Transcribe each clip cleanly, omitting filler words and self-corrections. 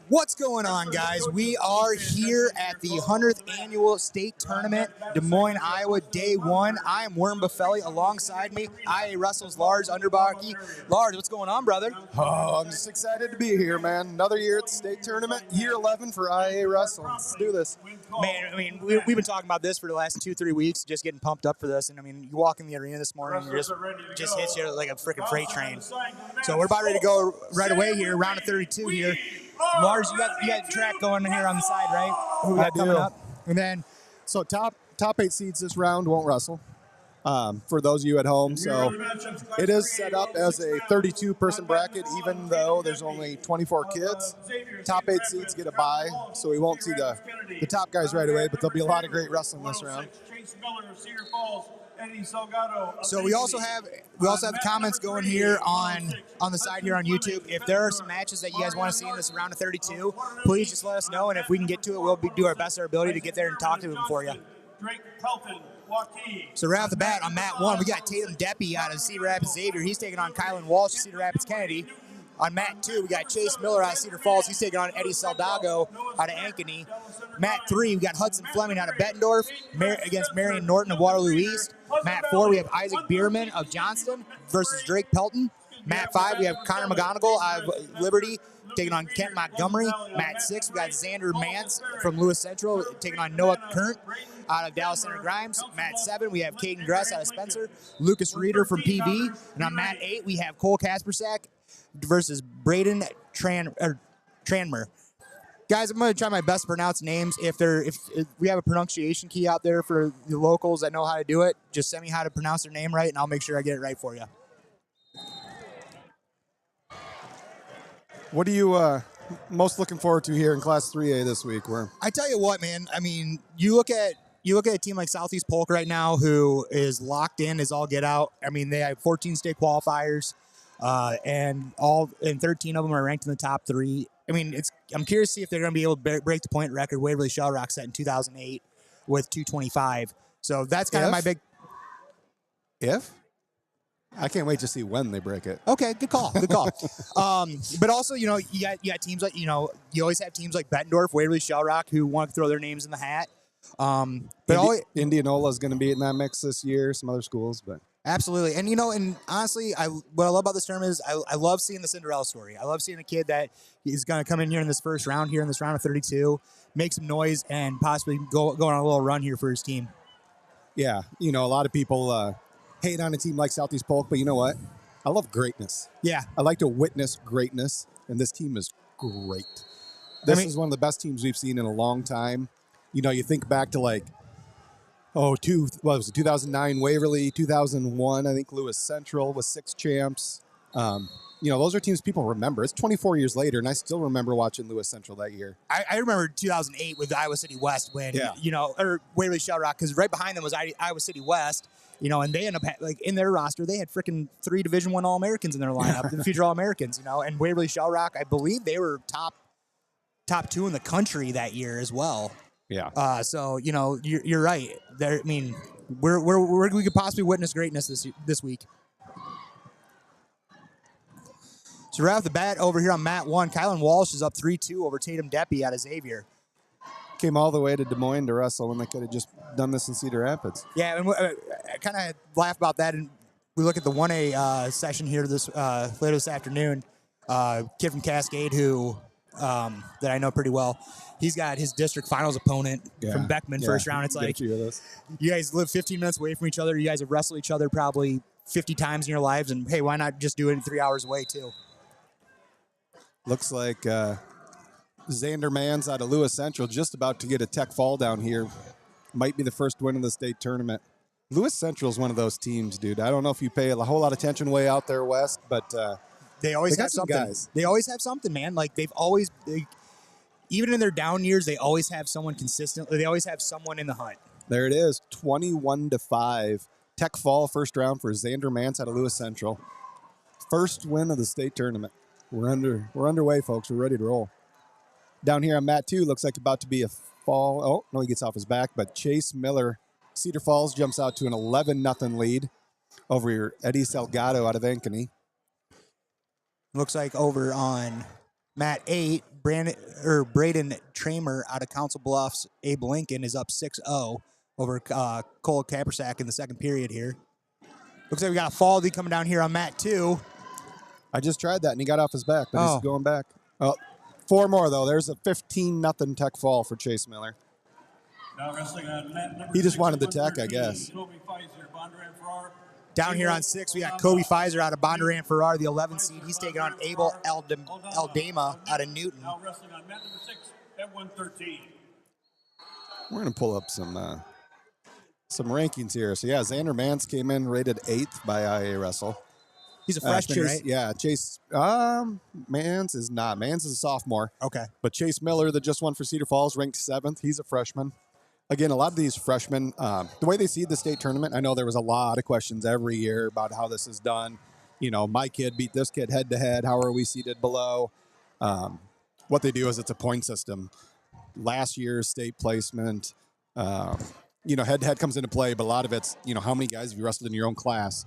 What's going on, guys? We are here at the 100th Annual State Tournament, Des Moines, Iowa, Day 1. I am Worm Buffelli. Alongside me, IAwrestle's Lars Underbaki. Lars, what's going on, brother? Oh, I'm just excited to be here, man. Another year at the State Tournament, year 11 for IAwrestle. Let's do this. Man, I mean, we've been talking about this for the last 2-3 weeks, just getting pumped up for this. And I mean, you walk in the arena this morning, and just hits you like a freaking freight train. So we're about ready to go right away here, round of 32 here. Lars, you got a track going here on the side, right? Who we got coming up? And then, so top 8 seeds this round won't wrestle. For those of you at home, so it is set up as a 32-person bracket, even though there's only 24 kids. Top 8 seeds get a bye, so we won't see the top guys right away, but there'll be a lot of great wrestling this round. So we also have the comments going here on the side here on YouTube. If there are some matches that you guys want to see in this round of 32, please just let us know, and if we can get to it, we'll do our best our ability to get there and talk to them for you. So right off the bat on mat 1, we got Tatum Deppy out of Cedar Rapids Xavier. He's taking on Kylan Walsh of Cedar Rapids Kennedy. On mat 2, we got Chase Miller out of Cedar Falls. He's taking on Eddie Saldago out of Ankeny. Mat 3, we got Hudson Fleming out of Bettendorf against Marion Norton of Waterloo East. Mat 4, we have Isaac Bierman of Johnston versus Drake Pelton. Mat 5, we have Connor McGonigal out of Liberty taking on Kent Montgomery. Mat 6, we got Xander Mance from Lewis Central taking on Noah Kurnt out of Dallas Center Grimes. Mat 7, we have Caden Gress out of Spencer. Lucas Reeder from PV. And on mat 8, we have Cole Kaspersak versus Braden Tranmer. Guys, I'm going to try my best to pronounce names. If we have a pronunciation key out there for the locals that know how to do it, just send me how to pronounce their name right, and I'll make sure I get it right for you. What are you most looking forward to here in Class 3A this week, Worm? I tell you what, man. I mean, you look at a team like Southeast Polk right now, who is locked in as all get out. I mean, they have 14 state qualifiers, and 13 of them are ranked in the top 3. I mean, I'm curious to see if they're going to be able to break the point record Waverly Shell Rock set in 2008 with 225. So that's kind of my big. If? I can't wait to see when they break it. Okay, good call. Good call. But also, you got teams like, you always have teams like Bettendorf, Waverly Shell Rock, who want to throw their names in the hat. Indianola is going to be in that mix this year. Some other schools, but. Absolutely. And, and honestly, what I love about this tournament is I love seeing the Cinderella story. I love seeing a kid that is going to come in here in this first round, here in this round of 32, make some noise, and possibly go on a little run here for his team. Yeah. A lot of people hate on a team like Southeast Polk, but you know what? I love greatness. Yeah. I like to witness greatness, and this team is great. This is one of the best teams we've seen in a long time. You think back to 2009 Waverly, 2001, I think Lewis Central with 6 champs. Those are teams people remember. It's 24 years later, and I still remember watching Lewis Central that year. I remember 2008 with Iowa City West when, or Waverly Shell Rock, because right behind them was Iowa City West, and they end up, in their roster, they had freaking 3 Division I All-Americans in their lineup, the future All-Americans, and Waverly Shell Rock, I believe they were top 2 in the country that year as well. Yeah. So you're right. There, I mean, we could possibly witness greatness this week. So right off the bat, over here on mat 1, Kylan Walsh is up 3-2 over Tatum Deppy out of Xavier. Came all the way to Des Moines to wrestle when they could have just done this in Cedar Rapids. Yeah, and I kind of laugh about that. And we look at the 1A session here later this afternoon. Kid from Cascade who that I know pretty well. He's got his district finals opponent from Beckman first round. It's like, you guys live 15 minutes away from each other. You guys have wrestled each other probably 50 times in your lives. And, hey, why not just do it in 3 hours away, too? Looks like Xander Mans out of Lewis Central just about to get a tech fall down here. Might be the first win of the state tournament. Lewis Central is one of those teams, dude. I don't know if you pay a whole lot of attention way out there west, but they always have something. Guys. They always have something, man. Like, even in their down years, they always have someone consistent. They always have someone in the hunt. There it is, 21-5. Tech fall first round for Xander Mance out of Lewis Central. First win of the state tournament. We're underway, folks. We're ready to roll. Down here on mat 2, looks like about to be a fall. Oh, no, he gets off his back, but Chase Miller, Cedar Falls, jumps out to an 11-0 lead over Eddie Salgado out of Ankeny. Looks like over on Mat 8, Braden Tramer out of Council Bluffs. Abe Lincoln is up 6-0 over Cole Kapersack in the second period here. Looks like we got a Faldy coming down here on mat 2. I just tried that, and he got off his back, but he's going back. Oh, 4 more, though. There's a 15-0 tech fall for Chase Miller. Now wrestling on mat number He just 6, wanted the tech, I guess. Down here on 6, we got Kobe Pfizer out of Bondurant Ferrar, the 11 seed. He's taking on Abel Eldama out of Newton. Now wrestling on mat number 6 at 113. We're going to pull up some rankings here. So, yeah, Xander Mance came in rated 8th by IAwrestle. He's a freshman, Chase, right? Yeah, Chase. Mance is not. Mance is a sophomore. Okay. But Chase Miller, that just won for Cedar Falls, ranked 7th. He's a freshman. Again, a lot of these freshmen, the way they seed the state tournament, I know there was a lot of questions every year about how this is done. You know, my kid beat this kid head-to-head. How are we seated below? What they do is it's a point system. Last year's state placement, you know, head-to-head comes into play, but a lot of it's, you know, how many guys have you wrestled in your own class?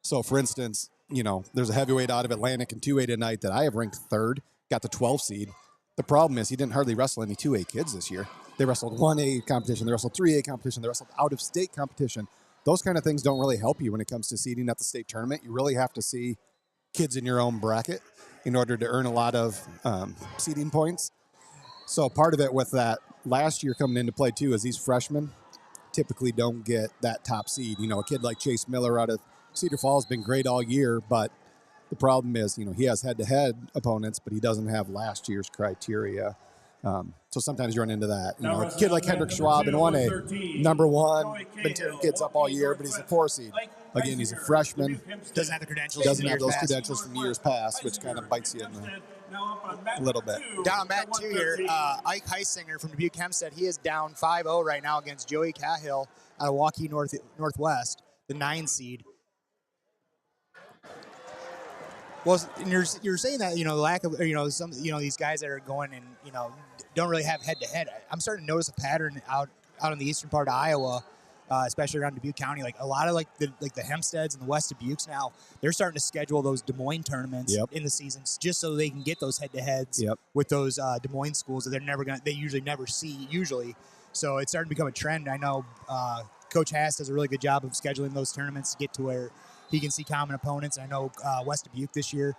So, for instance, you know, there's a heavyweight out of Atlantic in 2A tonight that I have ranked 3rd, got the 12 seed. The problem is he didn't hardly wrestle any 2A kids this year. They wrestled 1A competition, they wrestled 3A competition, they wrestled out-of-state competition. Those kind of things don't really help you when it comes to seeding at the state tournament. You really have to see kids in your own bracket in order to earn a lot of seeding points. So part of it with that last year coming into play too is these freshmen typically don't get that top seed. You know, a kid like Chase Miller out of Cedar Falls has been great all year, but the problem is, you know, he has head-to-head opponents, but he doesn't have last year's criteria. So sometimes you run into that. You know, a kid like Hendrik Schwab in 1A, number 1, been tearing kids up all year, but he's a 4 seed. Again, he's a freshman. Doesn't have the credentials. Doesn't have those credentials from years past, which kind of bites you in a little bit. Down on mat 2 here, Ike Heisinger from Dubuque Hempstead. He is down 5-0 right now against Joey Cahill out of Waukee Northwest, the 9 seed. Well, and you're saying that, you know, the lack of, you know, some, you know, these guys that are going and, you know, don't really have head-to-head. I'm starting to notice a pattern out in the eastern part of Iowa, especially around Dubuque County. Like a lot of the Hempsteads and the West Dubuques now, they're starting to schedule those Des Moines tournaments in the seasons just so they can get those head-to-heads with those Des Moines schools that they usually never see usually. So it's starting to become a trend. I know Coach Haas does a really good job of scheduling those tournaments to get to where he can see common opponents. I know West Dubuque this year,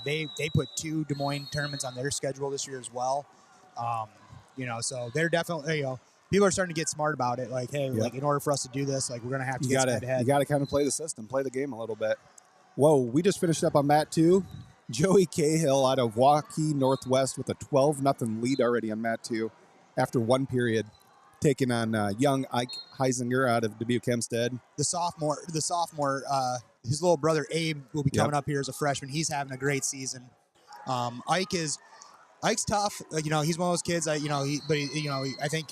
they put 2 Des Moines tournaments on their schedule this year as well. You know, so they're definitely, you know, people are starting to get smart about it. Like, hey, like in order for us to do this, like we're gonna have to get head-to-head. You got to kind of play the system, play the game a little bit. Whoa, we just finished up on mat 2. Joey Cahill out of Waukee Northwest with a 12-0 lead already on mat 2 after 1 period, taking on young Ike Heisinger out of Dubuque Hempstead. The sophomore, his little brother Abe will be coming up here as a freshman. He's having a great season. Ike's tough. You know, he's one of those kids. I think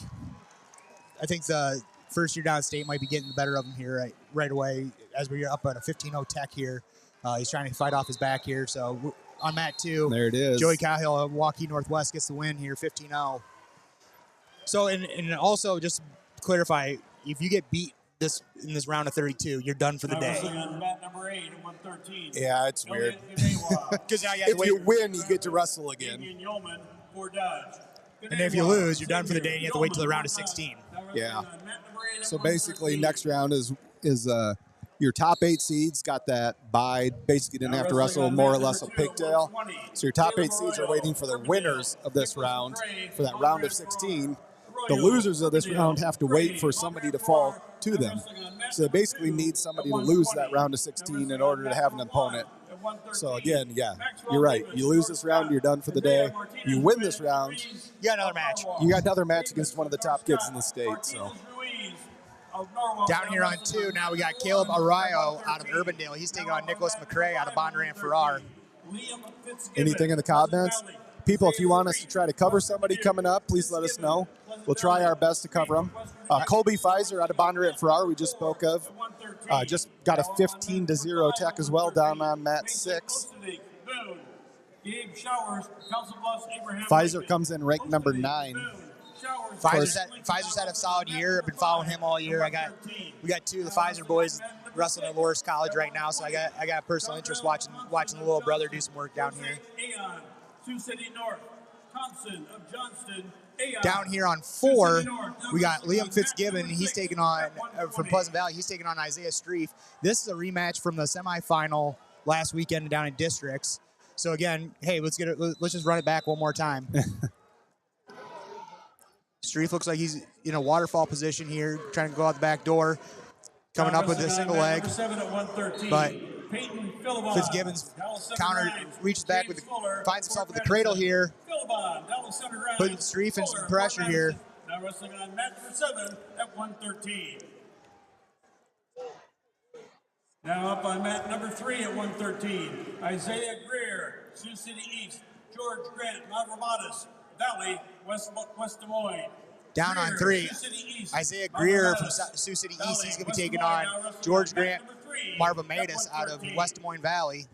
the first year downstate might be getting the better of him here right away as we're up at a 15-0 tech here. He's trying to fight off his back here. So on mat 2, there it is. Joey Cahill of Waukee Northwest gets the win here, 15-0. So and also just to clarify, if you get beat in this round of 32, you're done for the day. Yeah, it's weird. Because now if you win, you get to wrestle again. And if you lose, you're done for the day and you have to wait till the round of 16. Yeah. So basically, next round is your top 8 seeds got that bye. Basically, didn't have to wrestle more or less a pigtail. So your top 8 seeds are waiting for the winners of this round for that round of 16. The losers of this round have to wait for somebody to fall to them. So they basically need somebody to lose that round of 16 in order to have an opponent. So again, yeah, you're right. You lose this round, you're done for the day. You win this round, you got another match. You got another match against one of the top kids in the state. So down here on 2, now we got Caleb Arroyo out of Urbandale. He's taking on Nicholas McCrae out of Bondurant Ferrar. Anything in the comments? People, if you want us to try to cover somebody coming up, please let us know. We'll try our best to cover them. Colby Pfizer out of Bondurant Ferrar, we just spoke of. Just got a 15-0 tech as well down on mat 6. Pfizer comes in ranked number 9. Pfizer's had a solid year. I've been following him all year. We got 2 of the Pfizer boys wrestling at Loras College right now, so I got personal interest watching the little brother do some work down here. Sioux City North, Thompson of Johnston. Down here on 4, we got Liam Fitzgibbon. He's taking on, from Pleasant Valley, he's taking on Isaiah Streef. This is a rematch from the semifinal last weekend down in districts. So again, hey, let's just run it back one more time. Streef looks like he's in a waterfall position here, trying to go out the back door, coming up with a single leg. But Fitzgibbon's counter reaches back finds himself with the cradle here, putting Streef in some pressure here. Now wrestling on mat number 7 at 113. Now up on mat number 3 at 113, Isaiah Greer, Sioux City East, George Grant, Mount Ramadas, Valley, West Des Moines. Down on 3, Isaiah Greer from Sioux City East. He's going to be taking on George Grant, Marva Matus out of West Des Moines Valley.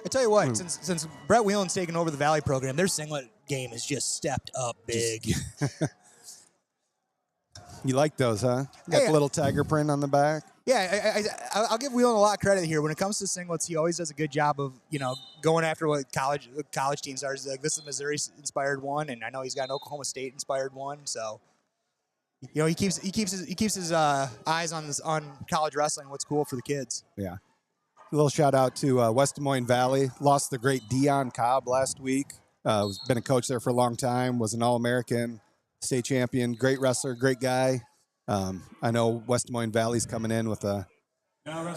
I tell you what, since Brett Whelan's taken over the Valley program, their singlet game has just stepped up big. You like those, huh? Got the little tiger print on the back. Yeah, I'll give Whelan a lot of credit here. When it comes to singlets, he always does a good job of, going after what college teams are. Like, this is a Missouri-inspired one, and I know he's got an Oklahoma State-inspired one. So, he keeps his eyes on college wrestling. What's cool for the kids. Yeah. A little shout out to West Des Moines Valley. Lost the great Dion Cobb last week. Been a coach there for a long time. Was an All-American, state champion, great wrestler, great guy. I know West Des Moines Valley's coming in with a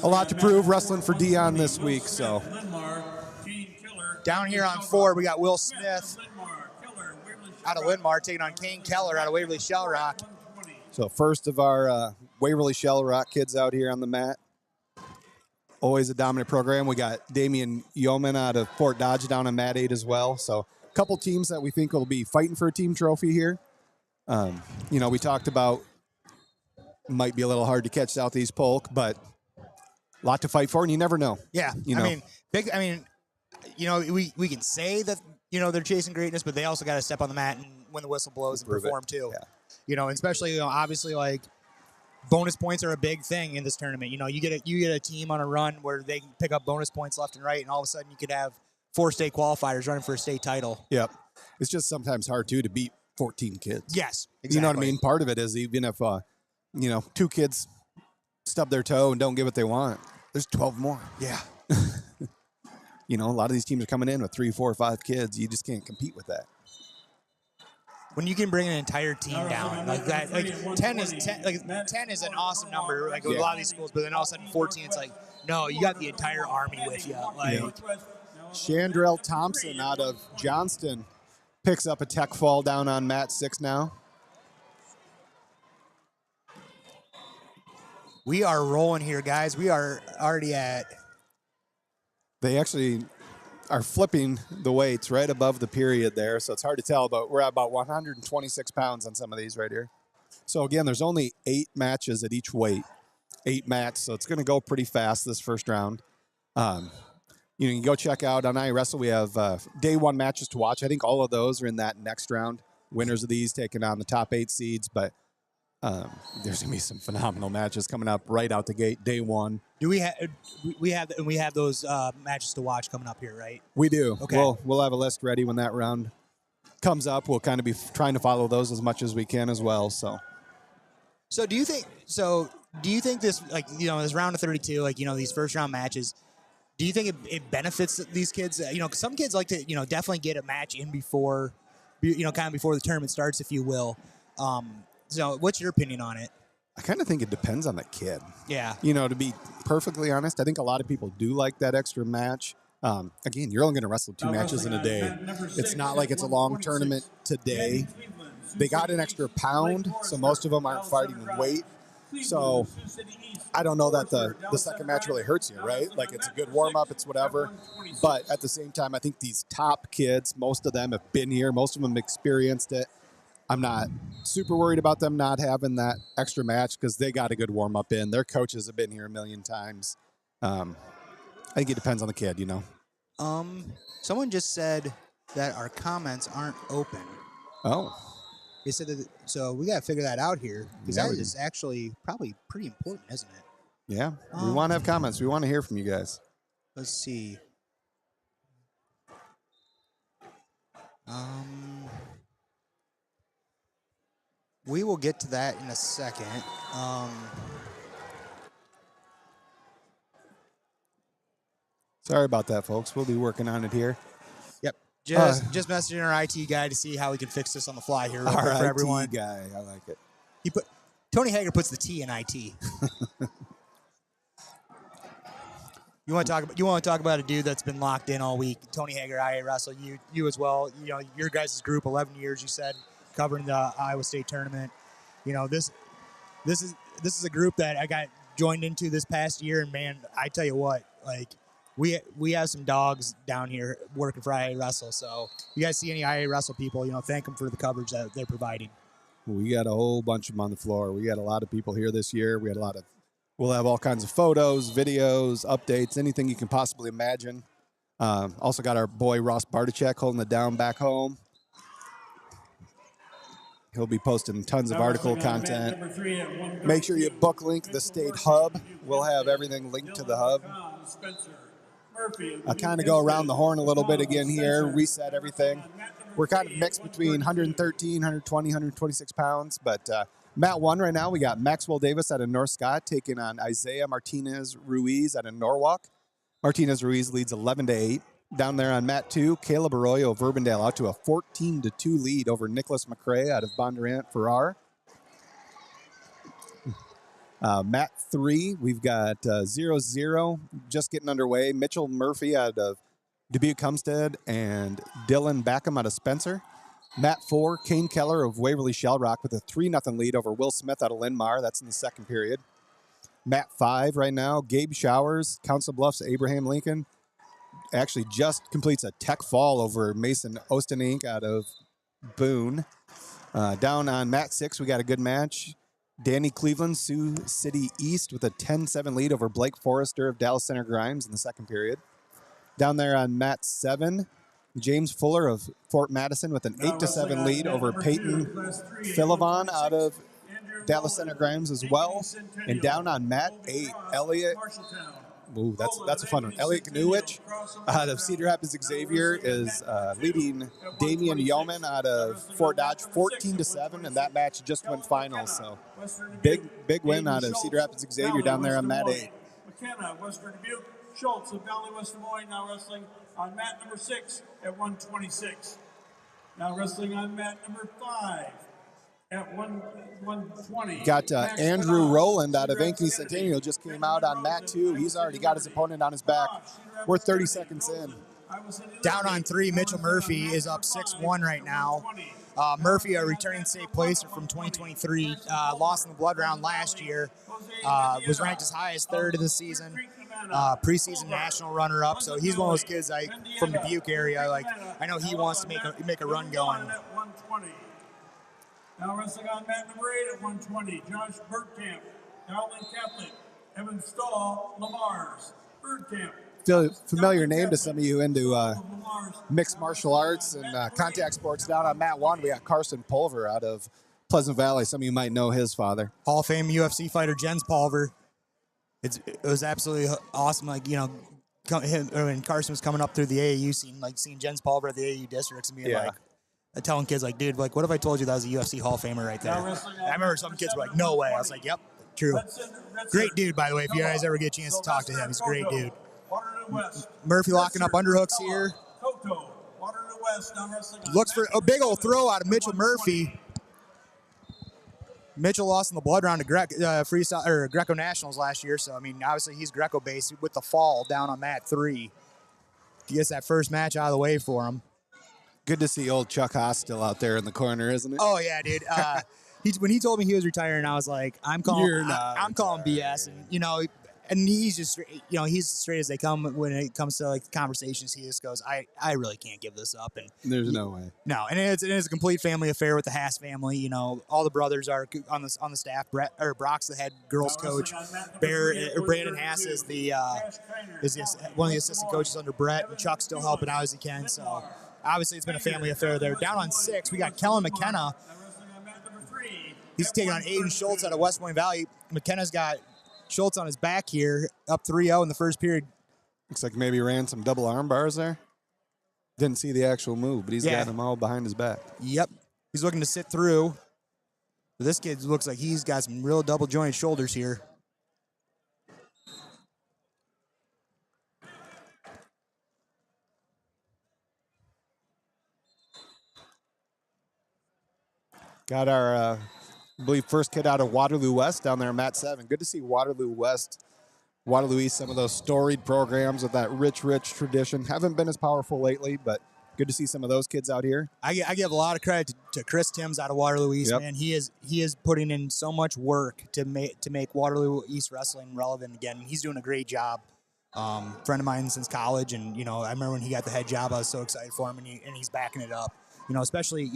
lot to prove, wrestling for Dion this week. So down here on 4, we got Will Smith out of Linmar taking on Kane Keller out of Waverly Shell Rock. So first of our Waverly Shell Rock kids out here on the mat. Always a dominant program. We got Damian Yeoman out of Fort Dodge down on mat 8 as well. So a couple teams that we think will be fighting for a team trophy here. We talked about might be a little hard to catch Southeast Polk, but a lot to fight for, and you never know. Yeah, we can say that they're chasing greatness, but they also got to step on the mat and when the whistle blows and perform too. Yeah. Especially obviously like bonus points are a big thing in this tournament. You get a team on a run where they can pick up bonus points left and right, and all of a sudden you could have 4 state qualifiers running for a state title. Yep, it's just sometimes hard too to beat 14 kids. Yes, exactly. You know what I mean? Part of it is even if 2 kids stub their toe and don't get what they want, there's 12 more. Yeah. A lot of these teams are coming in with 3, 4, 5 kids. You just can't compete with that. When you can bring an entire team down like that, like 10 is an awesome number, like with a lot of these schools. But then all of a sudden 14, it's like, no, you got the entire Army with you. Chandrell Thompson out of Johnston picks up a tech fall down on mat 6 now. We are rolling here, guys. We are already at. They actually are flipping the weights right above the period there, so it's hard to tell, but we're at about 126 pounds on some of these right here. So, again, there's only 8 matches at each weight, 8 mats, so it's going to go pretty fast this first round. You can go check out on IAwrestle. We have day 1 matches to watch. I think all of those are in that next round. Winners of these taking on the top 8 seeds, but there's going to be some phenomenal matches coming up right out the gate, day 1. Do we have those matches to watch coming up here, right? We do. Okay. We'll have a list ready when that round comes up. We'll kind of be trying to follow those as much as we can as well. So do you think this, this round of 32, these first round matches, do you think it benefits these kids? 'Cause some kids like to, definitely get a match in before, kind of before the tournament starts, if you will. So what's your opinion on it? I kind of think it depends on the kid. Yeah. To be perfectly honest, I think a lot of people do like that extra match. Again, you're only going to wrestle 2 matches in a day. It's not like it's a long tournament today. They got an extra pound, so most of them aren't fighting in weight. So I don't know that the second match really hurts you, right? Like, it's a good warm-up, it's whatever. But at the same time, I think these top kids, most of them have been here. Most of them experienced it. I'm not super worried about them not having that extra match because they got a good warm-up in. Their coaches have been here a million times. I think it depends on the kid, Someone just said that our comments aren't open. Oh. They said that, so we got to figure that out here because that is actually probably pretty important, isn't it? Yeah. We want to have comments. We want to hear from you guys. Let's see. We will get to that in a second. Sorry about that, folks. We'll be working on it here. Yep. Just messaging our IT guy to see how we can fix this on the fly here real quick for everyone. IT guy, I like it. Tony Hager puts the T in IT. You want to talk about a dude that's been locked in all week? Tony Hager, IAwrestle. You as well. You know, your guys' group, 11 years. You said covering the Iowa State tournament. You know, this is a group that I got joined into this past year, and man, I tell you what, like we have some dogs down here working for IAwrestle. So you guys see any IAwrestle people, you know, thank them for the coverage that they're providing. We got a whole bunch of them on the floor. We got a lot of people here this year. We'll have all kinds of photos, videos, updates, anything you can possibly imagine. Also got our boy Ross Bartachek holding it down back home. He'll be posting tons of article content. Make sure you book link the state hub. We'll have everything linked to the hub. I kind of go around the horn a little bit again here, reset everything. We're kind of mixed between 113, 120, 126 pounds, but Mat 1 right now, we got Maxwell Davis out of North Scott taking on Isaiah Martinez Ruiz out of Norwalk. Martinez Ruiz leads 11-8. Down there on Mat 2, Caleb Arroyo of Urbandale out to a 14-2 lead over Nicholas McRae out of Bondurant Farrar. Mat 3, we've got 0-0 just getting underway. Mitchell Murphy out of Dubuque Homestead and Dylan Backham out of Spencer. Mat 4, Kane Keller of Waverly Shell Rock with a 3-0 lead over Will Smith out of Linn-Mar. That's in the second period. Mat 5 right now, Gabe Showers, Council Bluffs, Abraham Lincoln. Actually just completes a tech fall over Mason Ostenink out of Boone. Down on Mat 6, we got a good match. Danny Cleveland, Sioux City East with a 10-7 lead over Blake Forrester of Dallas Center Grimes in the second period. Down there on Mat 7, James Fuller of Fort Madison with an 8-7 lead over Peyton Philivon out of Dallas Center Grimes as well. And down on Mat 8, Elliot. Ooh, that's a fun one. Elliot Gnuwich out of Cedar Rapids Xavier is leading Damian Yeoman out of Fort Dodge 14-7, and that match just went finals. So big win out of Cedar Rapids Xavier down there on Mat 8. McKenna, Western Dubuque, Schultz of Valley West Des Moines now wrestling on mat number 6 at 126. Now wrestling on mat number 5. At 120. Got Andrew Rowland out of Ankeny Centennial just came out on Mat 2. He's already got his opponent on his back. We're 30 seconds in. Down on 3, Mitchell Murphy is up 6-1 right now. Murphy, a returning state placer from 2023, lost in the blood round last year. Was ranked as high as 3rd of the season. Preseason national runner-up. So he's one of those kids from the Dubuque area. Like I know he wants to make a run going. Now wrestling on mat number 8 at 120, Josh Bergkamp, Dowling Catholic, Evan Stahl, Lamar's, Bergkamp. Familiar name to some of you into mixed martial arts and contact sports. Down on Mat 1, we got Carson Pulver out of Pleasant Valley. Some of you might know his father. Hall of Fame UFC fighter Jens Pulver. It was absolutely awesome. Like, you know, when Carson was coming up through the AAU scene, like seeing Jens Pulver at the AAU districts and being like, telling kids like, dude, like, what if I told you that was a UFC Hall of Famer right there? I remember some kids were like, no way. I was like, yep, true. Great dude, by the way. If you guys ever get a chance to talk to him, he's a great dude. Murphy locking up underhooks here. Looks for a big old throw out of Mitchell Murphy. Mitchell lost in the blood round to freestyle or Greco Nationals last year, so I mean, obviously he's Greco based with the fall down on mat 3. He gets that first match out of the way for him. Good to see old Chuck Haas still out there in the corner, isn't it? Oh yeah, dude. When he told me he was retiring, I was like, I'm calling BS, and you know, and he's just, you know, he's straight as they come when it comes to like conversations. He just goes, I really can't give this up, and there's no way. No, and it's a complete family affair with the Haas family. You know, all the brothers are on the staff. Brock's the head girls coach. Brandon Haas is one of the assistant coaches under Brett, and Chuck's still helping out as he can. So obviously, it's been a family affair there. Down on 6, we got Kellen McKenna. He's taking on Aiden Schultz out of West Point Valley. McKenna's got Schultz on his back here, up 3-0 in the first period. Looks like maybe ran some double arm bars there. Didn't see the actual move, but he's got him all behind his back. Yep. He's looking to sit through. But this kid looks like he's got some real double jointed shoulders here. Got our, I believe, first kid out of Waterloo West down there in Mat 7. Good to see Waterloo West, Waterloo East, some of those storied programs with that rich tradition. Haven't been as powerful lately, but good to see some of those kids out here. I give a lot of credit to Chris Timms out of Waterloo East, man. He is putting in so much work to make Waterloo East wrestling relevant again. He's doing a great job. Friend of mine since college, and I remember when he got the head job, I was so excited for him, and he's backing it up. Especially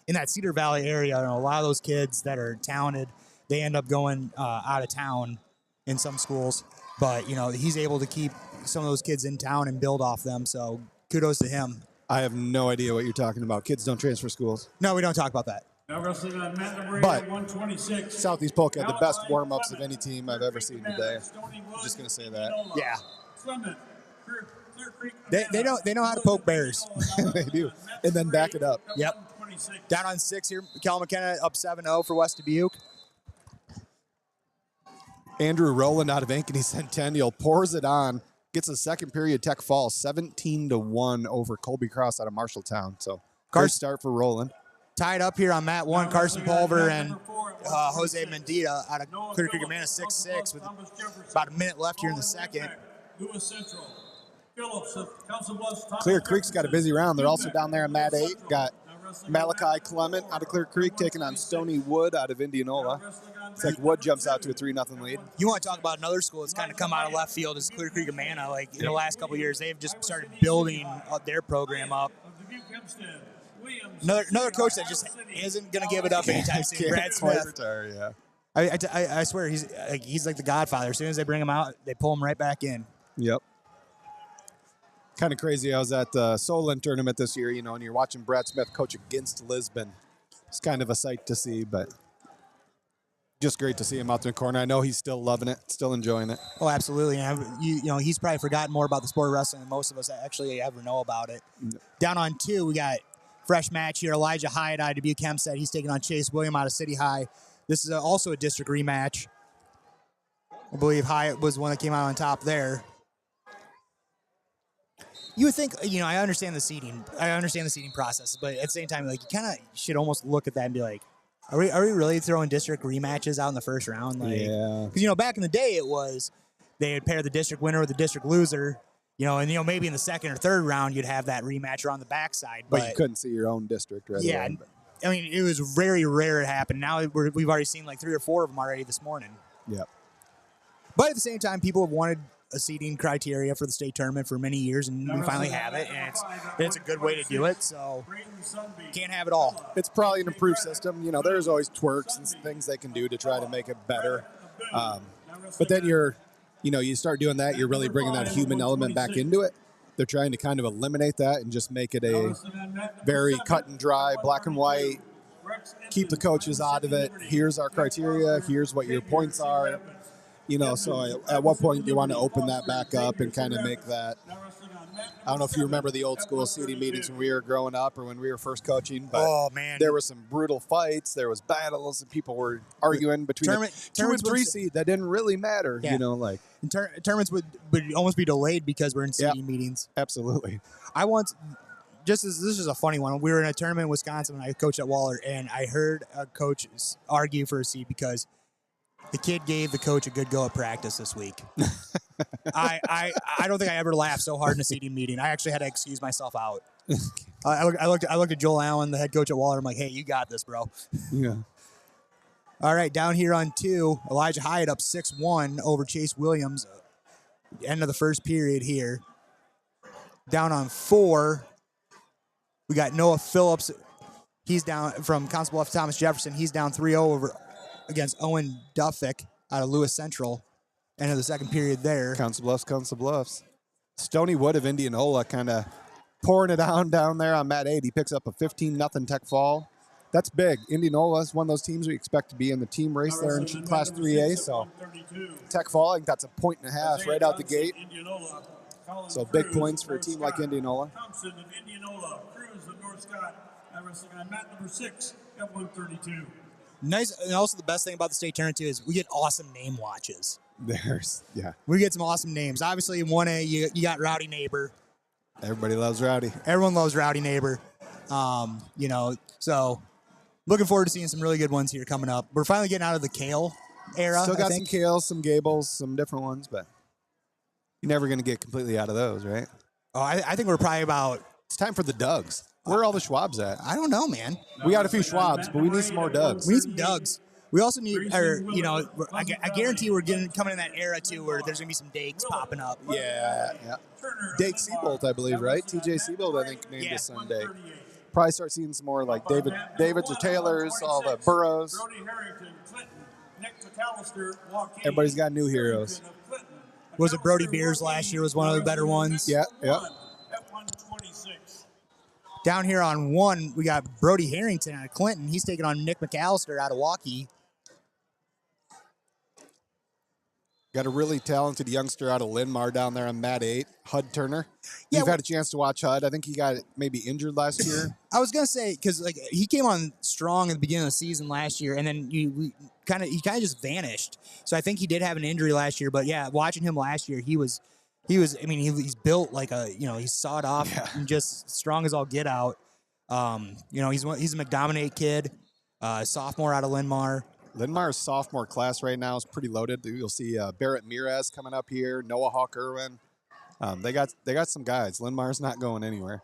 in that Cedar Valley area, a lot of those kids that are talented, they end up going out of town in some schools. But he's able to keep some of those kids in town and build off them. So kudos to him. I have no idea what you're talking about. Kids don't transfer schools. No, we don't talk about that. Now wrestling on mat number 8 But at 126. Southeast Polk had the best warm-ups of any team I've ever seen today. I'm just going to say that. Yeah. Clement, They know how to poke bears. They do. And then back it up. Yep. Down on 6 here. Cal McKenna up 7-0 for West Dubuque. Andrew Rowland out of Ankeny Centennial pours it on. Gets a second period Tech Falls 17-1 over Colby Cross out of Marshalltown. So great start for Rowland. Tied up here on mat 1, Carson Pulver and Jose Mendita out of Clear Creek Amana 6-6 with about a minute left here in the second. Clear Creek's got a busy round. They're also down there in mat 8. Got Malachi Clement out of Clear Creek taking on Stony Wood out of Indianola. It's like Wood jumps out to a 3-0 lead. You want to talk about another school that's kind of come out of left field is Clear Creek Amana. Like in the last couple of years, they've just started building their program up. Another coach that just isn't going to give it up anytime soon. Brad Smith. I swear he's like the Godfather. As soon as they bring him out, they pull him right back in. Yep. Kind of crazy. I was at the Solent tournament this year, and you're watching Brad Smith coach against Lisbon. It's kind of a sight to see, but just great to see him out in the corner. I know he's still loving it, still enjoying it. Oh, absolutely. And he's probably forgotten more about the sport of wrestling than most of us actually ever know about it. Down on 2, we got fresh match here. Elijah Hyatt out of Dubuque Hempstead. He's taking on Chase William out of City High. This is also a district rematch. I believe Hyatt was the one that came out on top there. You would think, I understand the seeding. I understand the seeding process, but at the same time, you kind of should almost look at that and be like, are we really throwing district rematches out in the first round? Yeah. Because, back in the day, it was they would pair the district winner with the district loser, and, maybe in the second or third round, you'd have that rematch or on the backside. But you couldn't see your own district right away. I mean, it was very rare it happened. Now we've already seen like 3 or 4 of them already this morning. Yep. But at the same time, people have wanted a seeding criteria for the state tournament for many years, and we finally have it, and it's a good way to do it, so can't have it all. It's probably an improved system. There's always twerks and things they can do to try to make it better. But then you start doing that, you're really bringing that human element back into it. They're trying to kind of eliminate that and just make it a very cut and dry, black and white, keep the coaches out of it. Here's our criteria. Here's what your points are. So at what point do you want to open that back up and kind of make that? I don't know if you remember the old school seating meetings when we were growing up or when we were first coaching, but there were some brutal fights. There was battles and people were arguing between the 2 and 3 seed that didn't really matter, Tournaments would almost be delayed because we're in seating meetings. Absolutely. This is a funny one. We were in a tournament in Wisconsin when I coached at Waller, and I heard a coach argue for a seed because the kid gave the coach a good go at practice this week. I don't think I ever laughed so hard in a seating meeting. I actually had to excuse myself out. I looked at Joel Allen, the head coach at Waller. I'm like, hey, you got this, bro. Yeah. All right, down here on 2, Elijah Hyatt up 6-1 over Chase Williams. End of the first period here. Down on 4, we got Noah Phillips. He's down from Council Bluffs Thomas Jefferson. He's down 3-0 over against Owen Duffick out of Lewis Central. End of the second period there. Council Bluffs. Stony Wood of Indianola kind of pouring it down there on mat 8. He picks up a 15-0 Tech Fall. That's big. Indianola is one of those teams we expect to be in the team race there in Class 3A. So Tech Fall, I think that's a 1.5 right out the gate. Colin So big Cruz points of for a North team like Scott. Indianola. Thompson of Indianola. Cruz of North Scott. Now wrestling on mat number 6 at 132. Nice, and also the best thing about the state tournament too is we get awesome name watches. Yeah. We get some awesome names. Obviously, in 1A, you got Rowdy Neighbor. Everybody loves Rowdy. Everyone loves Rowdy Neighbor. So looking forward to seeing some really good ones here coming up. We're finally getting out of the Kale era. Still I got think. some Kales, some Gables, some different ones, but you're never going to get completely out of those, right? Oh, I think we're probably about. It's time for the Dougs. Where are all the Schwabs at? I don't know, man. We got a few Schwabs, but we need some more Dougs. We need some Dougs. We also need, I guarantee we're coming in that era too, where there's gonna be some Dakes popping up. Yeah. Dake Seabolt, I believe, right? TJ Seabolt, I think, named his son Dake. Probably start seeing some more like Davids or Taylors, all the Burrows. Everybody's got new heroes. Was it Brody Beers last year was one of the better ones? Yeah. Down here on 1, we got Brody Harrington out of Clinton. He's taking on Nick McAllister out of Waukee. Got a really talented youngster out of Linmar down there on mat 8, Hud Turner. Yeah, You've had a chance to watch Hud. I think he got maybe injured last year. I was gonna say because he came on strong at the beginning of the season last year, and then he kind of just vanished. So I think he did have an injury last year. But yeah, watching him last year, he's built like he's sawed off and just strong as all get out. He's a McDominate kid, sophomore out of Linmar. Linmar's sophomore class right now is pretty loaded. You'll see Barrett Mirez coming up here, Noah Hawk Irwin. They got some guys. Linmar's not going anywhere.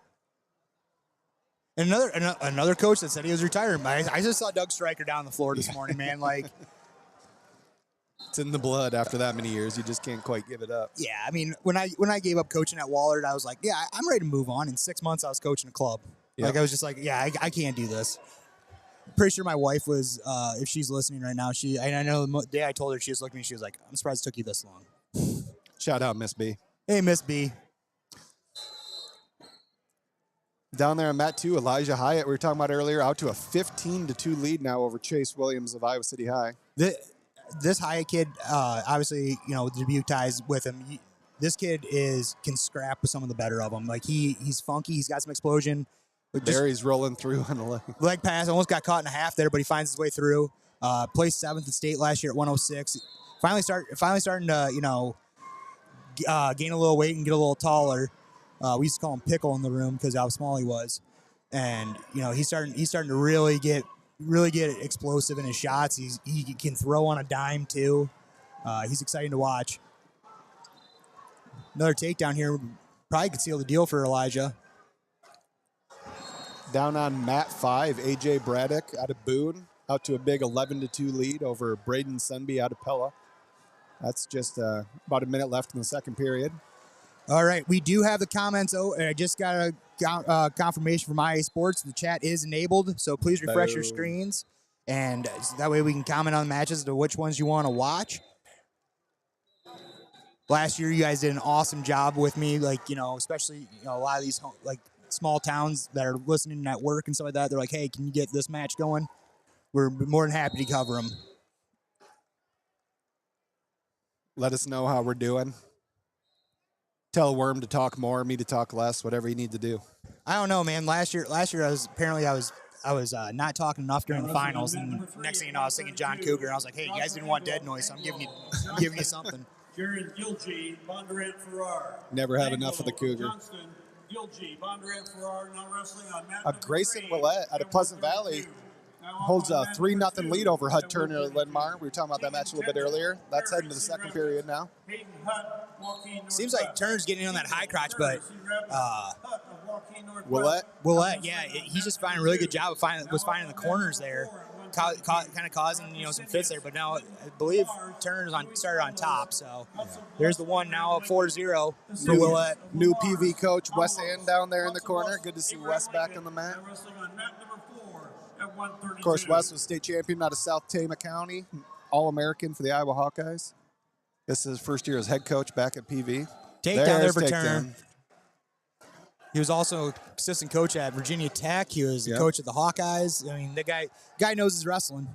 And another coach that said he was retiring. I just saw Doug Stryker down the floor this morning, man. Like, it's in the blood after that many years. You just can't quite give it up. Yeah, I mean, when I gave up coaching at Wallard, I was like, yeah, I'm ready to move on. In 6 months, I was coaching a club. Yep. Like, I was just like, yeah, I can't do this. Pretty sure my wife was, if she's listening right now, and I know the day I told her, she was looking at me, she was like, I'm surprised it took you this long. Shout out, Miss B. Hey, Miss B. Down there on mat 2, Elijah Hyatt, we were talking about earlier, out to a 15-2 lead now over Chase Williams of Iowa City High. This Hyatt kid, obviously, the debut ties with him. This kid can scrap with some of the better of them. Like, he's funky. He's got some explosion. There he's rolling through on the leg pass. Almost got caught in a half there, but he finds his way through. Placed 7th at state last year at 106. Finally starting to, gain a little weight and get a little taller. We used to call him Pickle in the room because how small he was. And, he's starting to really get explosive in his shots. He can throw on a dime too. He's exciting to watch. Another takedown here probably could seal the deal for Elijah. Down on mat 5, AJ Braddock out of Boone, out to a big 11-2 lead over Braden Sunby out of Pella. That's just about a minute left in the second period. All right, we do have the comments. I just got a confirmation from IA Sports. The chat is enabled, so please refresh your screens, and that way we can comment on the matches to which ones you want to watch. Last year, you guys did an awesome job with me, especially a lot of these small towns that are listening at work and stuff like that. They're like, hey, can you get this match going? We're more than happy to cover them. Let us know how we're doing. Tell Worm to talk more, me to talk less, whatever you need to do. I don't know, man. Last year I was not talking enough during the finals, and next thing you know, I was singing John Cougar, and I was like, hey, you guys didn't want dead noise, so I'm giving you something. Jared Gilgee, Bondurant Farrar. Never had enough of the Cougar. Johnston, Gilgee, Bondurant Farrar, now wrestling on mat Grayson Willett out of Pleasant Valley holds a 3-0 lead over Hud Turner at Linmar. We were talking about that match a little bit earlier. That's heading to the second period now. Seems like Turner's getting in on that high crotch, but Willett, yeah, he's just finding a really good job of finding the corners there, kind of causing some fits there. But now I believe Turner's started on top, so there's the one now up 4-0 for Willett. New PV coach Wes Ann down there in the corner. Good to see Wes back on the mat. Of course, Wes was state champion out of South Tama County, All-American for the Iowa Hawkeyes. This is his first year as head coach back at PV. Takedown there for Turner. He was also assistant coach at Virginia Tech. He was coach at the Hawkeyes. I mean, the guy knows his wrestling.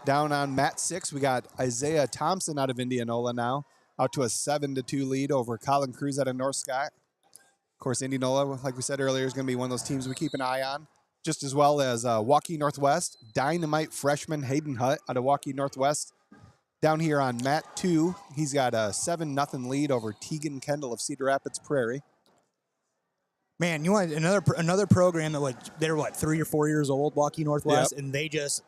Down on mat 6, we got Isaiah Thompson out of Indianola now, out to a 7-2 lead over Colin Cruz out of North Scott. Of course, Indianola, like we said earlier, is going to be one of those teams we keep an eye on, just as well as Waukee Northwest, dynamite freshman Hayden Hutt out of Waukee Northwest. Down here on mat 2, he's got a 7-0 lead over Tegan Kendall of Cedar Rapids Prairie. Man, you want another program that they're 3 or 4 years old, Waukee Northwest, and they just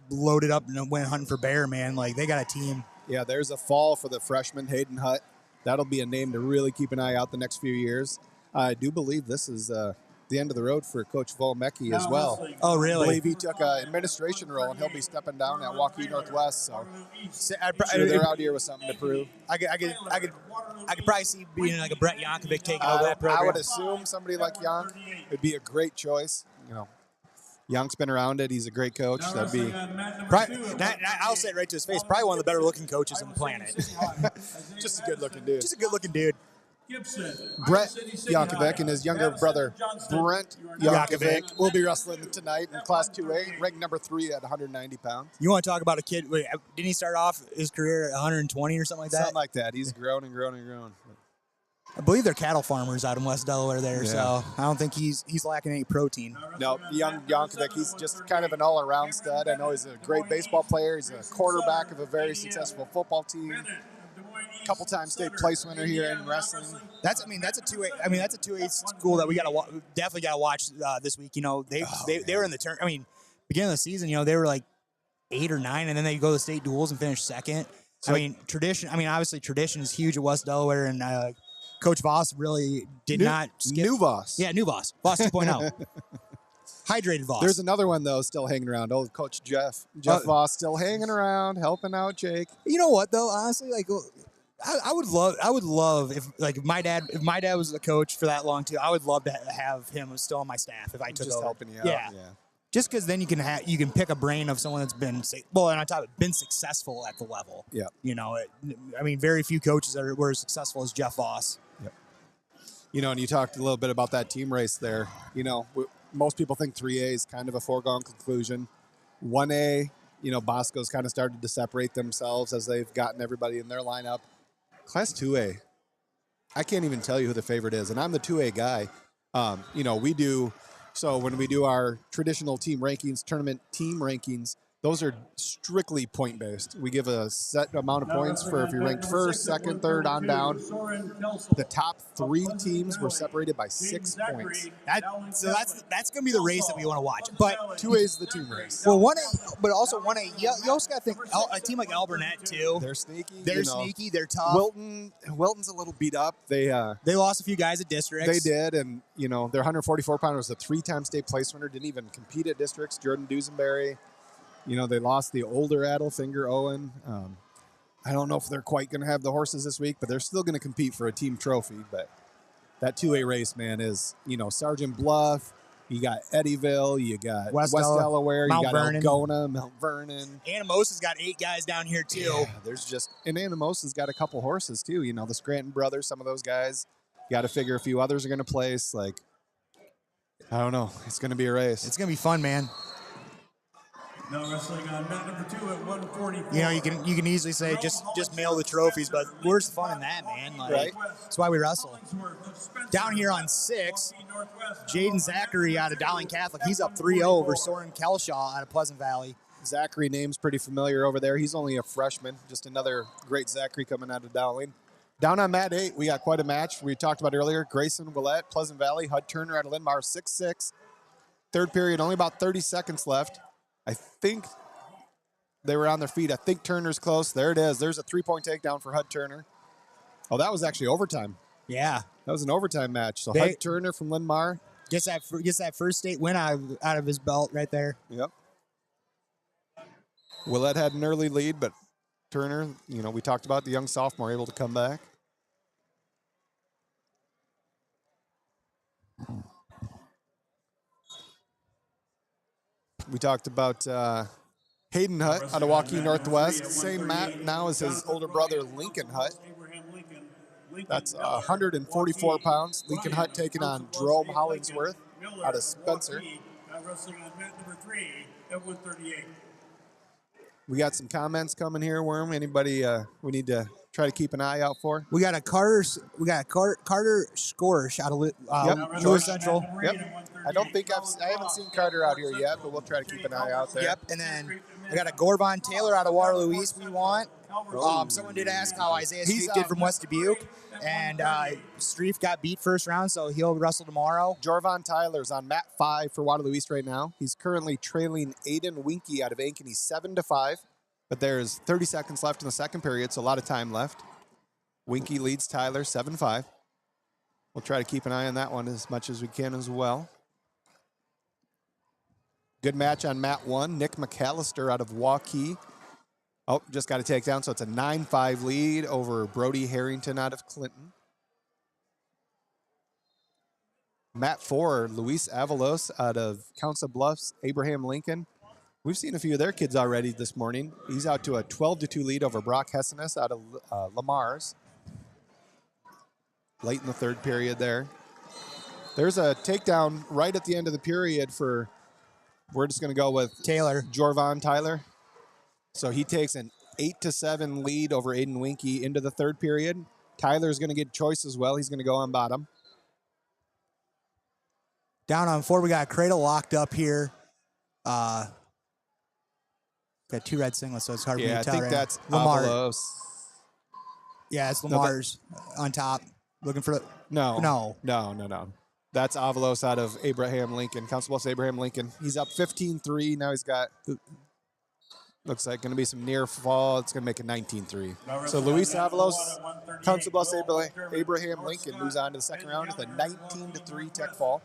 loaded up and went hunting for bear, man. Like, they got a team. Yeah, there's a fall for the freshman Hayden Hutt. That'll be a name to really keep an eye out the next few years. I do believe this is the end of the road for Coach Volmecki as well. Oh, really? I believe he took an administration role, and he'll be stepping down at Waukee Northwest. So they're out here with something to prove. I could probably see being like a Brett Yankovic taking over that program. I would assume somebody like Yank would be a great choice. You know, Young's been around it. He's a great coach. That'd be. I'll say it right to his face. Probably one of the better looking coaches on the planet. Just a good looking dude. Just a good looking dude. Brett Yankovic and his younger brother Brent Yankovic will be wrestling tonight in Class 2A, ranked number 3 at 190 pounds. You want to talk about a kid? Wait, didn't he start off his career at 120 or something like that? Something like that. He's grown and grown and grown. I believe they're cattle farmers out in West Delaware there, so I don't think he's lacking any protein. No, young Yankovic, he's just kind of an all-around stud. I know he's a great baseball player. He's a quarterback of a very successful football team. Couple times state place winner here in wrestling. That's a 2A. That's a 2A school that we definitely gotta watch this week. You know, they were in the turn. I mean, beginning of the season, you know, they were like 8 or 9, and then they go to state duels and finish second. So, tradition. Obviously, tradition is huge at West Delaware, and Coach Voss really did not skip. New Voss. Yeah, new Voss. Voss 2.0. Hydrated Voss. There's another one, though, still hanging around. Old Coach Jeff Voss still hanging around, helping out Jake. You know what, though? Honestly, like, I would love if my dad was a coach for that long too. I would love to have him still on my staff if I took just over. Helping you out. Yeah. Just because then you can pick a brain of someone that's been and on top of it, been successful at the level. Yeah. You know, very few coaches were as successful as Jeff Voss. Yep. You know, and you talked a little bit about that team race there. You know, most people think 3A is kind of a foregone conclusion. 1A, you know, Bosco's kind of started to separate themselves as they've gotten everybody in their lineup. Class 2A, I can't even tell you who the favorite is, and I'm the 2A guy. You know, when we do our traditional team rankings, tournament team rankings, those are strictly point-based. We give a set amount of points for if you're ranked first, second, third, on down. The top 3 teams were separated by 6 points. That's going to be the race that we want to watch. But 2A is the team race. Well, 1A, but also 1A, you also got to think a team like Alburnett, too. They're sneaky. They're sneaky. They're tough. Wilton's a little beat up. They lost a few guys at districts. They did, and, you know, their 144-pounder was a 3-time state place winner, didn't even compete at districts. Jordan Dusenberry. You know, they lost the older Adelfinger, Owen. I don't know if they're quite going to have the horses this week, but they're still going to compete for a team trophy. But that 2A race, man, is, you know, Sergeant Bluff. You got Eddyville. You got West Delaware. Mount you got Vernon. Algona, Mount Vernon. Anamosa's got 8 guys down here, too. Yeah, and Anamosa's got a couple horses, too. You know, the Scranton brothers, some of those guys. You got to figure a few others are going to place. Like, I don't know. It's going to be a race. It's going to be fun, man. Now wrestling on mat number 2 at 144. You know, you can easily say just mail the trophies, but where's the fun in that, man? Like, right? That's why we wrestle. Down here on 6, Jaden Zachary out of Dowling Catholic. He's up 3-0 over Soren Kelshaw out of Pleasant Valley. Zachary name's pretty familiar over there. He's only a freshman. Just another great Zachary coming out of Dowling. Down on mat 8, we got quite a match. We talked about earlier. Grayson Willett, Pleasant Valley. Hud Turner out of Linn-Mar, 6-6. Third period, only about 30 seconds left. I think they were on their feet. I think Turner's close. There it is. There's a 3-point takedown for Hud Turner. Oh, that was actually overtime. Yeah. That was an overtime match. So Hud Turner from Linn-Mar. Gets that first state win out of his belt right there. Yep. Willett had an early lead, but Turner, you know, we talked about the young sophomore able to come back. We talked about Hayden Hutt out of Waukee Northwest. Same mat now as his older brother, Lincoln Hutt. That's 144 pounds. Lincoln Hutt taking on Jerome Hollingsworth out of Spencer. Wrestling on mat number 3 at 138. We got some comments coming here, Worm. Anybody we need to try to keep an eye out for? We got a Carter Scorch out of Yep, Lewis Central. Yep. I don't think I haven't seen Carter out here yet, but we'll try to keep an eye out there. Yep, and then we got a Gorvon Taylor out of Waterloo East we want. Someone did ask how Isaiah Streif did from West Dubuque, and Streif got beat first round, so he'll wrestle tomorrow. Jorvon Tyler's on mat 5 for Waterloo East right now. He's currently trailing Aiden Winky out of Ankeny 7-5, but there's 30 seconds left in the second period, so a lot of time left. Winky leads Tyler 7-5. We'll try to keep an eye on that one as much as we can as well. Good match on mat 1. Nick McAllister out of Waukee. Oh, just got a takedown, so it's a 9-5 lead over Brody Harrington out of Clinton. Mat 4, Luis Avalos out of Council Bluffs, Abraham Lincoln. We've seen a few of their kids already this morning. He's out to a 12-2 lead over Brock Hessenes out of Lamar's. Late in the third period there. There's a takedown right at the end of the period for, we're just going to go with Taylor. Jorvon Tyler. So he takes an 8-7 lead over Aiden Winky into the third period. Tyler's going to get choice as well. He's going to go on bottom. Down on 4, we got Cradle locked up here. Got 2 red singlets, so it's hard for me to tell. I think that's Lamar. Avalos. Yeah, it's Lamar's on top. Looking for No. That's Avalos out of Abraham Lincoln. Council Bluffs Abraham Lincoln. He's up 15-3. Now he's got, looks like going to be some near fall. It's going to make it 19-3. So Luis Avalos, Council Bluffs Abraham Lincoln moves on to the second round with a 19-3 tech fall.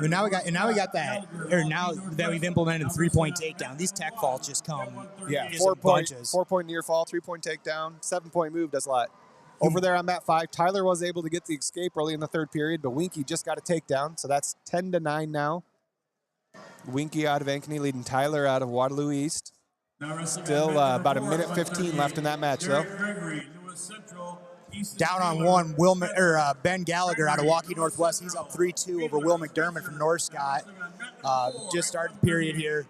Now we got that, or now that we've implemented the 3-point takedown, these tech faults just come. Yeah, just 4-point near fall, 3-point takedown, 7-point move does a lot. Over there on mat 5, Tyler was able to get the escape early in the third period, but Winky just got a takedown, so that's 10-9 now. Winky out of Ankeny leading Tyler out of Waterloo East. Still about a minute 15 left in that match, though. Down on 1, Ben Gallagher out of Waukee Northwest. He's up 3-2 over Will McDermott from North Scott. Just started the period here.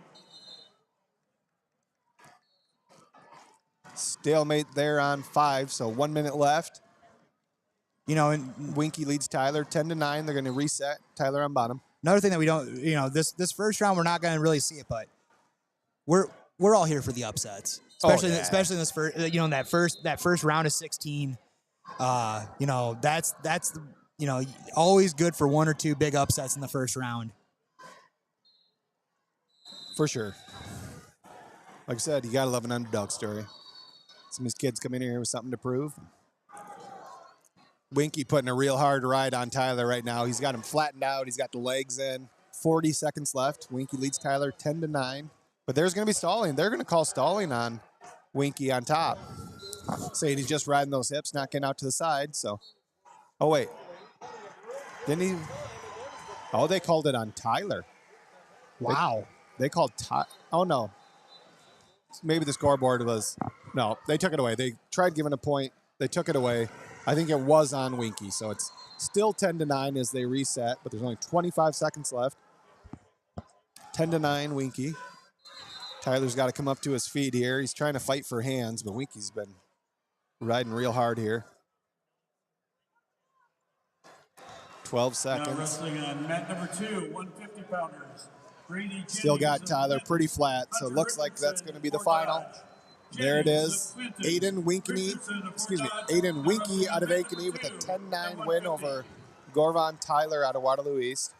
Stalemate there on 5, so 1 minute left. You know, and Winky leads Tyler 10-9. They're going to reset. Tyler on bottom. Another thing that we don't, this first round we're not going to really see it, but we're all here for the upsets, especially in this first, that first round of 16. That's always good for 1 or 2 big upsets in the first round. For sure. Like I said, you got to love an underdog story. Some of these kids come in here with something to prove. Winky putting a real hard ride on Tyler right now. He's got him flattened out. He's got the legs in. 40 seconds left. Winky leads Tyler 10-9. But there's going to be stalling. They're going to call stalling on Winky on top. Saying he's just riding those hips, not getting out to the side. So, oh, wait. Didn't he? Oh, they called it on Tyler. Wow. They called oh, no. Maybe the scoreboard was, no, they took it away. They tried giving a point. They took it away. I think it was on Winky. So it's still 10-9 as they reset, but there's only 25 seconds left. 10-9 Winky. Tyler's got to come up to his feet here. He's trying to fight for hands, but Winky's been riding real hard here. 12 seconds. Now wrestling on mat number 2, 150-pounders. Still got Tyler pretty flat, so it looks like that's going to be the final. There it is. Aiden Winky out of Ankeny with a 10-9 win over Gorvon Tyler out of Waterloo East.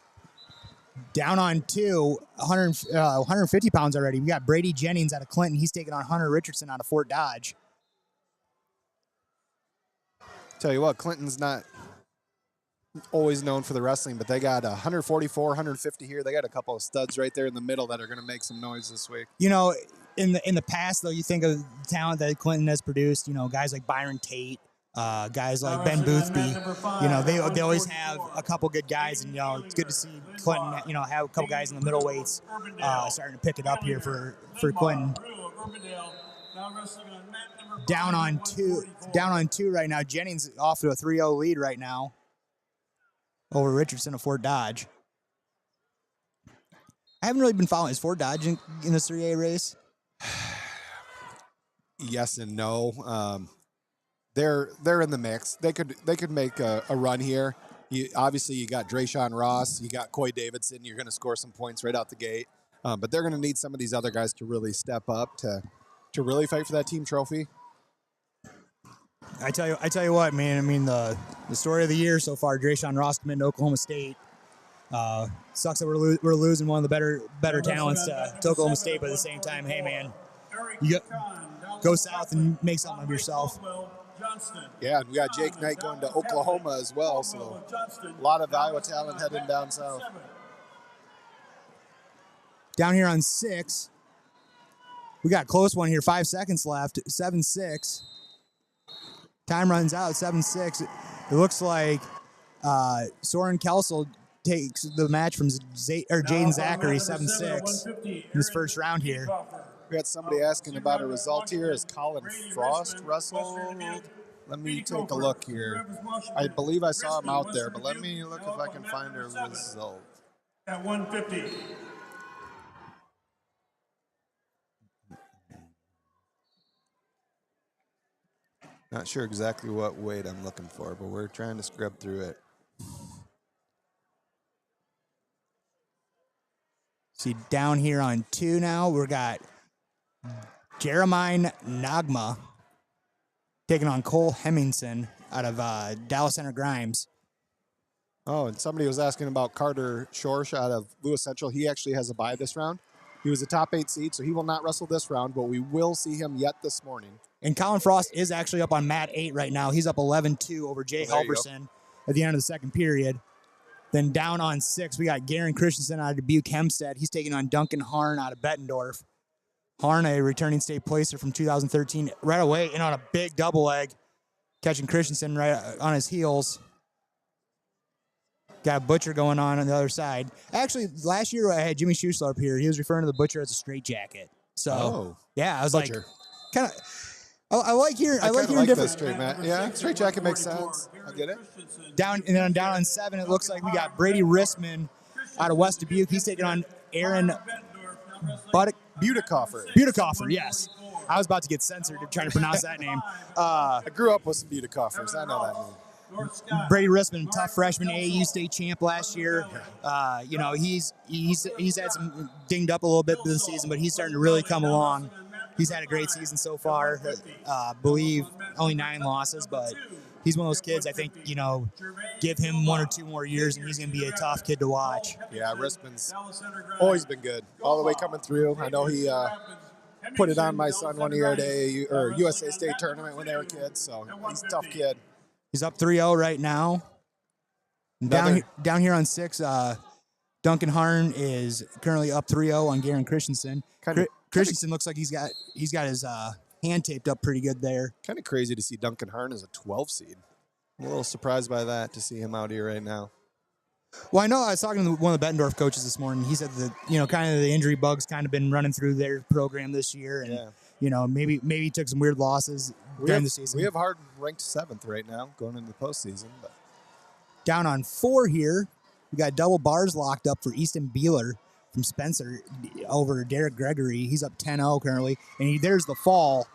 Down on 2, 150 pounds already. We got Brady Jennings out of Clinton. He's taking on Hunter Richardson out of Fort Dodge. Tell you what, Clinton's not always known for the wrestling, but they got 144, 150 here. They got a couple of studs right there in the middle that are going to make some noise this week. You know, in the past, though, you think of the talent that Clinton has produced, guys like Byron Tate, guys like Ben Boothby, they always have a couple good guys, and, it's good to see Clinton, have a couple guys in the middleweights starting to pick it up here for Clinton. Down on two right now. Jennings off to a 3-0 lead right now over Richardson of Fort Dodge. I haven't really been following. Is Fort Dodge in this 3A race? yes and no. They're in the mix. They could make a run here. Obviously, you got Drayshawn Ross, you got Coy Davidson. You're going to score some points right out the gate. But they're going to need some of these other guys to really step up to really fight for that team trophy. I tell you what, man. I mean, the story of the year so far, Drayshawn Ross committed to Oklahoma State. Sucks that we're losing one of the better talents to Oklahoma State, but at the same time, hey, man, you go south and make something of yourself. Yeah, and we got Jake Knight going to Oklahoma as well, so a lot of Iowa talent heading down south. Down here on 6, we got a close one here. 5 seconds left. 7-6. Time runs out. 7-6. It looks like Soren Kelsel takes the match from Jaden Zachary 7-6 in this first round here. We got somebody asking about a result here. Is Colin Frost wrestled? Let me take a look here. I believe I saw him out there, but let me look if I can find a result. At 150. Not sure exactly what weight I'm looking for, but we're trying to scrub through it. See, down here on 2 now, we got Jeremiah Nagma taking on Cole Hemmingson out of Dallas Center Grimes. Oh, and somebody was asking about Carter Schorsch out of Lewis Central. He actually has a bye this round. He was a top 8 seed, so he will not wrestle this round, but we will see him yet this morning. And Colin Frost is actually up on mat 8 right now. He's up 11-2 over Jay Halverson at the end of the second period. Then down on 6, we got Garen Christensen out of Dubuque Hempstead. He's taking on Duncan Harn out of Bettendorf. Harn, a returning state placer from 2013, right away in on a big double leg, catching Christensen right on his heels. Got a Butcher going on the other side. Actually, last year I had Jimmy Schuessler up here. He was referring to the Butcher as a straitjacket. So, yeah, I was Butcher. like, kind of. I like hearing different. Straight mat. Yeah, straight jacket makes sense. I get it. Down on 7, it looks like we got Brady Rissman out of West Dubuque. He's taking on Aaron Butikoffer. Yes, I was about to get censored trying to pronounce that name. I grew up with some Butikoffers. I know that name. Brady Rissman, tough freshman, AAU state champ last year. He's had some dinged up a little bit this season, but he's starting to really come along. He's had a great season so far. Believe only 9 losses, but he's one of those kids. I think give him 1 or 2 more years, and he's going to be a tough kid to watch. Yeah, Rissman's always been good, all the way coming through. I know he put it on my son one year at AAU or USA State tournament when they were kids. So he's a tough kid. He's up 3-0 right now. Down here on 6, Duncan Harn is currently up 3-0 on Garen Christensen. Christensen looks like he's got his hand taped up pretty good there. Kind of crazy to see Duncan Harn as a 12 seed. I'm a little surprised by that, to see him out here right now. Well, I know I was talking to one of the Bettendorf coaches this morning. He said that kind of the injury bugs kind of been running through their program this year, and maybe he took some weird losses during the season. We have Harden ranked 7th right now going into the postseason. But down on 4 here, we got double bars locked up for Easton Beeler from Spencer over Derek Gregory. He's up 10-0 currently, and there's the fall.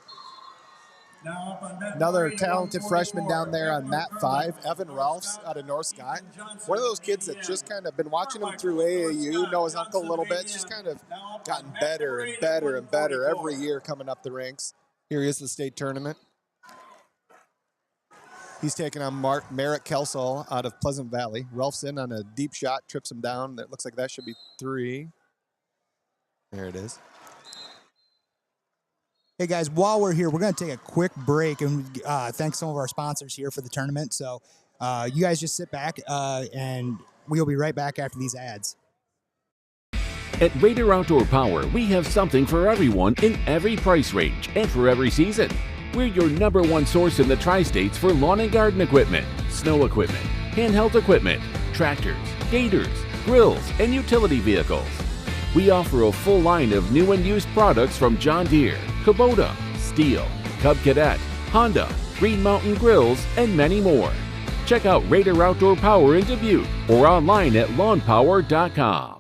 Another talented freshman down there on mat 5, Evan Ralphs out of North Scott. One of those kids that just kind of been watching him through AAU, know his uncle a little bit, just kind of gotten better and better and better every year coming up the ranks. Here he is at the state tournament. He's taking on Merritt Kelsall out of Pleasant Valley. Ralph's in on a deep shot, trips him down. That looks like that should be 3. There it is. Hey, guys, while we're here, we're going to take a quick break and thank some of our sponsors here for the tournament. So you guys just sit back, and we'll be right back after these ads. At Raider Outdoor Power, we have something for everyone in every price range and for every season. We're your #1 source in the Tri-States for lawn and garden equipment, snow equipment, handheld equipment, tractors, gators, grills, and utility vehicles. We offer a full line of new and used products from John Deere, Kubota, Steel, Cub Cadet, Honda, Green Mountain Grills, and many more. Check out Raider Outdoor Power in Dubuque or online at lawnpower.com.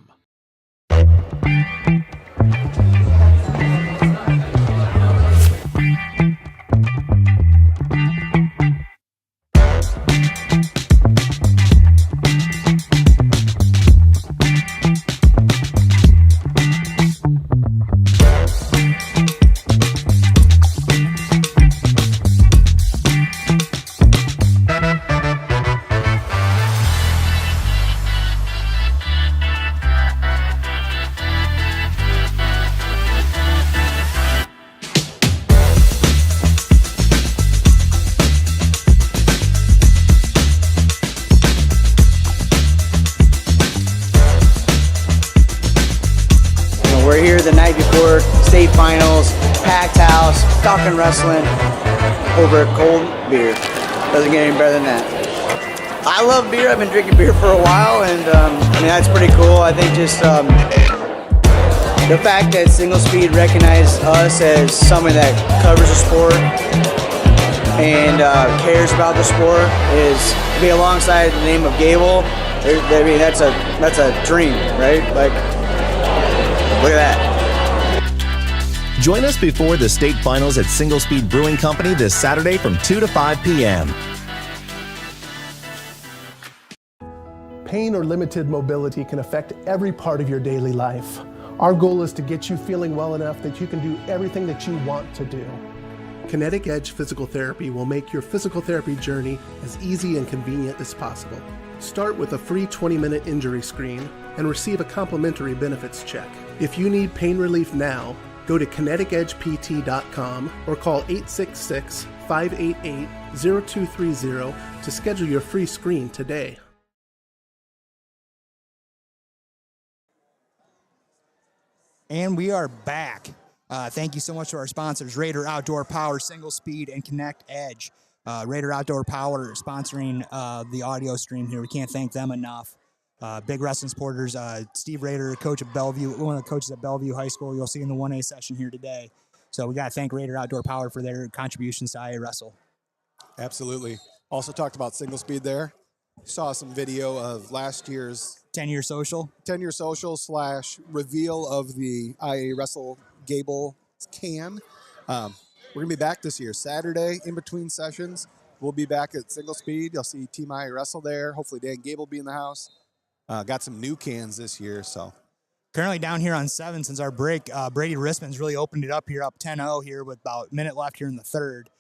talking wrestling over a cold beer. Doesn't get any better than that. I love beer. I've been drinking beer for a while, and I mean, that's pretty cool. I think just the fact that Single Speed recognized us as someone that covers the sport and cares about the sport is to be alongside the name of Gable. I mean, that's a dream, right? Like, look at that. Join us before the state finals at Single Speed Brewing Company this Saturday from 2 to 5 p.m. Pain or limited mobility can affect every part of your daily life. Our goal is to get you feeling well enough that you can do everything that you want to do. Kinetic Edge Physical Therapy will make your physical therapy journey as easy and convenient as possible. Start with a free 20-minute injury screen and receive a complimentary benefits check. If you need pain relief now, go to kineticedgept.com or call 866-588-0230 to schedule your free screen today. And we are back. Thank you so much to our sponsors, Raider Outdoor Power, Single Speed, and Connect Edge. Raider Outdoor Power sponsoring the audio stream here. We can't thank them enough. Big wrestling supporters. Steve Raider, coach of Bellevue, one of the coaches at Bellevue High School. You'll see in the 1A session here today. So we got to thank Raider Outdoor Power for their contributions to IAwrestle. Absolutely. Also talked about Single Speed there. Saw some video of last year's 10-year social. 10-year social / reveal of the IAwrestle Gable can. We're going to be back this year, Saturday, in between sessions. We'll be back at Single Speed. You'll see Team IAwrestle there. Hopefully Dan Gable will be in the house. Got some new cans this year, so. Currently down here on 7 since our break. Brady Risman's really opened it up here, up 10-0 here with about a minute left here in the third.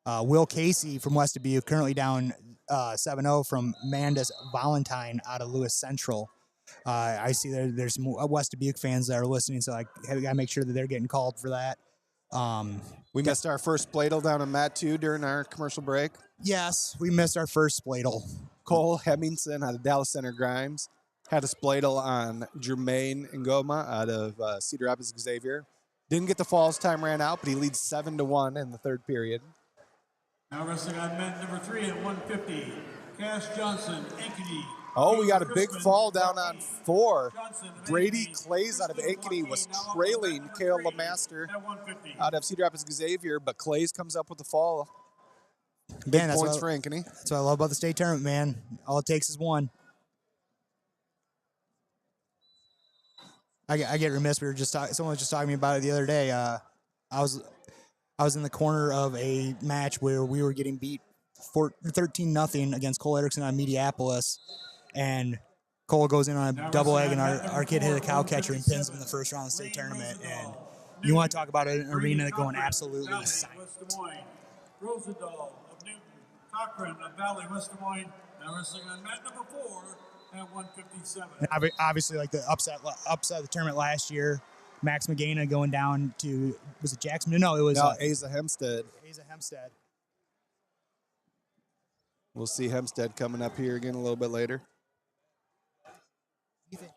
Will Casey from West Dubuque currently down 7-0 from Mandus Valentine out of Lewis Central. I see there's some West Dubuque fans that are listening, so I got to make sure that they're getting called for that. We missed our first Spladle down in Mat 2 during our commercial break. Yes, we missed our first Spladle. Cole Hemmingson out of Dallas Center Grimes had a Spladle on Jermaine Ngoma out of Cedar Rapids Xavier. Didn't get the falls, time ran out, but he leads 7-1 in the third period. Now wrestling on mat number 3 at 150, Cash Johnson, Ankeny. Oh, we got a big fall down on 4. Brady Clays out of Ankeny was trailing Kale LeMaster out of Cedar Rapids Xavier, but Clays comes up with the fall. Big points for Ankeny. That's what I love about the state tournament, man. All it takes is one. I get remiss. We were just someone was just talking to me about it the other day. I was in the corner of a match where we were getting beat 13-0 against Cole Erickson on Mediapolis, and Cole goes in on a double egg, and our kid hit a cow catcher and pins him in the first round of the state tournament. And you want to talk about an arena going absolutely silent. Rosendahl of Newton, Cochran of Valley, West Des Moines, now wrestling on mat number 4 at 157. And obviously, like the upset of the tournament last year, Max Magana going down to, was it Jackson? No, it was Asa Hempstead. Asa Hempstead. We'll see Hempstead coming up here again a little bit later.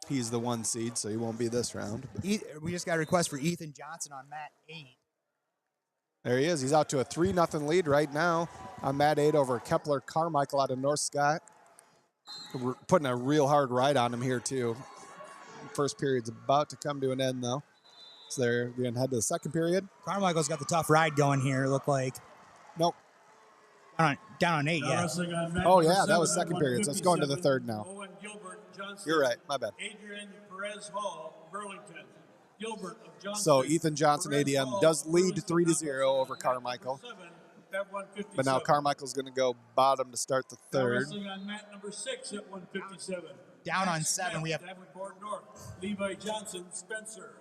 He's the 1 seed, so he won't be this round. We just got a request for Ethan Johnson on mat 8. There he is. He's out to a 3-0 lead right now on mat 8 over Kepler Carmichael out of North Scott. We're putting a real hard ride on him here, too. First period's about to come to an end, though. So they're going to head to the second period. Carmichael's got the tough ride going here, it looked like. Nope. Down on 8, yeah. Oh, yeah, that was second period, so it's going to the third now. Owen Gilbert, Johnson, You're right, my bad. Adrian Perez Hall, Burlington. Gilbert of Johnson. So Ethan Johnson, ADM, does lead 3-0 over Carmichael. But now Carmichael's going to go bottom to start the third. Wrestling on mat number 6 at 157. Down on 7, we have Davenport North, Levi Johnson, Spencer.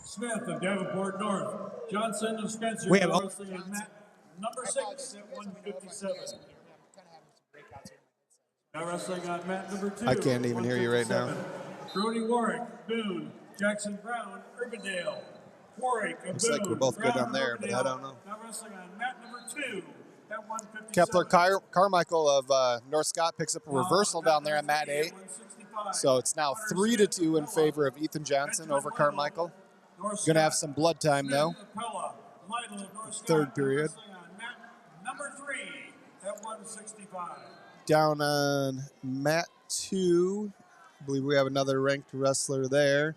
Smith of Davenport North, Johnson of Spencer. We have wrestling on mat number 6 at 157. Now wrestling on mat number 2. I can't even hear you right now. Brody Warwick, Boone, Jackson Brown, Urbandale. Warwick of Looks Boone, like we're both good Brown, on there, but I don't know. Now wrestling on mat number 2 at 157. Kepler Carmichael of North Scott picks up a reversal down there at mat 8. So it's now 3-2 in favor of Ethan Johnson over Carmichael. Going to have some blood time, though. third period. Number 3 at 165. Down on mat 2, I believe we have another ranked wrestler there.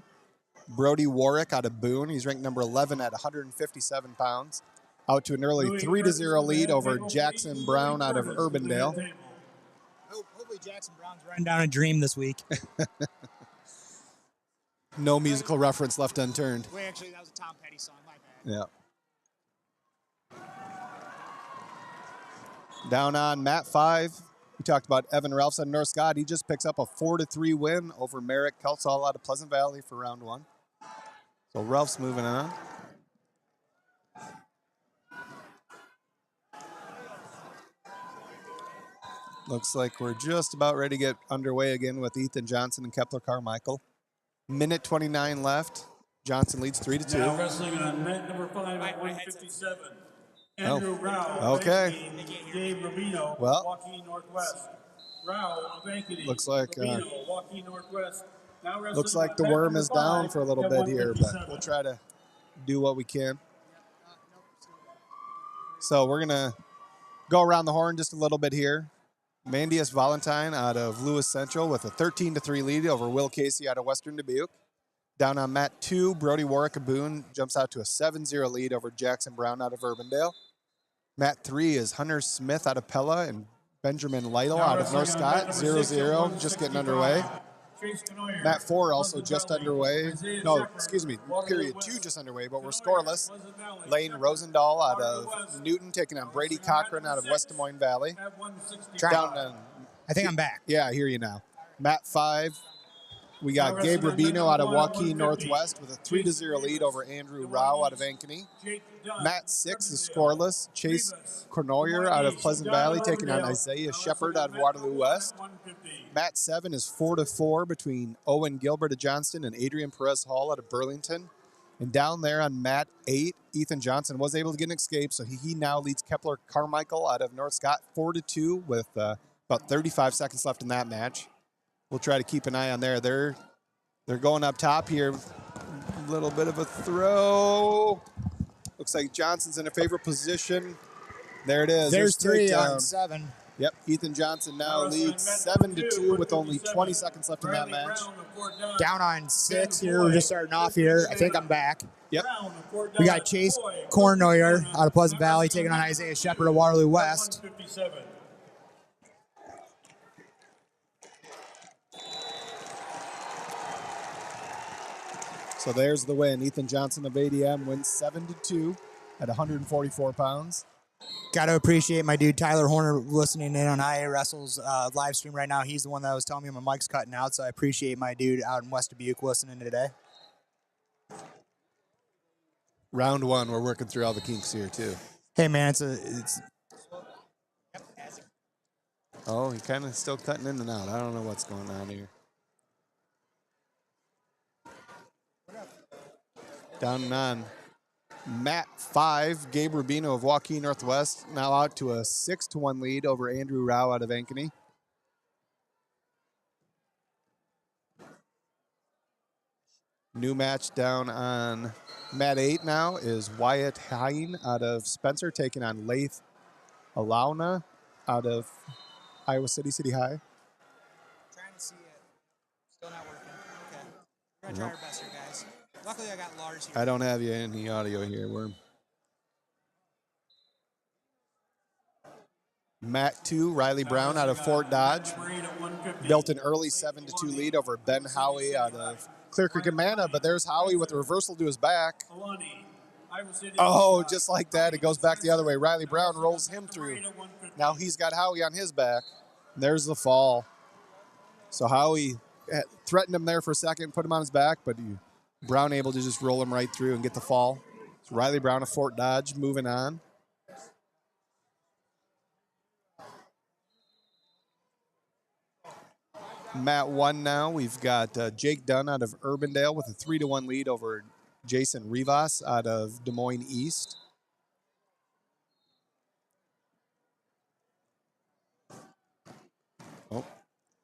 Brody Warwick out of Boone. He's ranked number 11 at 157 pounds. Out to an early 3-0 lead over Jackson Brown out of Urbandale. Hopefully Jackson Brown's running down a dream this week. No musical reference left unturned. Wait, actually, that was a Tom Petty song. My bad. Yeah. Down on mat 5, we talked about Evan Ralphs out of North Scott. He just picks up a 4-3 win over Merrick Keltsall out of Pleasant Valley for round 1. So Ralph's moving on. Looks like we're just about ready to get underway again with Ethan Johnson and Kepler Carmichael. Minute 29 left. Johnson leads 3-2. Now wrestling on mat number 5 at 157. Andrew Rao, okay. Dave Rubino, Well, Joaquin Northwest. Rao, Bankity, looks like Rubino, Joaquin Northwest. Now looks like the worm is down for a little bit here, but we'll try to do what we can. So we're gonna go around the horn just a little bit here. Mandius Valentine out of Lewis Central with a 13-3 lead over Will Casey out of Western Dubuque. Down on mat 2, Brody Warwick of Boone jumps out to a 7-0 lead over Jackson Brown out of Urbandale. Mat 3 is Hunter Smith out of Pella and Benjamin Lytle out of North Scott, 0-0, just getting underway. Mat 4 also just underway. No, excuse me, period 2 just underway, but we're scoreless. Lane Rosendahl out of Newton taking on Brady Cochran out of West Des Moines Valley. Down on, I think I'm back. Yeah, I hear you now. Mat 5, we got Gabe Rubino out of Joaquin Northwest with a 3-0 lead over Andrew Rao out of Ankeny. Mat 6 is scoreless. Chase Cornoyer out of Pleasant Valley taking on Isaiah Shepard out of Waterloo West. Mat 7 is 4-4 between Owen Gilbert of Johnston and Adrian Perez Hall out of Burlington. And down there on mat 8, Ethan Johnson was able to get an escape, so he now leads Kepler Carmichael out of North Scott 4-2 with about 35 seconds left in that match. We'll try to keep an eye on there. They're going up top here. A little bit of a throw. Looks like Johnson's in a favorite position. There it is. There's 3 on 7. Yep, Ethan Johnson now leads 7-2 with only 20 seconds left in that match. Down on 6 here. We're just starting off here. I think I'm back. Yep. We got Chase Cornoyer out of Pleasant Valley taking on Isaiah Shepard of Waterloo West. So there's the win. Ethan Johnson of ADM wins 7-2 at 144 pounds. Got to appreciate my dude Tyler Horner listening in on IAwrestle's live stream right now. He's the one that was telling me my mic's cutting out, so I appreciate my dude out in West Dubuque listening today. Round 1, we're working through all the kinks here too. Hey man, Oh, he kind of still cutting in and out. I don't know what's going on here. Down on mat 5, Gabe Rubino of Joaquin Northwest now out to a 6-1 lead over Andrew Rao out of Ankeny. New match down on mat 8 now is Wyatt Hine out of Spencer taking on Laith Alauna out of Iowa City High. Trying to see it. Still not working. Okay. We're going to try our best here, guys. Luckily, I got Lars here. I don't have you in the audio here, Worm. Mat 2, Riley Brown out of Fort Dodge. Built an early 7-2 lead over Ben Howie out of Clear Creek and Manna, but there's Howie with a reversal to his back. Oh, just like that, it goes back the other way. Riley Brown rolls him through. Now he's got Howie on his back. There's the fall. So Howie threatened him there for a second, put him on his back, but Brown able to just roll him right through and get the fall. So Riley Brown of Fort Dodge moving on. Mat 1 now, we've got Jake Dunn out of Urbandale with a 3-1 lead over Jason Rivas out of Des Moines East. Oh,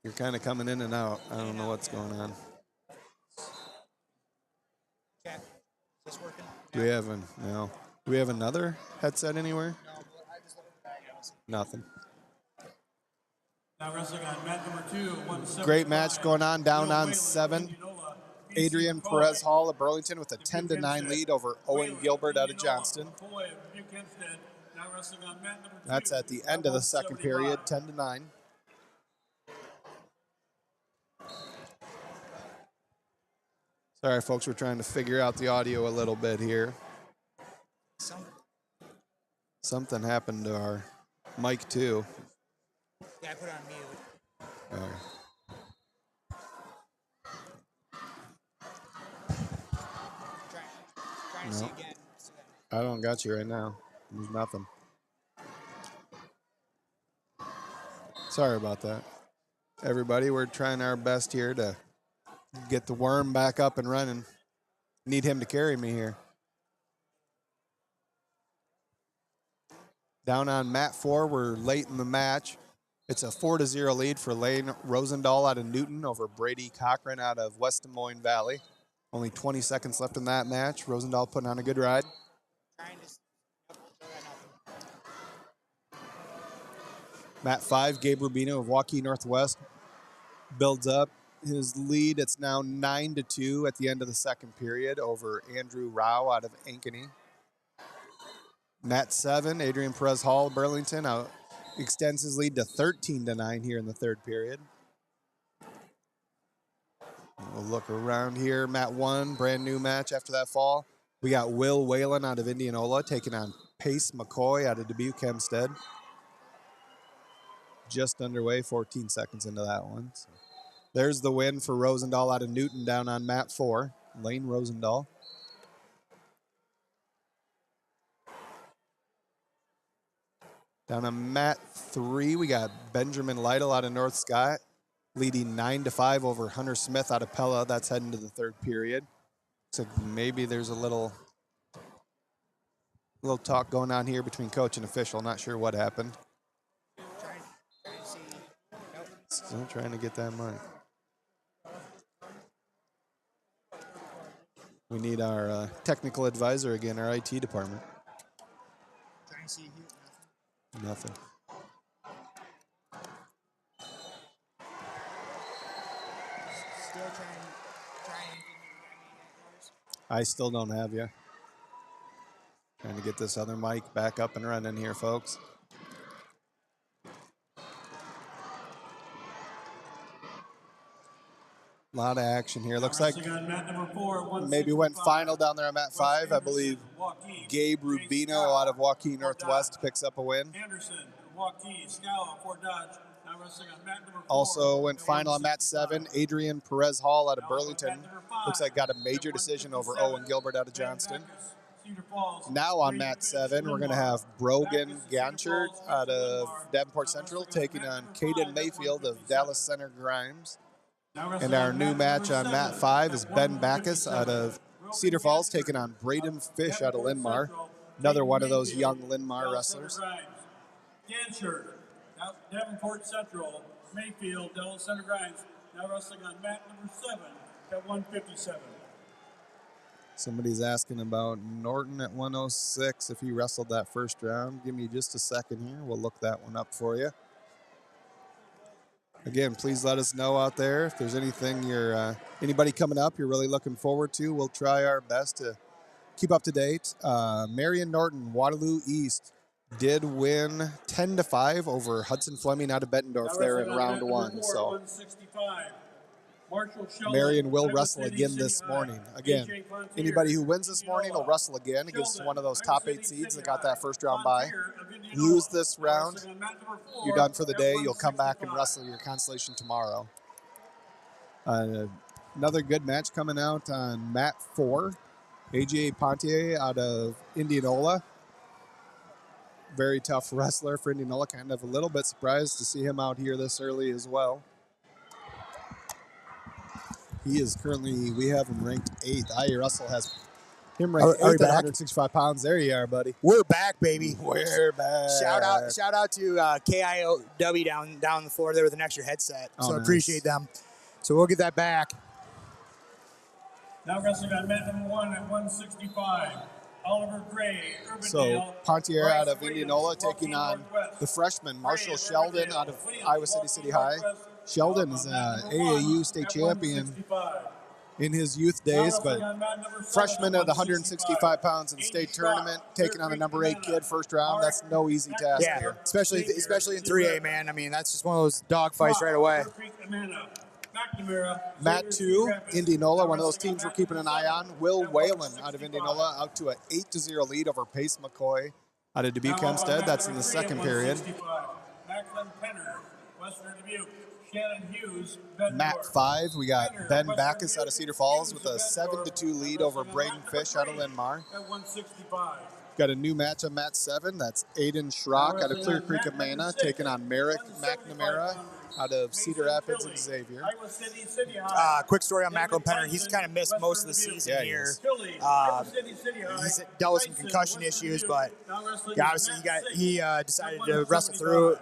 you're kind of coming in and out. I don't know what's going on. Okay. Is this working? Do we have him? No. Do we have another headset anywhere? Nothing. Now wrestling on mat number 2, 175. Great match going on down Will on Whalen, 7. Indianola, Adrian BC Perez McCoy, Hall of Burlington with a Dubuque 10-9 Hempstead. lead over Owen Whalen, Gilbert out of Indianola, Johnston. McCoy, Dubuque Hempstead. Now wrestling on mat number 2. That's at the end of the second period, 10-9. Sorry, folks, we're trying to figure out the audio a little bit here. Something happened to our mic, too. Yeah, I put it on mute. Trying to see again. I don't got you right now. There's nothing. Sorry about that. Everybody, we're trying our best here to get the worm back up and running. Need him to carry me here. Down on mat 4, we're late in the match. It's a 4-0 lead for Lane Rosendahl out of Newton over Brady Cochran out of West Des Moines Valley. Only 20 seconds left in that match. Rosendahl putting on a good ride. Mat 5, Gabe Rubino of Waukee Northwest builds up his lead. It's now 9-2 at the end of the second period over Andrew Rao out of Ankeny. Mat 7, Adrian Perez Hall of Burlington extends his lead to 13-9 here in the third period. We'll look around here. Mat 1, brand new match after that fall. We got Will Whalen out of Indianola taking on Pace McCoy out of Dubuque Hempstead. Just underway, 14 seconds into that one. So there's the win for Rosendahl out of Newton down on mat 4, Lane Rosendahl. Down on mat 3, we got Benjamin Lytle out of North Scott, leading 9-5 over Hunter Smith out of Pella. That's heading to the third period. So maybe there's a little talk going on here between coach and official. Not sure what happened. Still trying to get that mic. We need our technical advisor again, our IT department. Trying to see Nothing. Still trying. I still don't have you. Trying to get this other mic back up and running here, folks. A lot of action here. Looks like maybe went final down there on mat 5. I believe Gabe Rubino out of Waukee Northwest picks up a win. Also went final on mat 7. Adrian Perez Hall out of Burlington. Looks like got a major decision over Owen Gilbert out of Johnston. Now on mat 7, we're going to have Brogan Ganchert out of Davenport Central taking on Caden Mayfield of Dallas Center Grimes. And our new match on mat 5 is Ben Backus out of Cedar Falls taking on Braden Fish out of Linmar. Another one of those young Linmar wrestlers. Ganchert, Davenport Central, Mayfield, Dallas Center Grimes, now wrestling on mat number 7 at 157. Somebody's asking about Norton at 106 if he wrestled that first round. Give me just a second here. We'll look that one up for you. Again, please let us know out there if there's anything anybody coming up you're really looking forward to. We'll try our best to keep up to date. Marion Norton, Waterloo East, did win 10-5 over Hudson Fleming out of Bettendorf there in round 1. So Marion will wrestle again this morning. Again, anybody who wins this morning will wrestle again against one of those top 8 seeds that got that first round bye. Lose this round, you're done for the day. You'll come back and wrestle your consolation tomorrow. Another good match coming out on mat 4. AJ Pontier out of Indianola. Very tough wrestler for Indianola. Kind of a little bit surprised to see him out here this early as well. He is currently, we have him ranked 8th. IAwrestle has him ranked 8th at 165 pounds. There you are, buddy. We're back, baby. We're back. Shout out to KIOW down the floor there with an extra headset. So nice. Appreciate them. So we'll get that back. Now wrestling on mat number 1 at 165. Oliver Gray, So Urbandale. Pontier Bryce out of Williams, Indianola Rocky taking on Northwest. the freshman Marshall Gray, Sheldon Riverdale. out of Williams, Iowa City Walkie City High. Northwest. Sheldon is On a mat number AAU 1 state at champion 165. in his youth Now days, wrestling but on mat number 7 freshman at the 165 165 pounds in the Amy state Scott, tournament, taking on the Clear number Creek, 8 kid first round. That's no easy task Yeah, here. especially in 3A, man. I mean, that's just one of those dog fights right away. Clear Creek, Amanda. McNamara, Mat Xavier 2, Rapids. Indianola, Now one of those wrestling teams we're mat keeping an number eye 7 on. Will at Whalen out of 165. Indianola out to an 8-0 lead over Pace McCoy out of Dubuque Now up on Hempstead. mat That's in number the 3 at second period. 165. Macklin Penner, Western Dubuque. Shannon Hughes, Bettendorf. Mat 5, we got Penner, Ben Western Backus out of Dubuque. Cedar Falls Hughes with a of Bettendorf. 7-2 lead Now over wrestling on Braden mat Fish number out of 3 Linmar. at 165. Got a new match on Mat 7. That's Aiden Schrock out of Clear Creek, Amana, taking on Merrick McNamara out of Cedar Rapids and Xavier. Iowa City, City High. Quick story on Macklin Penner. He's kind of missed most of the season Yeah, he here. is. He's dealt with some concussion issues, but obviously he decided to wrestle through.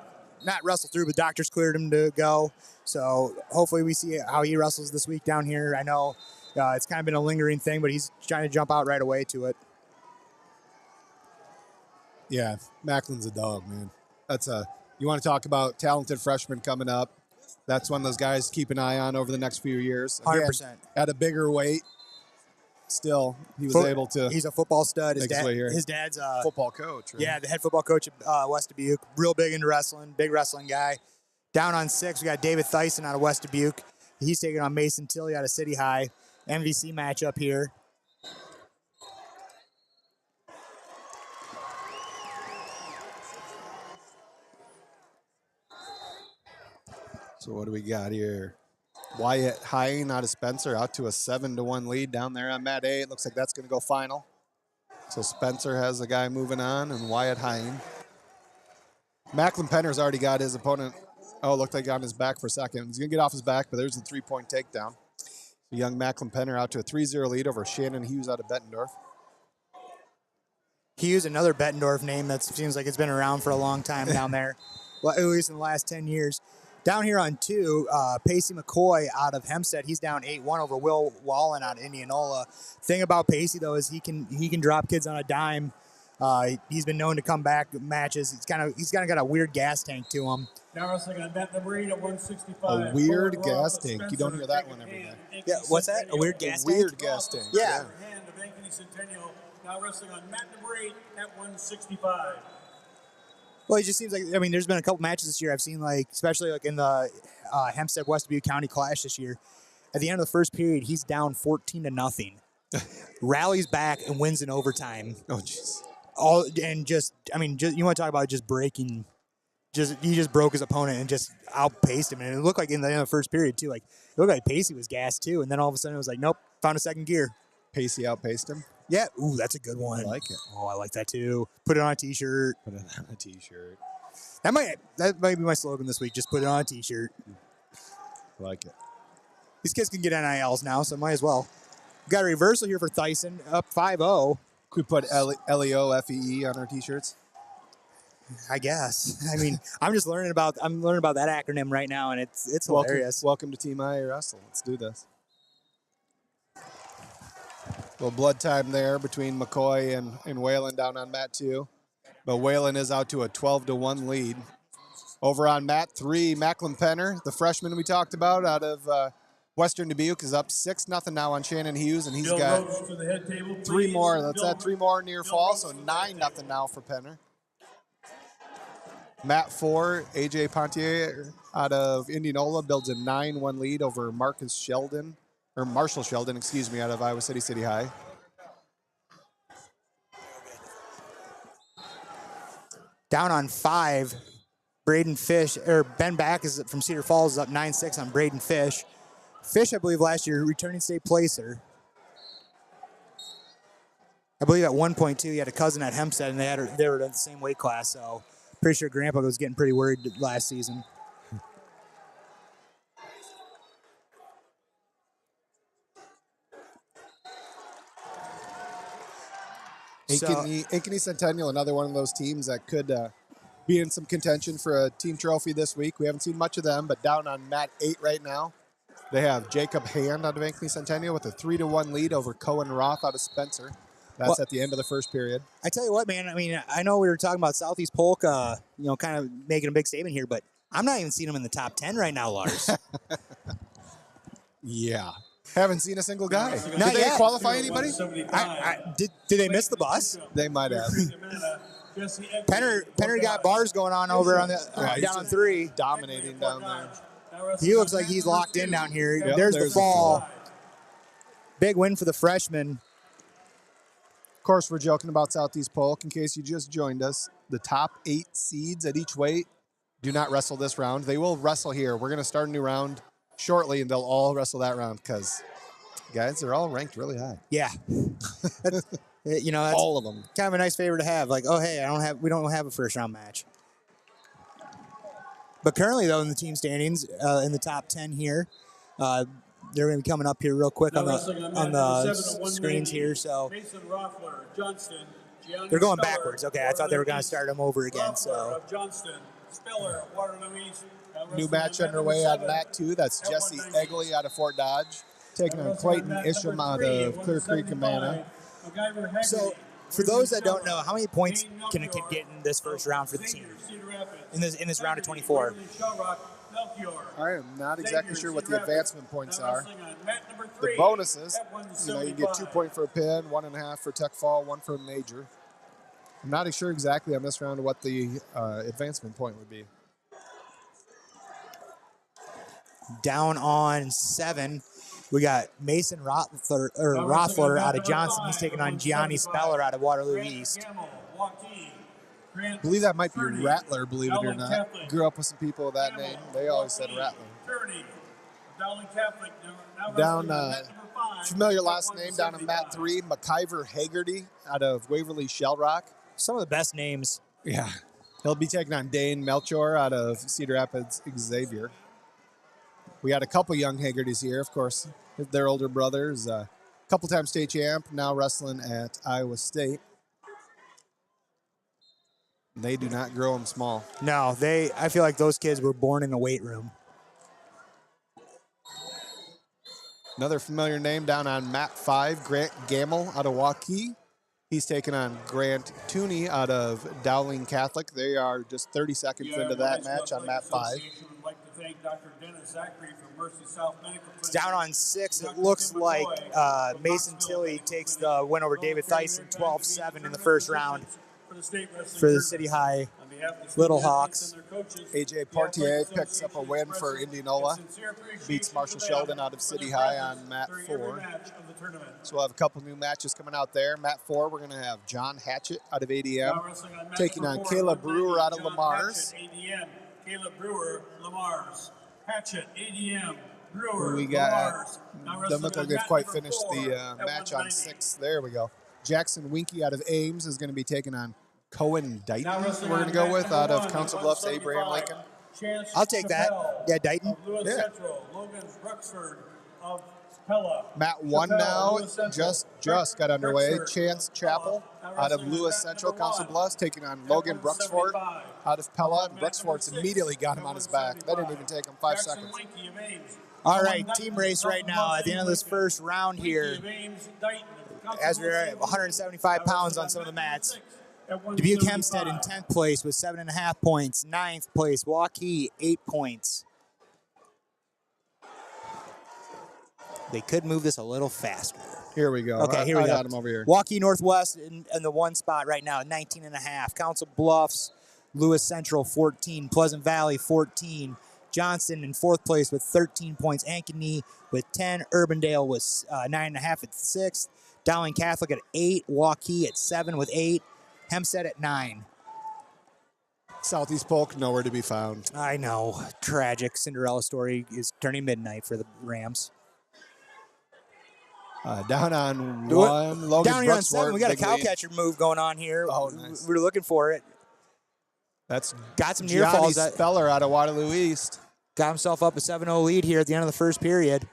Not wrestle through, but doctors cleared him to go. So hopefully we see how he wrestles this week down here. I know it's kind of been a lingering thing, but he's trying to jump out right away to it. Yeah, Macklin's a dog, man. You want to talk about talented freshmen coming up. That's one of those guys to keep an eye on over the next few years. Again, 100%. At a bigger weight, still, he was able to. He's a football stud. His Dad's football coach, right? Yeah, the head football coach at West Dubuque. Real big into wrestling, big wrestling guy. Down on 6, we got David Thyssen out of West Dubuque. He's taking on Mason Tilley out of City High. MVC matchup here. So what do we got here? Wyatt Hine out of Spencer out to a 7-1 lead down there on mat 8. Looks like that's going to go final. So Spencer has the guy moving on, and Wyatt Hine. Macklin Penner's already got his opponent. Oh, looked like on his back for a second. He's going to get off his back, but there's the 3-point takedown. So young Macklin Penner out to a 3-0 lead over Shannon Hughes out of Bettendorf. Hughes, another Bettendorf name that seems like it's been around for a long time down there, well, at least in the last 10 years. Down here on 2, Pacey McCoy out of Hempstead. He's down 8-1 over Will Wallen out of Indianola. Thing about Pacey, though, is he can drop kids on a dime. He's been known to come back matches. He's kind of got a weird gas tank to him. Now wrestling on mat number 8 at 165. A weird gas tank. You don't hear that one every day. Yeah, what's that? A weird gas tank? Weird gas tank. Yeah. Hand of Ankeny Centennial. Now wrestling on mat number 8 at 165. Well, it just seems like, I mean, there's been a couple matches this year I've seen, like, especially like in the Hempstead West Dubuque County Clash this year. At the end of the first period, he's down 14-0. Rallies back and wins in overtime. Oh, jeez. You want to talk about just breaking. He just broke his opponent and just outpaced him. And it looked like in the end of the first period, too. Like, it looked like Pacey was gassed, too. And then all of a sudden it was like, nope, found a second gear. Pacey outpaced him. Yeah. Ooh, that's a good one. I like it. Oh, I like that, too. Put it on a T-shirt. Put it on a T-shirt. That might be my slogan this week. Just put it on a T-shirt. I like it. These kids can get NILs now, so might as well. We got a reversal here for Thyssen, up 5-0. Could we put LEOFEE on our T-shirts? I guess. I mean, I'm learning about that acronym right now, and it's hilarious. Welcome to Team IAwrestle. Let's do this. A little blood time there between McCoy and Whalen down on mat 2. But Whalen is out to a 12-1 lead. Over on mat 3, Macklin Penner, the freshman we talked about out of Western Dubuque, is up 6-0 now on Shannon Hughes, and he's got 3 more. That's at 3 more near fall, so 9-0 now for Penner. Mat 4, AJ Pontier out of Indianola builds a 9-1 lead over Marshall Sheldon, out of Iowa City High. Down on 5, Ben Back is from Cedar Falls is up 9-6 on Braden Fish. Fish, I believe, last year, returning state placer. I believe at one point, too, he had a cousin at Hempstead, and they were in the same weight class, so pretty sure Grandpa was getting pretty worried last season. Ankeny Centennial, another one of those teams that could be in some contention for a team trophy this week. We haven't seen much of them, but down on mat 8 right now, they have Jacob Hand out of Ankeny Centennial with a 3-1 lead over Cohen Roth out of Spencer. That's at the end of the first period. I tell you what, man. I mean, I know we were talking about Southeast Polk, kind of making a big statement here, but I'm not even seeing them in the top 10 right now, Lars. Yeah. Haven't seen a single guy. Not Did they yet. qualify anybody? Did they miss the bus? They might have. Penner got bars going on over on the down on 3. Dominating down there. He looks like he's locked in down here. Yep, there's the the fall. Big win for the freshman. Of course, we're joking about Southeast Polk. In case you just joined us, the top 8 seeds at each weight do not wrestle this round. They will wrestle here. We're going to start a new round shortly, and they'll all wrestle that round because, guys, they're all ranked really high. Yeah. That's all of them. Kind of a nice favor to have. Like, oh, hey, we don't have a first round match. But currently, though, in the team standings, in the top 10 here, they're going to be coming up here real quick on the screens here. So they're going backwards. Okay, I thought they were going to start them over again. So new match underway on mat 2. That's Jesse Egley out of Fort Dodge, taking on Clayton Isham out of Clear Creek, Amana. So, for those that don't know, how many points can a kid get in this first round for the team? In this round of 24? I am not exactly sure what the advancement points are. The bonuses, you get 2 points for a pin, 1.5 for tech fall, 1 for a major. I'm not sure exactly on this round what the advancement point would be. Down on 7, we got Mason Rothler out of Johnson. He's taking on Gianni Speller out of Waterloo East. I believe that might be Rattler, believe it or not. Grew up with some people with that name. They always said Rattler. Down, familiar last name down in mat 3, McIver Hagerty out of Waverly Shell Rock. Some of the best names. Yeah. He'll be taking on Dane Melchior out of Cedar Rapids Xavier. We got a couple young Hagertys here, of course. Their older brothers, couple-time state champ, now wrestling at Iowa State. They do not grow them small. No, I feel like those kids were born in a weight room. Another familiar name down on mat 5, Grant Gamble out of Waukee. He's taking on Grant Tooney out of Dowling Catholic. They are just 30 seconds into that match on mat 5. Down on 6, it looks like Mason Tilley takes the win over David Thyssen 12-7 in the first round for the City High Little Hawks. AJ Portier picks up a win for Indianola. Beats Marshall Sheldon out of City High on mat 4. So we'll have a couple new matches coming out there. Mat 4, we're going to have John Hatchett out of ADM taking on Caleb Brewer out of Lamar's. Caleb Brewer, Lamar's. Hatchet, ADM, Brewer, we got, Lamar's. Doesn't look like they've quite finished the match on 6. There we go. Jackson Winky out of Ames is going to be taking on Cohen Dighton. We're going to go with out of Council Bluffs, Abraham Lincoln. I'll take that. Yeah, Dighton. Yeah. Logan Bruxford of Pella. Mat 1 now just got underway. Chance Chappell out of Lewis Central, Council Bluffs, taking on Logan Bruxford out of Pella. And Bruxford's immediately got him on his back. That didn't even take him 5 seconds. All right, team race right now at the end of this first round here. As we're at 175 pounds on some of the mats. Dubuque Hempstead in 10th place with 7.5 points. 9th place, Waukee, 8 points. They could move this a little faster. Here we go. Okay, here we go. I got him over here. Waukee Northwest in the 1 spot right now, 19.5. Council Bluffs, Lewis Central, 14. Pleasant Valley, 14. Johnston in 4th place with 13 points. Ankeny with 10. Urbandale with 9.5 at 6th. Dowling Catholic at 8. Waukee at 7 with 8. Hempstead at 9. Southeast Polk, nowhere to be found. I know. Tragic. Cinderella story is turning midnight for the Rams. Down on 1. Logan down here on 7. We got a cow lead. catcher move going on here. Oh, nice. We're looking for it. That's got some near falls. Speller out of Waterloo East. Got himself up a 7-0 lead here at the end of the first period.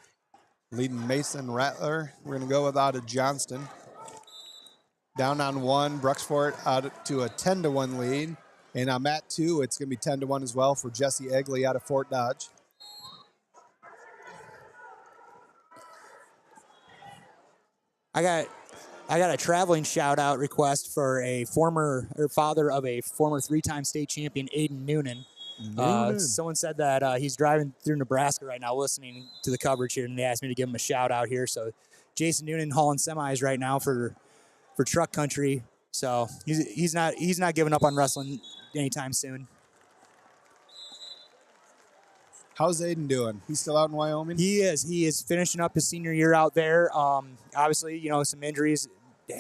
Leading Mason Rattler. We're going to go with out of Johnston. Down on 1, Bruxford out to a 10-1 lead. And on mat 2, it's going to be 10-1 as well for Jesse Egley out of Fort Dodge. I got I got a traveling shout-out request for a father of a former 3-time state champion, Aiden Noonan. Someone said that he's driving through Nebraska right now listening to the coverage here, and they asked me to give him a shout-out here. So Jason Noonan hauling semis right now for truck country. So he's not giving up on wrestling anytime soon. How's Aiden doing? He's still out in Wyoming? He is. He is finishing up his senior year out there. Obviously, some injuries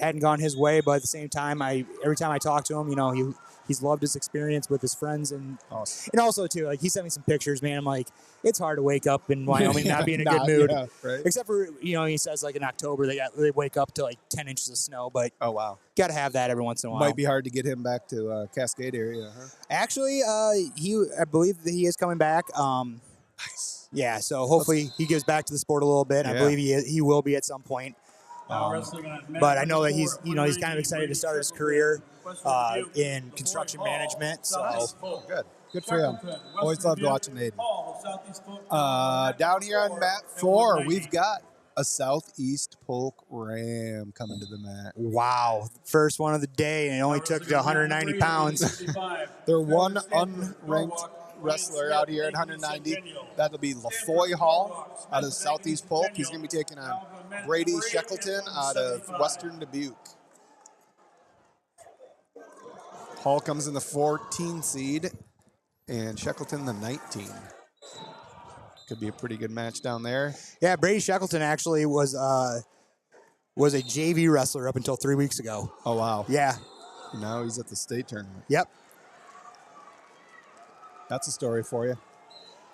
hadn't gone his way, but at the same time, every time I talk to him, he's loved his experience with his friends, and awesome. And also too, like, he sent me some pictures, man. I'm like, it's hard to wake up in Wyoming not be in a good mood. Yeah, right. Except for, he says like in October they wake up to like 10 inches of snow, but oh wow, got to have that every once in a while. Might be hard to get him back to Cascade area, huh? Actually, I believe that he is coming back. Nice. Yeah, so hopefully he gives back to the sport a little bit. Yeah. I believe he will be at some point. But I know that he's kind of excited to start his career in construction management. So good for him. Always loved watching Aiden. Down here on mat 4, we've got a Southeast Polk Ram coming to the mat. Wow, first one of the day, and it only took 190 pounds. They're one unranked wrestler out here at 190. That'll be LaFoy Hall out of Southeast Polk. He's going to be taking on Brady Shackleton out of Western Dubuque. Hall comes in the 14 seed and Shackleton the 19. Could be a pretty good match down there. Yeah, Brady Shackleton actually was a JV wrestler up until 3 weeks ago. Oh, wow. Yeah. Now he's at the state tournament. Yep. That's a story for you.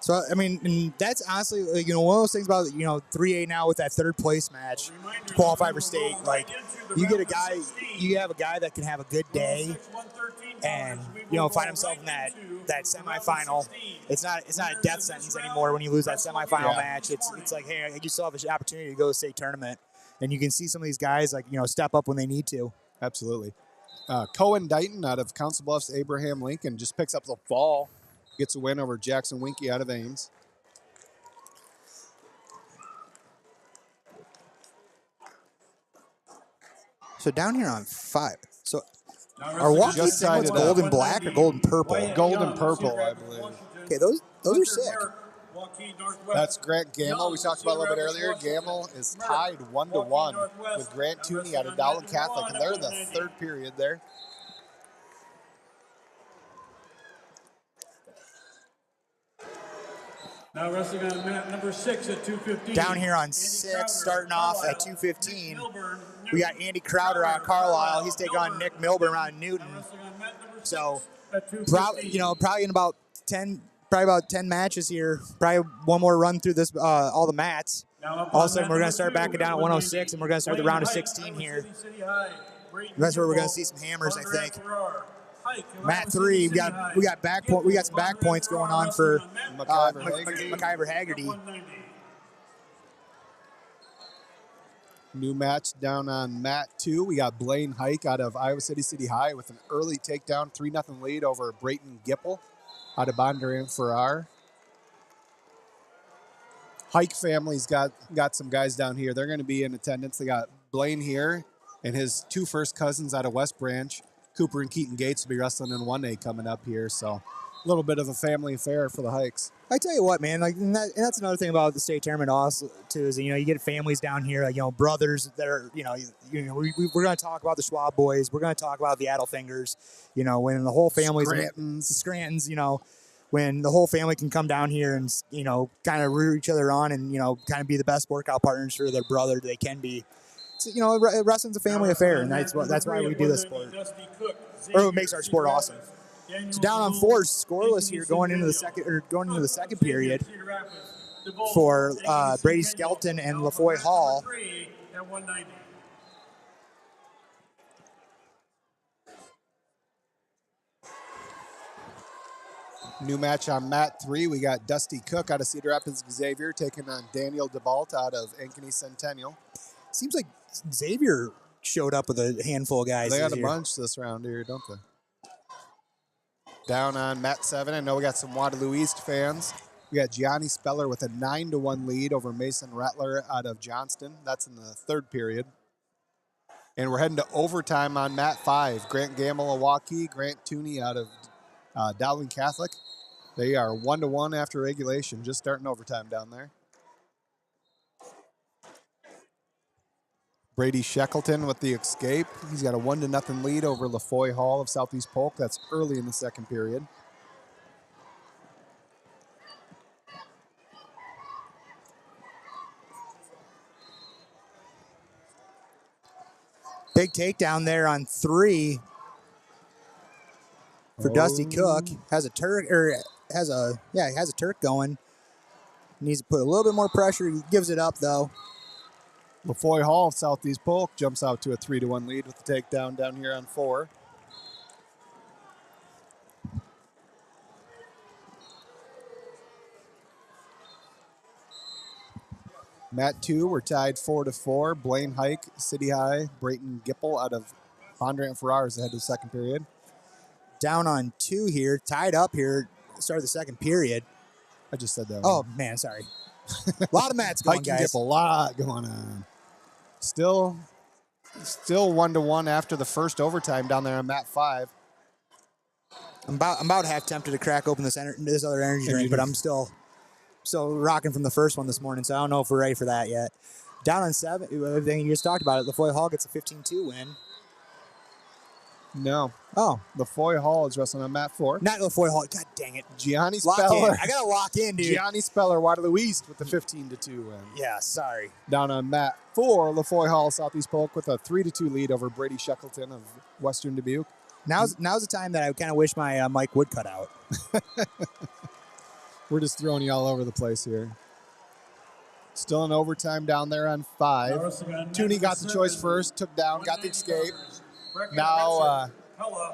So, I mean, and that's honestly, one of those things about, 3A now with that third place match to qualify for state. Like, you have a guy that can have a good day and, find himself in that semifinal. It's not a death sentence anymore when you lose that semifinal match. It's like, hey, you still have an opportunity to go to the state tournament. And you can see some of these guys, like, step up when they need to. Absolutely. Cohen Dighton out of Council Bluffs, Abraham Lincoln just picks up the fall. Gets a win over Jackson Winkie out of Ames. So down here on 5. So are walkie sticklets golden black or golden purple? Golden purple, I believe. Okay, those are sick. That's Grant Gamble. We talked about a little bit earlier. Gamble is tied 1-1 with Grant Tooney out of Dowling Catholic, and they're in the third period there. Now wrestling on mat number 6 at 215. Down here on 6, starting off at 215, we got Andy Crowder on Carlisle. He's taking on Nick Milburn on Newton. So, probably in about 10 matches here. Probably one more run through this all the mats. All of a sudden, we're going to start backing down at 106, and we're going to start the round of 16 here. That's where we're going to see some hammers, I think. Mat 3, we got some back points going on for McIver Haggerty. New match down on mat 2. We got Blaine Hike out of Iowa City High with an early takedown, 3-0 lead over Brayton Gipple out of Bondurant Farrar. Hike family's got some guys down here. They're going to be in attendance. They got Blaine here and his 2 first cousins out of West Branch. Cooper and Keaton Gates will be wrestling in 1A coming up here, so a little bit of a family affair for the Hikes. I tell you what, man, like, and that's another thing about the state tournament also too is you get families down here, like, brothers that are we're going to talk about the Schwab boys, we're going to talk about the Adelfingers, when the whole family's Scrantons, when the whole family can come down here and kind of root each other on and kind of be the best workout partners for their brother they can be. Wrestling's a family affair, and that's why we do this sport. Or it makes our sport awesome. So down on 4, scoreless here going into the second period for Brady Skelton and LaFoy Hall. New match on mat 3. We got Dusty Cook out of Cedar Rapids Xavier taking on Daniel DeBalt out of Ankeny Centennial. Seems like Xavier showed up with a handful of guys. They got a bunch this round here, don't they? Down on mat 7, I know we got some Waterloo East fans. We got Gianni Speller with a 9-1 lead over Mason Rattler out of Johnston. That's in the third period. And we're heading to overtime on mat 5. Grant Gamble of Waukee, Grant Tooney out of Dowling Catholic. They are 1-1 after regulation, just starting overtime down there. Brady Shackleton with the escape. He's got a 1-0 lead over LaFoy Hall of Southeast Polk. That's early in the second period. Big takedown there on 3 for Dusty Cook. Has a Turk has a Turk going. Needs to put a little bit more pressure. He gives it up though. LaFoy Hall of Southeast Polk jumps out to a 3-1 lead with the takedown down here on 4. Mat 2, we're tied 4-4. Blaine Hike, City High, Brayton Gipple out of Bondurant Ferrars ahead of the second period. Down on 2 here, tied up here, start of the second period. I just said that. Oh, man, sorry. A lot of mats going, Hike and guys. Gipple, a lot going on. Still 1-1 after the first overtime down there on mat 5. I'm about half tempted to crack open this other energy drink, but I'm still rocking from the first one this morning, so I don't know if we're ready for that yet. Down on 7, everything you just talked about it, LaFoy Hall gets a 15-2 win. No. Oh. LaFoy Hall is wrestling on mat 4. Not LaFoy Hall. God dang it. Gianni Lock Speller. in. I got to lock in, dude. Gianni Speller, Waterloo East with the 15-2 win. Yeah, sorry. Down on mat 4, LaFoy Hall, Southeast Polk with a 3-2 lead over Brady Shackleton of Western Dubuque. Now's the time that I kind of wish my mic would cut out. We're just throwing you all over the place here. Still in overtime down there on 5. Tooney got the choice first, took down, got the escape. Now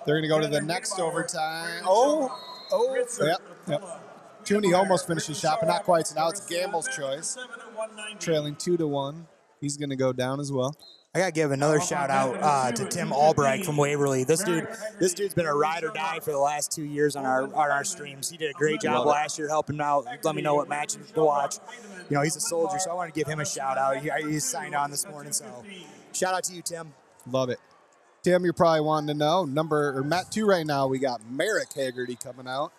they're going to go to the next overtime. Yep. Tooney almost finished his shot, but not quite. So now it's Gamble's choice. Trailing 2-1. He's going to go down as well. I gotta give another shout out to Tim Albright from Waverly. This dude's been a ride or die for the last 2 years on our streams. He did a great job last year helping out. Let me know what matches to watch. You know, he's a soldier, so I want to give him a shout out. He signed on this morning, so shout out to you, Tim. Love it. Tim, you're probably wanting to know mat 2 right now. We got Merrick Haggerty coming out.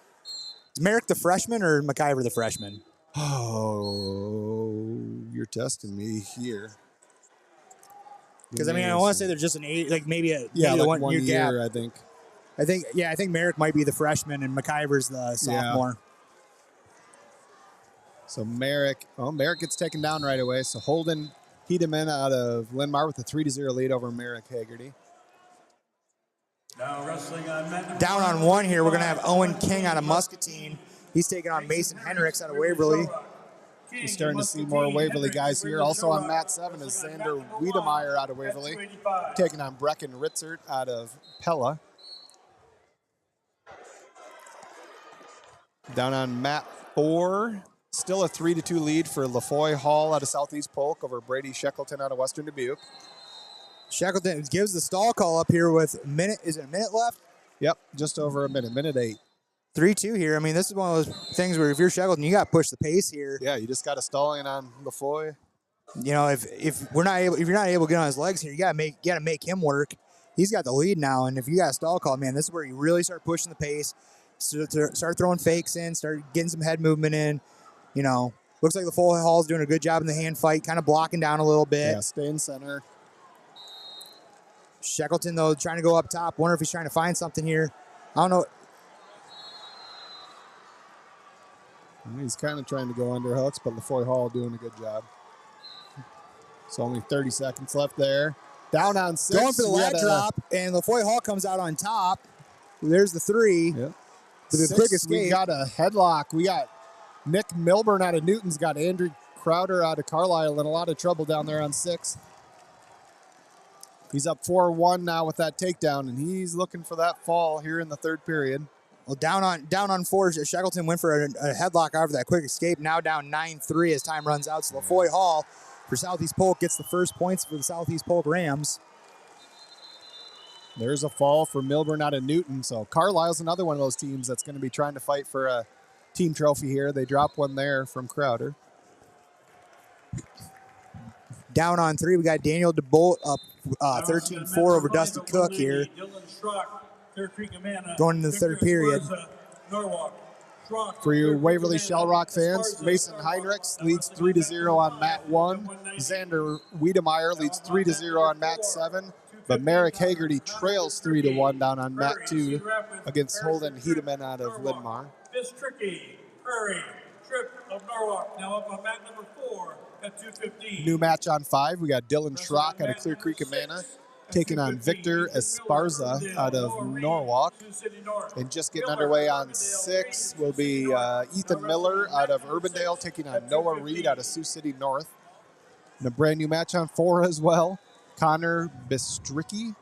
Is Merrick the freshman or McIver the freshman? Oh, you're testing me here. Because I want to say they're just an 8, like maybe like 1 year gap. I think. I think Merrick might be the freshman and McIver's the sophomore. Yeah. So Merrick gets taken down right away. So Holden Hedeman out of Linmar with a 3-0 lead over Merrick Haggerty. Now wrestling on mat down on 1 here, we're gonna have Owen King out of Muscatine. He's taking on Mason Hendricks out of Waverly. We're starting to see more Waverly guys here. Also on mat 7 is Xander Wiedemeyer out of Waverly, taking on Brecken Ritzert out of Pella. Down on mat 4, still a 3-2 lead for LaFoy Hall out of Southeast Polk over Brady Shackleton out of Western Dubuque. Shackleton gives the stall call up here with a minute left? Yep, just over a minute, minute 8. 3-2 here. I mean, this is one of those things where if you're Shackleton, you got to push the pace here. Yeah, you just got to stall in on LaFoy. You know, if you're not able to get on his legs here, you got to make him work. He's got the lead now, and if you got a stall call, man, this is where you really start pushing the pace. Start throwing fakes in, start getting some head movement in. You know, looks like LaFoy Hall's doing a good job in the hand fight, kind of blocking down a little bit. Yeah, stay in center. Shackleton, though, trying to go up top. Wonder if he's trying to find something here. I don't know. He's kind of trying to go under hooks, but LaFoy Hall doing a good job. So only 30 seconds left there. Down on 6. Going for the lat drop, and LaFoy Hall comes out on top. There's the 3. Yep. With a quick escape. We got a headlock. We got Nick Milburn out of Newton's, got Andrew Crowder out of Carlisle in a lot of trouble down there on 6. He's up 4-1 now with that takedown, and he's looking for that fall here in the third period. Well, down on 4, Shackleton went for a headlock after that quick escape. Now down 9-3 as time runs out. So LaFoy Hall for Southeast Polk gets the first points for the Southeast Polk Rams. There's a fall for Milburn out of Newton. So Carlisle's another one of those teams that's going to be trying to fight for a team trophy here. They drop one there from Crowder. Down on 3, we got Daniel DeBolt up 13-4 over Dusty Cook here. Going into the third period. For you Waverly Shell Rock fans, Mason Heinrichs leads 3-0 on mat 1. Xander Wiedemeyer leads 3-0 on mat 7. But Merrick Hagerty trails 3-1 down on mat 2 against Holden Hedeman out of Lindmar. Miss Tricky, Prairie, Trip of Norwalk, now up on mat number 4 at 2:15. New match on 5, we got Dylan Schrock out of Clear Creek, Amana, taking on Victor Esparza out of Norwalk. And just getting underway on 6 will be Ethan Miller out of Urbandale taking on Noah Reed out of Sioux City North. And a brand new match on 4 as well. Connor Bistricki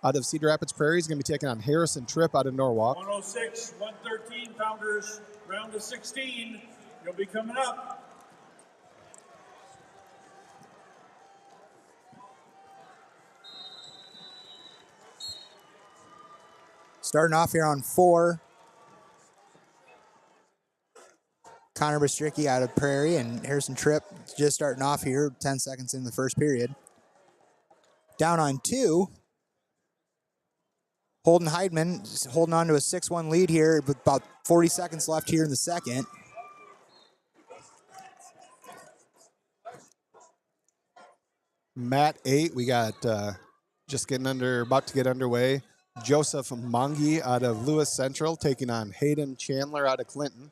out of Cedar Rapids Prairie is going to be taking on Harrison Tripp out of Norwalk. 106, 113 pounders, round of 16. You'll be coming up. Starting off here on 4. Connor Bistricki out of Prairie and Harrison Tripp just starting off here, 10 seconds in the first period. Down on 2, Holden Heidman holding on to a 6-1 lead here with about 40 seconds left here in the second. Mat 8, we got just about to get underway. Joseph Mongi out of Lewis Central taking on Hayden Chandler out of Clinton.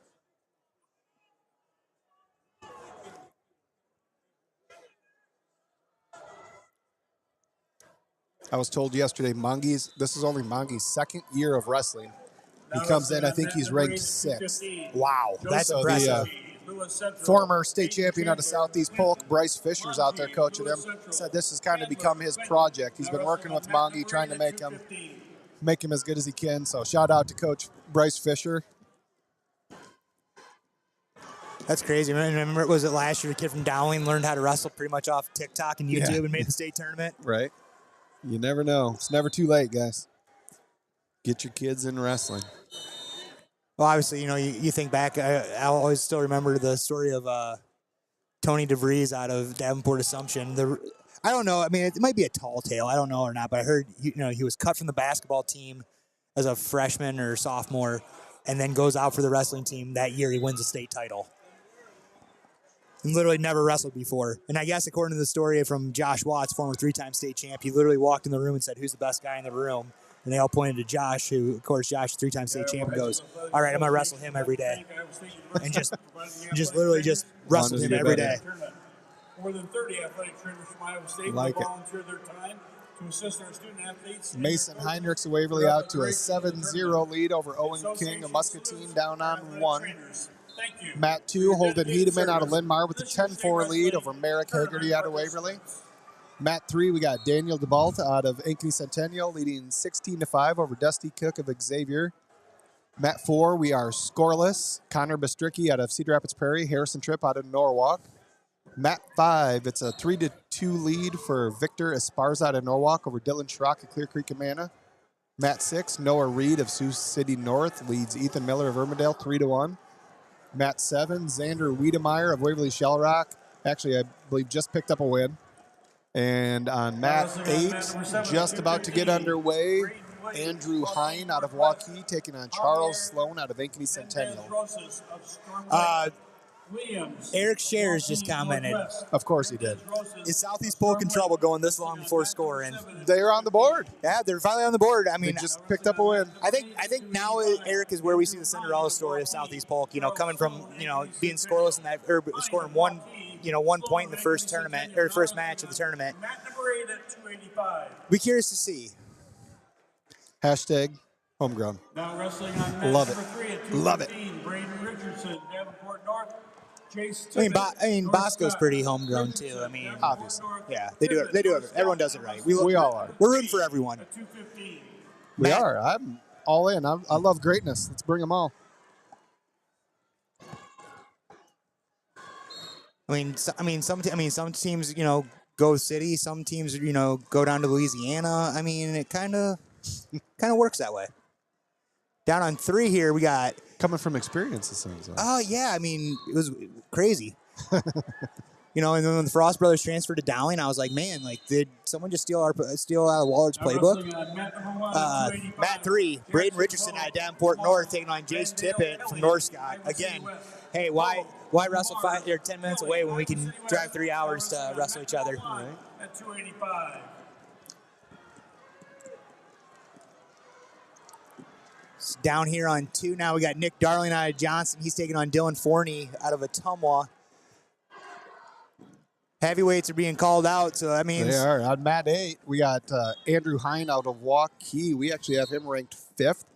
I was told yesterday, this is only Mongi's second year of wrestling. He comes in, I think he's ranked 6th. Wow, that's So impressive. the former state champion out of Southeast Polk, Bryce Fisher's out there coaching him. Said this has kind of become his project. He's been working with Mongi, trying to make him as good as he can. So shout out to Coach Bryce Fisher. That's crazy. Remember, was it last year a kid from Dowling learned how to wrestle pretty much off TikTok and YouTube and made the state tournament? Right. You never know. It's never too late, guys. Get your kids in wrestling. Well, obviously, you think back, I'll always still remember the story of Tony DeVries out of Davenport Assumption. I don't know. I mean, it might be a tall tale. I don't know or not, but I heard he was cut from the basketball team as a freshman or sophomore and then goes out for the wrestling team. That year, he wins a state title. And literally never wrestled before. And I guess according to the story from Josh Watts, former 3-time state champ, he literally walked in the room and said, "Who's the best guy in the room?" And they all pointed to Josh, who, of course, Josh, 3-time state champ, and goes, "All right, I'm going to wrestle him every day." And just literally wrestled him every day. More than 30 athletic trainers from Iowa State will volunteer their time to assist our student athletes. Mason Heinrichs of Waverly out to a 7-0 lead over Owen King of Muscatine down on 1. Mat 2, Holden Hedeman out of Lindmar with a 10-4 lead over Merrick Hagerty out of Waverly. Mat 3, we got Daniel DeBalt out of Ankeny Centennial leading 16-5 over Dusty Cook of Xavier. Mat 4, we are scoreless. Connor Bistricki out of Cedar Rapids Prairie, Harrison Tripp out of Norwalk. Mat 5, it's a 3-2 lead for Victor Esparza out of Norwalk over Dylan Schrock of Clear Creek, Amana. Mat 6, Noah Reed of Sioux City North leads Ethan Miller of Urbandale 3-1. Mat 7, Xander Wiedemeyer of Waverly Shell Rock, actually I believe just picked up a win. And on mat 8, just about to get underway, Andrew Hine out of Waukee taking on Charles Sloan out of Ankeny Centennial. Eric Shares just commented. Of course he did. Is Southeast Polk in trouble going this long before scoring? They're on the board. Yeah, they're finally on the board. I mean, they just picked up a win. I think now Eric is where we see the Cinderella story of Southeast Polk. Coming from being scoreless in that, or scoring one point in the first tournament or first match of the tournament. Mat number 8 at 285. Be curious to see. Hashtag homegrown. Now wrestling on mat Love number it. 3 at 215. Love it. Brayden Richardson, Davenport North. I mean, Bosco's pretty homegrown too. I mean, obviously, yeah, they do it. Everyone does it right. We all are. We're rooting for everyone. We are. I'm all in. I love greatness. Let's bring them all. Some teams, go city. Some teams, go down to Louisiana. I mean, it kind of works that way. Down on 3 here, we got coming from experience. It seems like. Oh yeah, I mean, it was crazy. You know, and then when the Frost brothers transferred to Dowling, I was like, man, like, did someone just steal out of Wallard's playbook? Mat 3, Braden Richardson out of Davenport North taking on Jace Tippett from Northcott. Again, hey, why wrestle 5 or 10 minutes away when we can drive 3 hours to wrestle each other? Right. At 285. Down here on 2 now, we got Nick Darling out of Johnson. He's taking on Dylan Forney out of Ottumwa. Heavyweights are being called out, so that means... They are. On mat 8, we got Andrew Hine out of Waukee. We actually have him ranked 5th.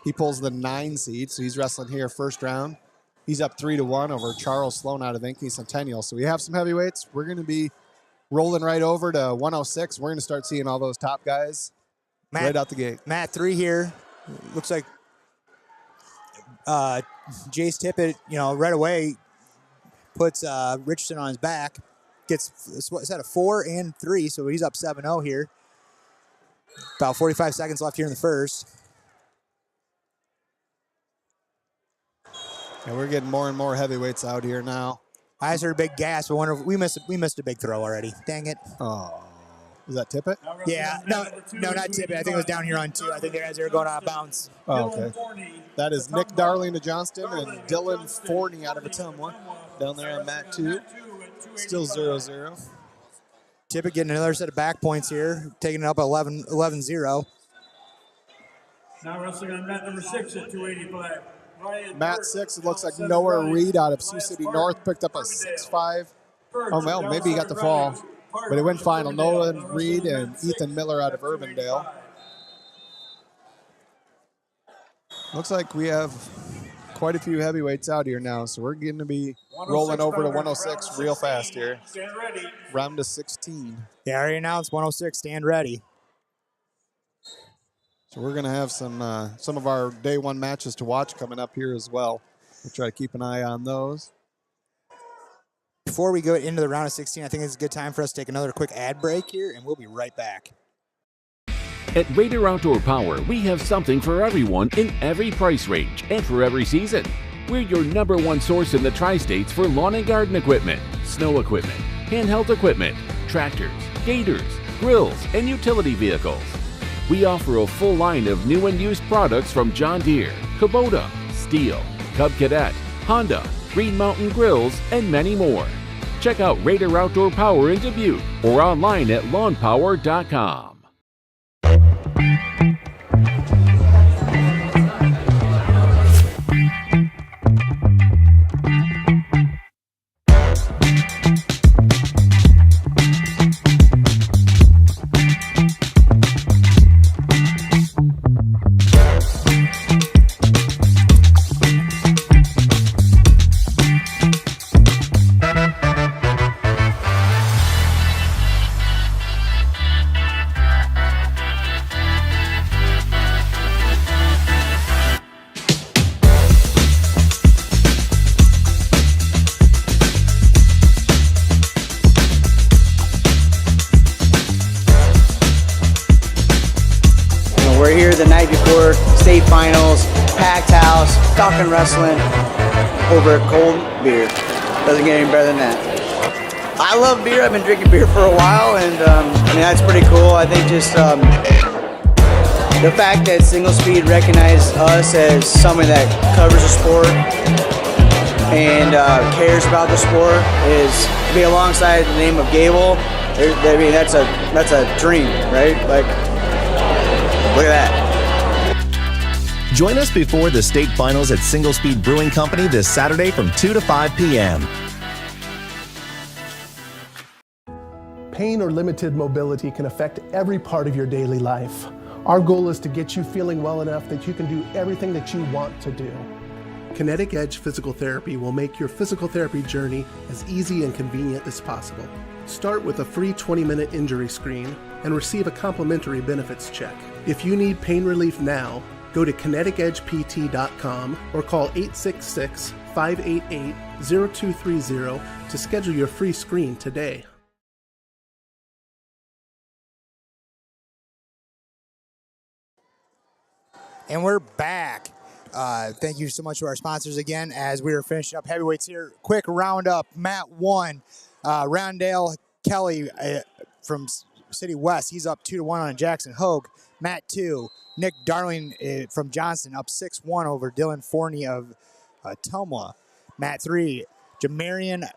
He pulls the 9 seed, so he's wrestling here first round. He's up 3-1 over Charles Sloan out of Ankeny Centennial. So we have some heavyweights. We're going to be rolling right over to 106. We're going to start seeing all those top guys right out the gate. Mat 3 here. Looks like Jace Tippett, you know, right away puts Richardson on his back. Gets a 4 and 3, so he's up 7-0 here. About 45 seconds left here in the first. And we're getting more and more heavyweights out here now. I just heard a big gasp. I wonder if we missed a big throw already. Dang it. Oh. Is that Tippett? Yeah. No, not Tippett. I think it was down here on 2. I think they were going out of bounds. Oh, okay. That is Nick Darling of Johnston and Dylan Forney out of Ottumwa. Down there on mat 2. Still 0-0. Tippett getting another set of back points here, taking it up 11-0. Now wrestling on mat number 6 at 285. Mat 6, it looks like Noah Reed out of Sioux City North picked up a 6-5. Oh, well, maybe he got the fall. But it went final. Noah Reed and Ethan Miller out of Urbandale. Looks like we have quite a few heavyweights out here now, so we're going to be rolling over to 106 real fast here. Round to 16. Yeah, already announced 106. Stand ready. So we're going to have some of our day 1 matches to watch coming up here as well. We'll try to keep an eye on those. Before we go into the round of 16, I think it's a good time for us to take another quick ad break here, and we'll be right back. At Raider Outdoor Power, we have something for everyone in every price range and for every season. We're your #1 source in the tri-states for lawn and garden equipment, snow equipment, handheld equipment, tractors, gators, grills, and utility vehicles. We offer a full line of new and used products from John Deere, Kubota, Steel, Cub Cadet, Honda, Green Mountain Grills, and many more. Check out Raider Outdoor Power in Dubuque or online at lawnpower.com. We're here the night before state finals, packed house, talking wrestling over a cold beer. Doesn't get any better than that. I love beer. I've been drinking beer for a while, and I mean, that's pretty cool. I think just the fact that Single Speed recognized us as someone that covers the sport and cares about the sport is to be alongside the name of Gable. I mean, that's a dream, right? Like, look at that. Join us before the state finals at Single Speed Brewing Company this Saturday from 2 to 5 p.m. Pain or limited mobility can affect every part of your daily life. Our goal is to get you feeling well enough that you can do everything that you want to do. Kinetic Edge Physical Therapy will make your physical therapy journey as easy and convenient as possible. Start with a free 20-minute injury screen and receive a complimentary benefits check. If you need pain relief now, go to kineticedgept.com or call 866-588-0230 to schedule your free screen today. And we're back. Thank you so much to our sponsors again as we are finishing up heavyweights here. Quick roundup. Mat 1, Rondale Kelly from City West, he's up 2-1 on Jackson Hogue. Matt 2. Nick Darling from Johnston up 6-1 over Dylan Forney of Tumwa. Matt 3. Jamarian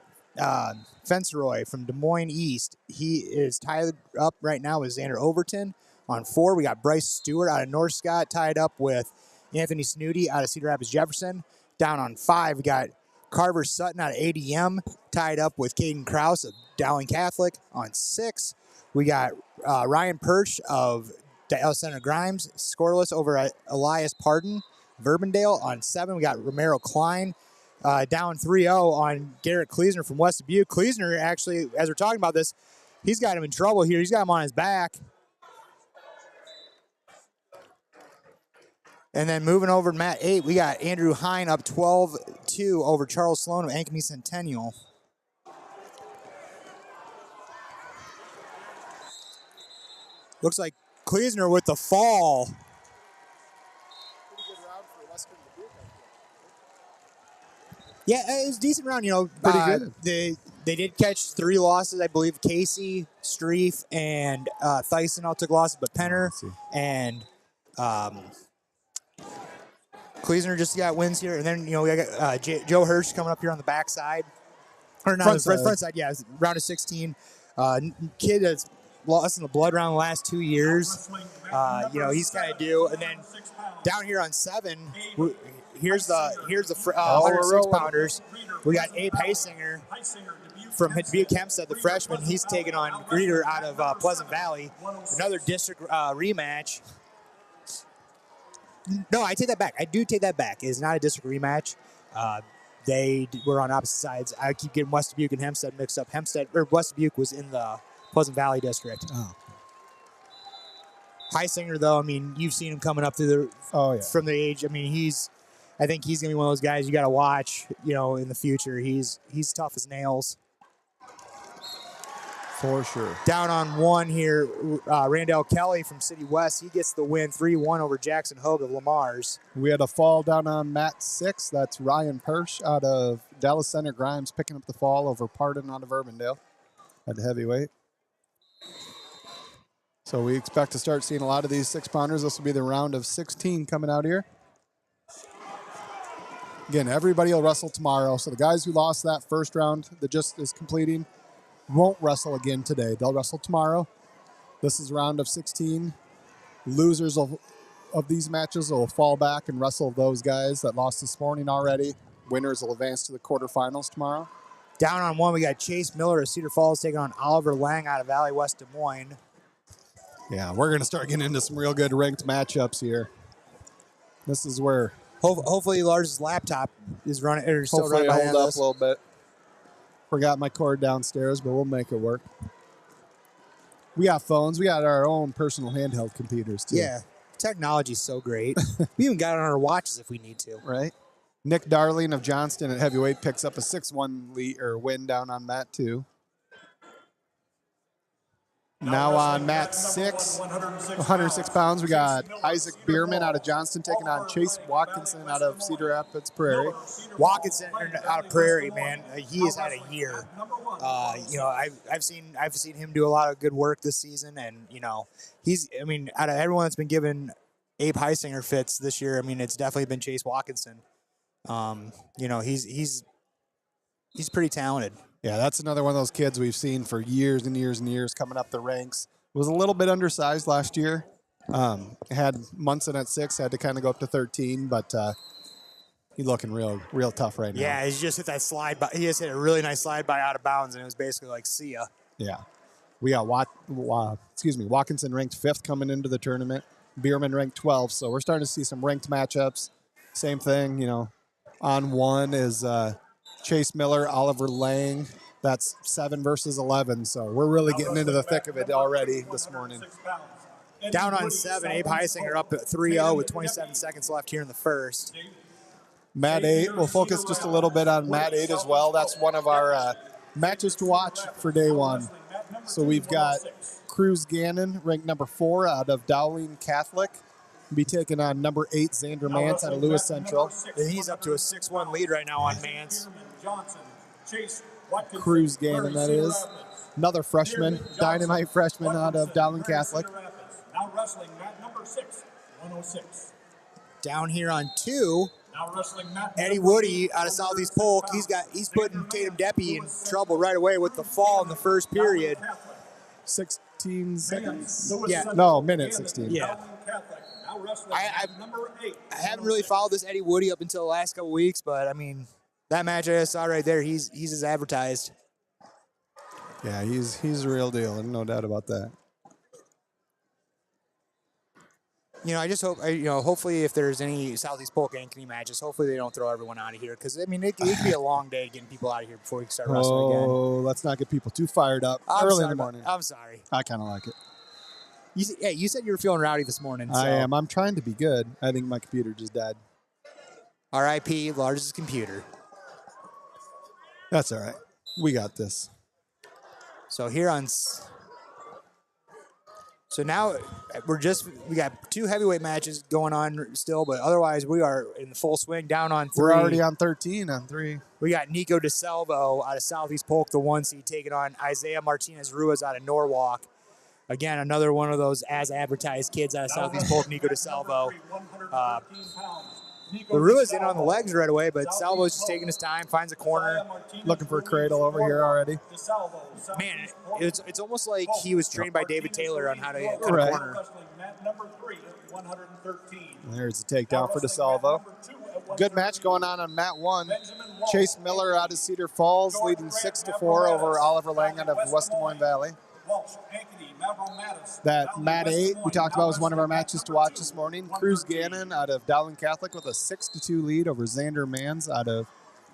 Fenceroy from Des Moines East. He is tied up right now with Xander Overton. On 4, we got Bryce Stewart out of North Scott tied up with Anthony Snooty out of Cedar Rapids Jefferson. Down on 5, we got Carver Sutton out of ADM tied up with Caden Krause of Dowling Catholic. On 6, we got Ryan Perch of Dallas Center Grimes scoreless over Elias Pardon, Verbendale. On 7, we got Romero Klein down 3-0 on Garrett Kleesner from West Dubuque. Kleesner, actually, as we're talking about this, he's got him in trouble here. He's got him on his back. And then moving over to Mat 8, we got Andrew Hine up 12-2 over Charles Sloan of Ankeny Centennial. Looks like Kleesner with the fall. Yeah, it was a decent round, you know. Pretty good. They did catch 3 losses, I believe. Casey, Streef, and Thyssen all took losses, but Penner and Kleesner just got wins here. And then, you know, we got Joe Hirsch coming up here on the backside. Or not, front side, yeah, round of 16. Kid that's lost in the blood round the last 2 years. You know, he's kind of due. And then down here on 7, here's the 106 pounders. We got Abe Heisinger from Dubuque Hempstead, the freshman. He's taking on Greeter out of Pleasant Valley. Another district rematch. No, I take that back. I do take that back. It is not a district rematch. They were on opposite sides. I keep getting West Dubuque and Hempstead mixed up. West Dubuque was in the Pleasant Valley district. Oh. Heisinger, though, I mean, you've seen him coming up through from the age. I mean, I think he's gonna be one of those guys you got to watch. You know, in the future, he's tough as nails. For sure. Down on 1 here, Randall Kelly from City West. He gets the win 3-1 over Jackson Hogue of Lamar's. We had a fall down on Mat 6. That's Ryan Persh out of Dallas Center Grimes picking up the fall over Pardon out of Urbandale at heavyweight. So we expect to start seeing a lot of these 6-pounders. This will be the round of 16 coming out here. Again, everybody will wrestle tomorrow. So the guys who lost that first round that just is completing won't wrestle again today. They'll wrestle tomorrow. This is round of 16. Losers of these matches will fall back and wrestle those guys that lost this morning already. Winners will advance to the quarterfinals tomorrow. Down on 1, we got Chase Miller of Cedar Falls taking on Oliver Lang out of Valley West Des Moines. Yeah, we're going to start getting into some real good ranked matchups here. This is where hopefully Lars' laptop is running or still running. Hopefully hold up a little bit. Forgot my cord downstairs, but we'll make it work. We got phones. We got our own personal handheld computers, too. Yeah. Technology's so great. We even got it on our watches if we need to. Right. Nick Darling of Johnston at heavyweight picks up a 6-1 win down on Mat 2. Now on Mat 6, 106 pounds, we got Isaac Bierman out of Johnston taking on Chase Watkinson out of Cedar Rapids Prairie. Watkinson out of Prairie, man, he has had a year. You know, I've seen him do a lot of good work this season, and you know, out of everyone that's been given Abe Heisinger fits this year, I mean, it's definitely been Chase Watkinson. You know, he's pretty talented. Yeah, that's another one of those kids we've seen for years and years and years coming up the ranks. Was a little bit undersized last year. Had Munson at 6, had to kind of go up to 13, but he's looking real tough right now. Yeah, he's just hit that slide by. He just hit a really nice slide by out of bounds, and it was basically like, see ya. Yeah. We got Watkinson ranked 5th coming into the tournament. Bierman ranked 12th, so we're starting to see some ranked matchups. Same thing, you know. On 1 is Chase Miller, Oliver Lang. That's 7 versus 11. So we're really getting into the thick of it already this morning. Down on 7, Abe Heisinger up at 3-0 with 27 seconds left here in the first. Mat 8, we'll focus just a little bit on Mat 8 as well. That's one of our matches to watch for day 1. So we've got Cruz Gannon, ranked number 4 out of Dowling Catholic. Be taking on number 8, Xander Mance out of Lewis Central. And he's up to a 6-1 lead right now on Mance. Chase Watkinson, Cruz Gannon, Prairie, that Cedar is. Rapids. Another freshman, Dearden Johnson, dynamite freshman out of Watkinson, Dowling Prairie, Catholic. Cedar Rapids. Now wrestling mat number 6, 106. Down here on 2, Now wrestling mat Eddie number Woody 8, out of Southeast 106 Polk. pounds. He's putting Tatum Deppy in Lewis trouble Central, right away with the fall in the first period. Dowling Catholic. 16 seconds? Lewis Yeah. Central, No, minute Gannon, 16. Yeah. Dowling Catholic. Now wrestling I mat number 8, I haven't really followed this Eddie Woody up until the last couple weeks, but I mean, that match I saw right there, he's as advertised. Yeah, he's the real deal, and no doubt about that. You know, I just hope, hopefully if there's any Southeast Polk Ankeny matches, hopefully they don't throw everyone out of here. Because, I mean, it could be a long day getting people out of here before we can start wrestling again. Oh, let's not get people too fired up early in the morning. I'm sorry. I kind of like it. You said you were feeling rowdy this morning. So. I am. I'm trying to be good. I think my computer just died. R.I.P. largest computer. That's all right. We got this. So here on... So now we got 2 heavyweight matches going on still, but otherwise we are in the full swing down on 3. We're already on 13 on 3. We got Nico DeSalvo out of Southeast Polk, the 1 seed, taking on Isaiah Martinez-Ruiz out of Norwalk. Again, another one of those as advertised kids out of Southeast Polk, Nico DeSalvo. The Ruiz in on the legs right away, but Salvo's just taking his time, finds a corner. Looking for a cradle over here already. Man, it's almost like he was trained by David Taylor on how to cut a Right. corner. There's a takedown for DeSalvo. Good match going on mat 1. Chase Miller out of Cedar Falls leading 6-4 over Oliver Lang out of West Des Moines Valley. That mat 8 we talked about was one of our matches to watch this morning. Cruz Gannon out of Dowling Catholic with a 6-2 lead over Xander Mans out of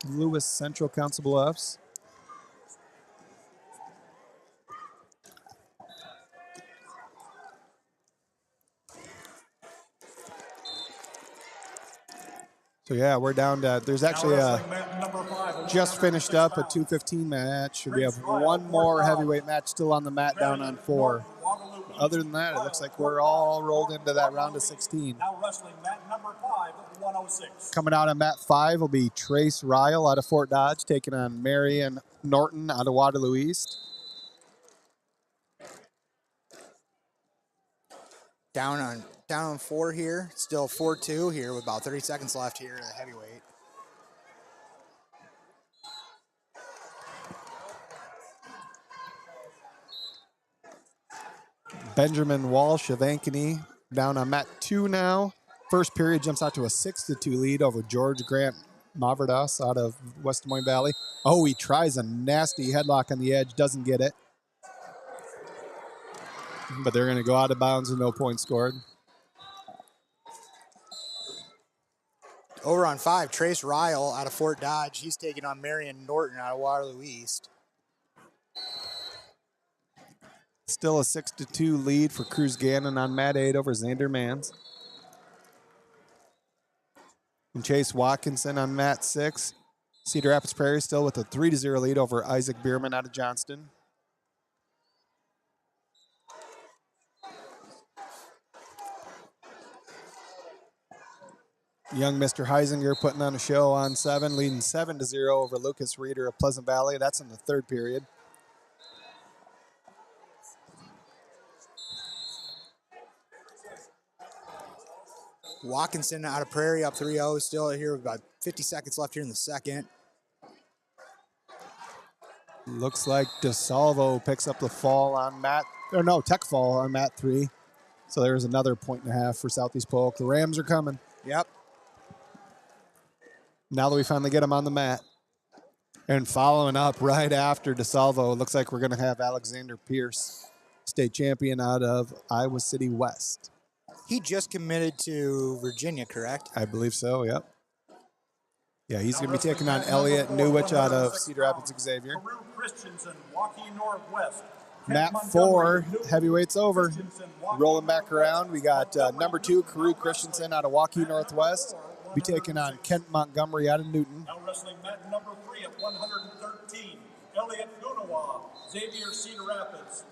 Lewis Central Council Bluffs. So yeah, we're down to, there's actually just finished up a 2:15 match. We have one more heavyweight match still on the mat down on 4. Other than that, it looks like we're all rolled into that round of 16. Now wrestling mat number 5 at 106. Coming out on mat 5 will be Trace Ryle out of Fort Dodge, taking on Marion Norton out of Waterloo East. Down on 4 here. Still 4-2 here with about 30 seconds left here at heavyweight. Benjamin Walsh of Ankeny down on mat 2 now. First period jumps out to a 6-2 lead over George Grant Maverdas out of West Des Moines Valley. Oh, he tries a nasty headlock on the edge, doesn't get it. But they're going to go out of bounds with no points scored. Over on 5, Trace Ryle out of Fort Dodge. He's taking on Marion Norton out of Waterloo East. Still a 6-2 lead for Cruz Gannon on mat 8 over Xander Mans. And Chase Watkinson on mat 6. Cedar Rapids Prairie still with a 3-0 lead over Isaac Bierman out of Johnston. Young Mr. Heisinger putting on a show on 7, leading 7-0 over Lucas Reeder of Pleasant Valley. That's in the 3rd period. Watkinson out of Prairie up 3-0. Still here with about 50 seconds left here in the second. Looks like DeSalvo picks up the fall on tech fall on mat 3. So there's another 1.5 for Southeast Polk. The Rams are coming. Yep. Now that we finally get them on the mat. And following up right after DeSalvo, it looks like we're going to have Alexander Pierce, state champion out of Iowa City West. He just committed to Virginia, correct? I believe so, yep. Yeah, he's going to be taking on Elliot Newich out of Cedar Rapids Xavier. Mat 4, heavyweights over. Rolling back around, we got number 2, Carew Christensen out of Waukee Northwest. Be taking on Kent Montgomery out of Newton. Now wrestling mat number 3 at 113. Elliot Gunawa, Xavier Cedar Rapids.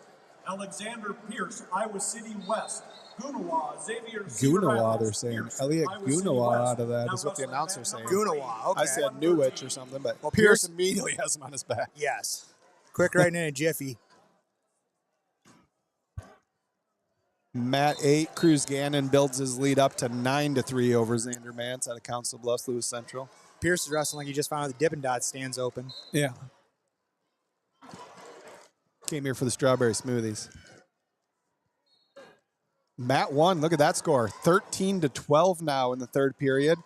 Alexander Pierce, Iowa City West. Gunawa, Xavier Gunawa, they're saying. Pierce, Elliot Iowa City Gunawa West. out of that Now is what the wrestling announcer's match saying. number Gunawa, okay. I said Newich or something, but Well, Pierce Pierce- immediately has him on his back. Yes. Quick right in a jiffy. Matt 8, Cruz Gannon builds his lead up to 9-3 over Xander Mance out of Council Bluffs, Lewis Central. Pierce is wrestling like he just found out the Dippin' Dots stand's open. Yeah. Came here for the strawberry smoothies. Matt 1, look at that score. 13-12 now in the third period.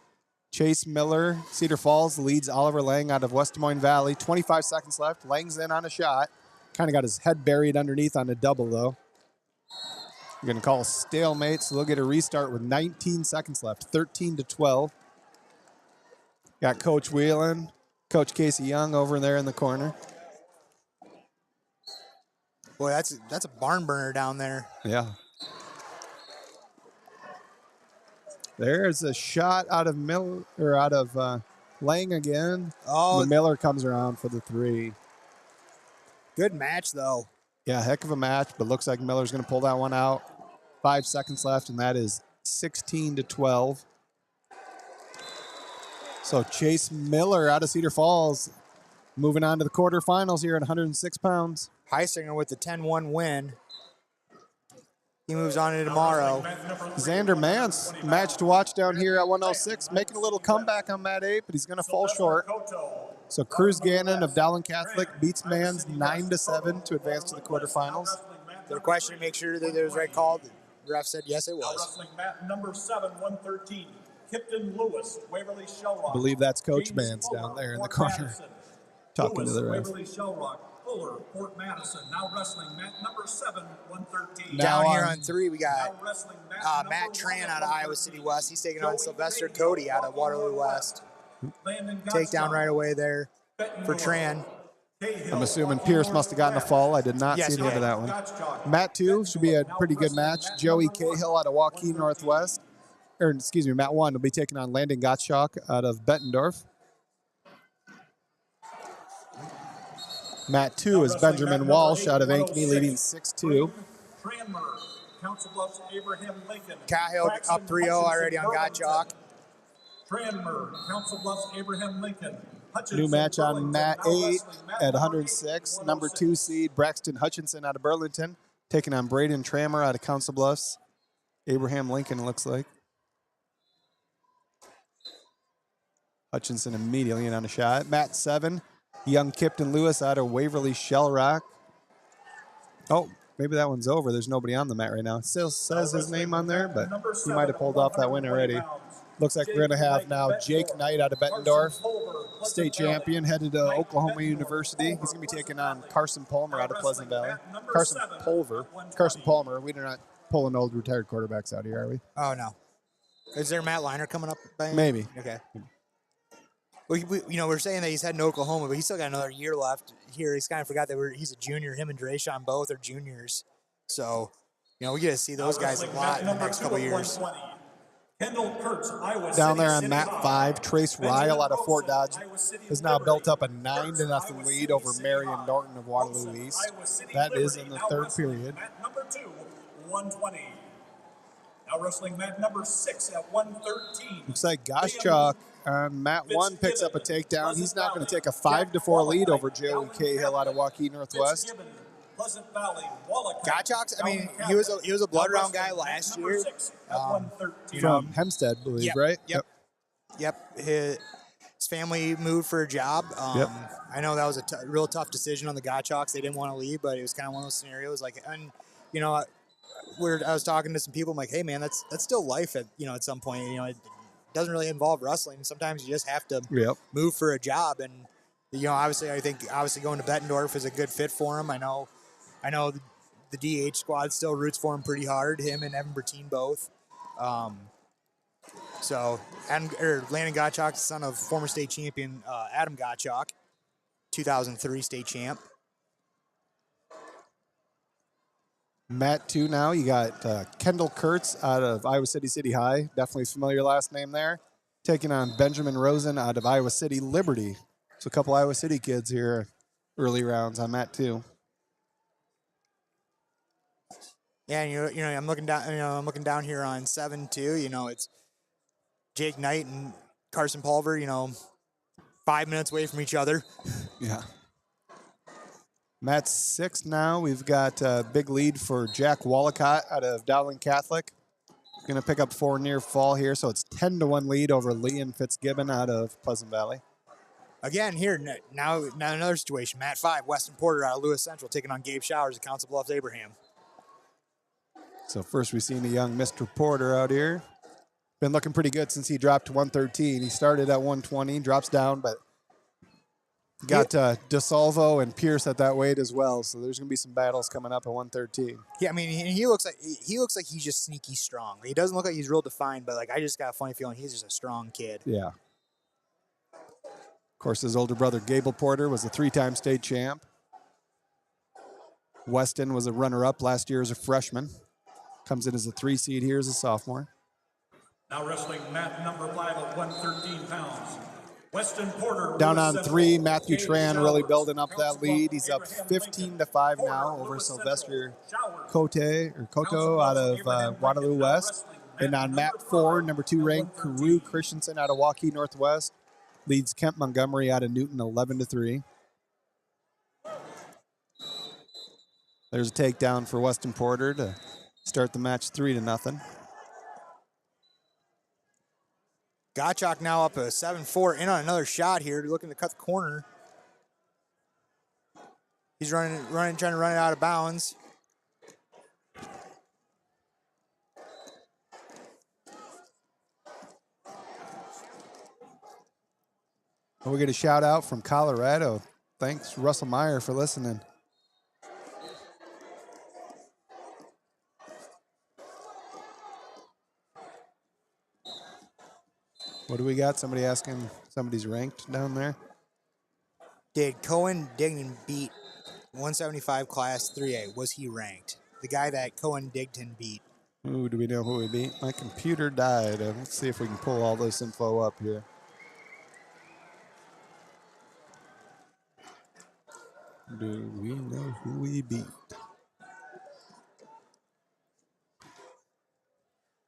Chase Miller, Cedar Falls, leads Oliver Lang out of West Des Moines Valley. 25 seconds left. Lang's in on a shot. Kind of got his head buried underneath on a double, though. We're going to call a stalemate, so they'll get a restart with 19 seconds left. 13-12. Got Coach Whelan, Coach Casey Young over there in the corner. Boy, that's a barn burner down there. Yeah. There's a shot out of Lang again. Oh, Miller comes around for the 3. good match, though. Yeah, heck of a match, but looks like Miller's going to pull that one out. 5 seconds left, and that is 16-12. So Chase Miller out of Cedar Falls moving on to the quarterfinals here at 106 pounds. Heisinger with the 10-1 win. He moves on to tomorrow. Xander Mance, match to watch down here at 106, making a little comeback on Mat 8, but he's going to fall short. So Cruz Gannon of Dowling Catholic beats Mans 9-7 to advance to the quarterfinals. Their question to make sure that it was right call. The ref said yes, it was. Wrestling mat number 7, 113. Kipton Lewis, Waverly Shellrock. I believe that's Coach James Mans Fuller, down there in the Fort corner, Madison. talking Lewis, to the ref. Waverly Shellrock, Fuller, Fort Madison. Now wrestling mat number 7, 113. Down Now here on- on 3, we got Now wrestling Matt number Tran 1 out of Iowa City West. He's taking on Sylvester Cody out of Waterloo West. Landon Takedown Gottschalk, right away there for Tran. Cahill, I'm assuming Pierce must have gotten a fall. I did not Yes, see the he end of did. that one. Gottschalk. Matt 2 should be a pretty good match. Joey Cahill out of Waukee Northwest. Matt 1 will be taking on Landon Gottschalk out of Bettendorf. Matt 2 is Benjamin Walsh out of Ankeny, leading 6-2. Tranmer, Council Bluffs, Abraham Lincoln. Cahill up 3-0 already on Gottschalk. Tranmer, Council Bluffs, Abraham Lincoln. New match on Matt 8 at 106. Number 2 seed Braxton Hutchinson out of Burlington, taking on Braden Trammer out of Council Bluffs. Abraham Lincoln, looks like. Hutchinson immediately in on a shot. Matt 7, young Kipton Lewis out of Waverly Shellrock. Oh, maybe that one's over. There's nobody on the mat right now. It still says his name on there, but he might have pulled off that win already. Looks like we're going to have now Jake Knight out of Bettendorf, state champion, headed to Oklahoma University. He's going to be taking on Carson Palmer out of Pleasant Valley. Carson Palmer. We are not pulling old retired quarterbacks out here, are we? Oh, no. Is there Matt Liner coming up? Maybe. Okay. We're saying that he's heading to Oklahoma, but he's still got another year left here. He's kind of forgot that he's a junior. Him and Drayshawn both are juniors. So, we get to see those guys a lot in the next couple of years. Down there on Mat 5, Trace Ryle out of Fort Dodge has now built up a 9-0 lead over Marion Norton of Waterloo East. That is in the third period. Number 2, 120. Now wrestling mat number 6 at 113. Looks like Gottschalk on Mat 1 picks up a takedown. He's now going to take a 5-4 lead over Joey Cahill out of Waukee Northwest. Gottschalk's, he was a blood round guy last year. From Hempstead, I believe, right? Yep. His family moved for a job. I know that was a real tough decision on the Gottschalks. They didn't want to leave, but it was kind of one of those scenarios. I was talking to some people. I'm like, hey man, that's still life at some point. It doesn't really involve wrestling. Sometimes you just have to move for a job, and obviously going to Bettendorf is a good fit for him. I know the DH squad still roots for him pretty hard. Him and Evan Bertine both. Landon Gottschalk, son of former state champion Adam Gottschalk, 2003 state champ. Mat 2 now. You got Kendall Kurtz out of Iowa City High. Definitely familiar last name there. Taking on Benjamin Rosen out of Iowa City Liberty. So a couple Iowa City kids here early rounds on Mat 2. Yeah, and I'm looking down. I'm looking down here on 7-2. It's Jake Knight and Carson Pulver. 5 minutes away from each other. Yeah. Mat 6 now. We've got a big lead for Jack Wallicott out of Dowling Catholic. Going to pick up 4 near fall here, so it's 10-1 lead over Liam Fitzgibbon out of Pleasant Valley. Again, here, now another situation. Mat 5, Weston Porter out of Lewis Central taking on Gabe Showers at Council Bluffs Abraham. So first we've seen a young Mr. Porter out here. Been looking pretty good since he dropped to 113. He started at 120, drops down, but got DeSalvo and Pierce at that weight as well. So there's going to be some battles coming up at 113. Yeah, I mean, he looks like he's just sneaky strong. He doesn't look like he's real defined, but I just got a funny feeling he's just a strong kid. Yeah. Of course, his older brother Gable Porter was a 3-time state champ. Weston was a runner-up last year as a freshman. Comes in as a 3 seed here as a sophomore. Now wrestling mat number 5 at 113 pounds. Weston Porter. Down on 3, Matthew Tran really building up that lead. He's up 15-5 now over Sylvester Koto out of Waterloo West. And on mat 4, number 2 ranked Carew Christensen out of Waukee Northwest leads Kemp Montgomery out of Newton 11-3. There's a takedown for Weston Porter to start the match 3-0. Gottschalk now up a 7-4 in on another shot here, looking to cut the corner. He's trying to run it out of bounds. We get a shout out from Colorado. Thanks, Russell Meyer, for listening. What do we got? Somebody asking, somebody's ranked down there? Did Cohen Dignan beat 175 Class 3A? Was he ranked? The guy that Cohen Dignan beat. Ooh, do we know who we beat? My computer died. Let's see if we can pull all this info up here. Do we know who we beat?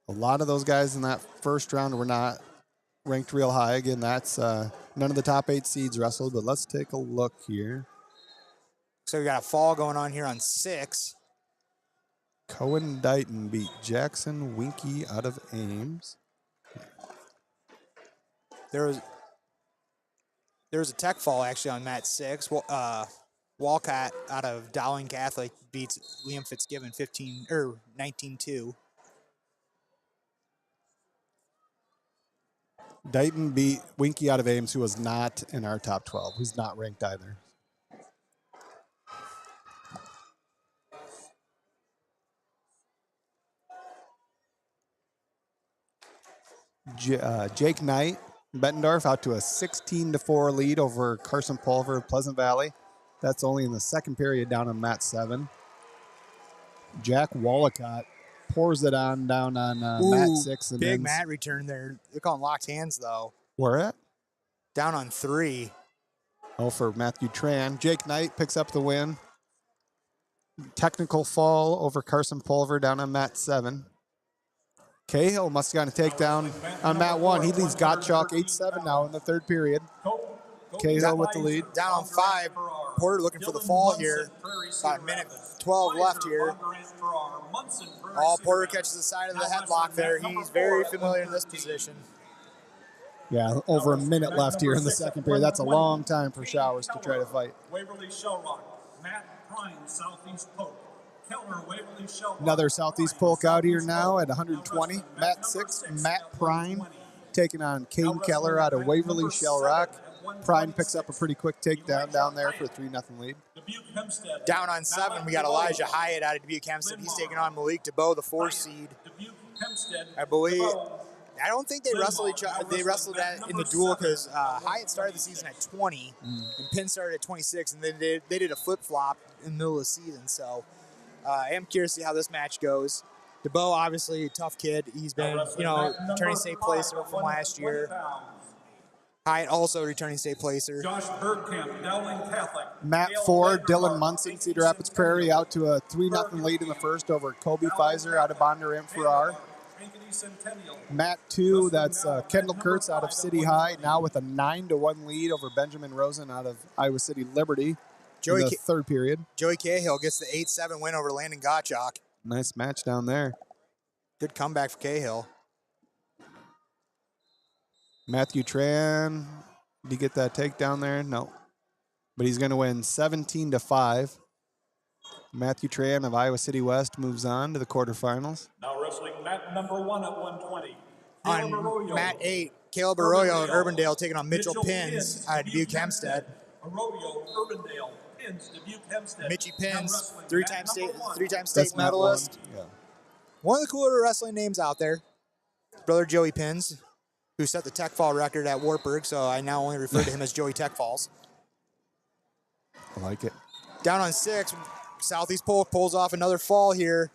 A lot of those guys in that first round were not ranked real high. Again, that's none of the top 8 seeds wrestled, but let's take a look here. So we got a fall going on here on 6. Cohen Dighton beat Jackson Winky out of Ames. There was a tech fall actually on mat 6. Walcott out of Dowling Catholic beats Liam Fitzgibbon 19-2. Dighton beat Winky out of Ames, who was not in our top 12. Who's not ranked either. Jake Knight, Bettendorf, out to a 16-4 lead over Carson Pulver of Pleasant Valley. That's only in the second period down on mat 7. Jack Wallicott pours it on down on mat 6. And big mat return there. They're calling locked hands, though. Where at? Down on 3. Oh, for Matthew Tran. Jake Knight picks up the win. Technical fall over Carson Pulver down on mat 7. Cahill must have gotten a takedown on mat 1. He leads Gottschalk 8-7 now in the third period. Cahill with the lead. Down on 5. Porter looking for the fall here. About a minute 12 left here. Porter catches the side of the headlock there. He's very familiar in this position. Yeah, over a minute left here in the second period. That's a long time for Showers to try to fight. Waverly Shellrock, Matt Prime, Southeast Polk. Keller, Waverly Shellrock. Another Southeast Polk out here now at 120. Mat 6, Matt Prime taking on Kane Keller out of Waverly Shellrock. Prime picks up a pretty quick takedown down there for a 3-0 lead. Down on 7, we got Elijah Hyatt out of Dubuque Hempstead. He's taking on Malik DeBow, the 4 seed. I believe. I don't think they wrestled each other. They wrestled in the duel because Hyatt started the season at 20 and Penn started at 26, and then they did a flip flop in the middle of the season. So I am curious to see how this match goes. DeBow, obviously a tough kid. He's been, turning state placer from last year. Hyatt also returning state placer. Josh Bergkamp, Dowling Catholic. Matt Dale 4, Vandermark, Dylan Munson, Cedar Rapids Prairie, out to a 3-0 lead in the first over Kobe Pfizer out of Bondurant Farrar. Matt 2, that's Kendall Kurtz out of City High, now with a 9-1 lead over Benjamin Rosen out of Iowa City Liberty in the third period. Joey Cahill gets the 8-7 win over Landon Gottschalk. Nice match down there. Good comeback for Cahill. Matthew Tran, did he get that takedown there? No. But he's going to win 17-5. Matthew Tran of Iowa City West moves on to the quarterfinals. Now wrestling mat number 1 at 120. On mat 8, Caleb Arroyo of Urbandale taking on Mitchell Pins out of Dubuque Hempstead. Arroyo, Urbandale, Pins, Dubuque Hempstead. Mitchie Pins, three-time state medalist. Yeah. One of the cooler wrestling names out there. Brother Joey Pins, who set the tech fall record at Wartburg, so I now only refer to him as Joey Tech Falls. I like it. Down on 6, Southeast Polk pulls off another fall here.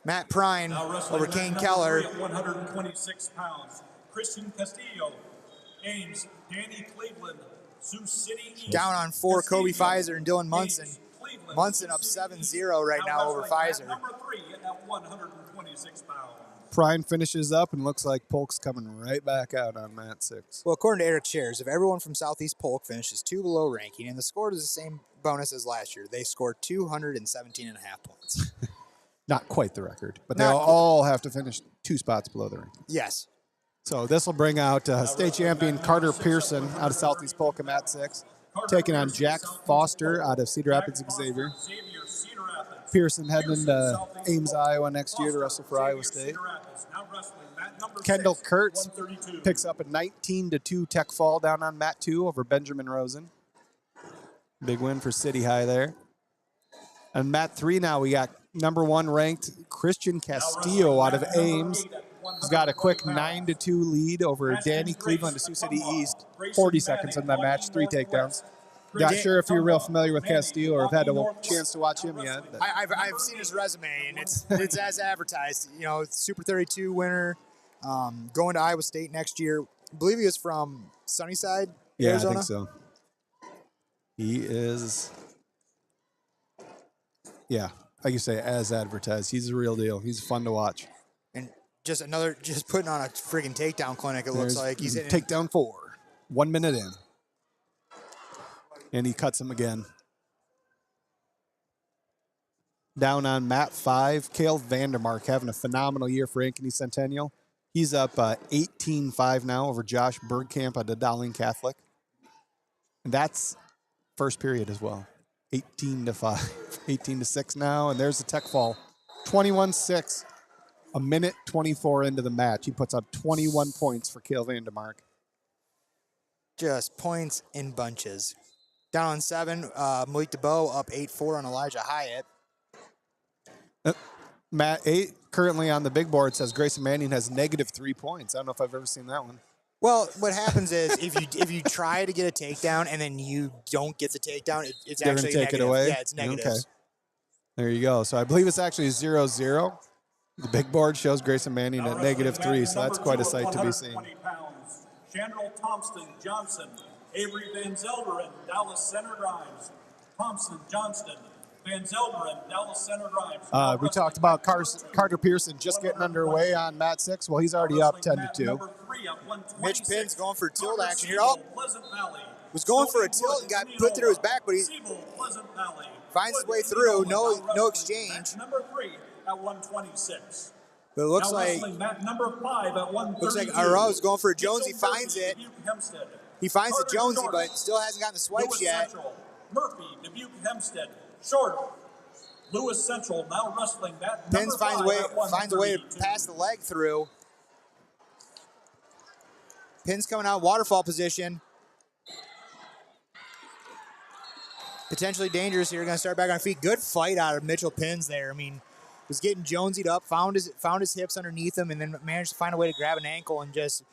Matt Prine over Kane Keller. 126 pounds. Christian Castillo, Ames, Danny Cleveland, Sioux City East. Down on 4, Kobe Castillo, Pfizer and Dylan Munson. Ames, Cleveland, Munson up Sioux City 7-0 right East. now over Wrestling Pfizer. Number 3 at 126 pounds. Prine finishes up and looks like Polk's coming right back out on mat 6. Well, according to Eric Shares, if everyone from Southeast Polk finishes 2 below ranking, and the score is the same bonus as last year, they scored 217.5 points. Not quite the record, but they'll all have to finish 2 spots below the ranking. Yes. So this will bring out state champion Carter Pearson out of Southeast Polk at mat 6, taking on Jack Foster out of Cedar Rapids Xavier. Pearson heading into Ames, Iowa next year to wrestle for Iowa State. Kendall Kurtz picks up a 19-2 tech fall down on mat 2 over Benjamin Rosen. Big win for City High there. And mat 3 now, we got number 1 ranked Christian Castillo out of Ames. He's got a quick 9-2 lead over Danny Cleveland of Sioux City East. 40 seconds in that match, 3 takedowns. Not sure if you're real familiar with Castillo or have had a chance to watch him yet. But. I've seen his resume, and it's as advertised. You know, Super 32 winner, going to Iowa State next year. I believe he was from Sunnyside, Arizona. I think so. He is, like you say, as advertised. He's a real deal. He's fun to watch. And just putting on a freaking takedown clinic, it looks like. He's hitting takedown 4, 1 minute in. And he cuts him again. Down on mat 5, Cale Vandermark having a phenomenal year for Ankeny Centennial. He's up 18-5 now over Josh Bergkamp at the Dowling Catholic. And that's first period as well. 18-5, 18-6 now, and there's the tech fall. 21-6, a minute 24 into the match. He puts up 21 points for Cale Vandermark. Just points in bunches. Down on 7, Malik DeBow up 8-4 on Elijah Hyatt. Matt 8 currently on the big board says Grayson Manning has -3 points. I don't know if I've ever seen that one. Well, what happens is if you try to get a takedown and then you don't get the takedown, it's They're actually gonna take negative. it away? Yeah, it's negative. Okay. There you go. So I believe it's actually 0-0. The big board shows Grayson Manning at -3, so that's quite a sight to be seen. General Thompson Johnson, Avery Van Zelderen, Dallas Center Grimes. Thompson Johnston, Van Zelderen, Dallas Center Grimes. We talked about Carter Pearson just getting underway on mat 6. Well, he's already up 10-2. Mitch Pinn's going for a tilt action here. Oh, was going for a tilt and got put through his back, but he finds his way through. No exchange. Number 3 at 126. But it looks like number 5 at 132. looks like Arroyo's going for a Jonesy. Finds it. He finds the Jonesy, but still hasn't gotten the swipes yet. Central, Murphy, Dubuque Hempstead, Short, Lewis Central now wrestling that. Pins finds a way to pass the leg through. Pins coming out waterfall position. Potentially dangerous here. Going to start back on feet. Good fight out of Mitchell Pins there. I mean, was getting Jonesy up, found his hips underneath him, and then managed to find a way to grab an ankle and just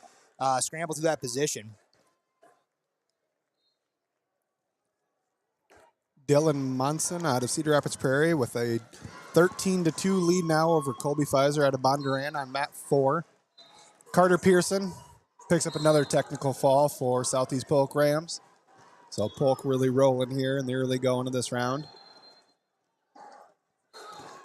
scramble through that position. Dylan Munson out of Cedar Rapids Prairie with a 13-2 lead now over Colby Pfizer out of Bondurant on mat 4. Carter Pearson Picks up another technical fall for Southeast Polk Rams. So Polk really rolling here in the early going of this round.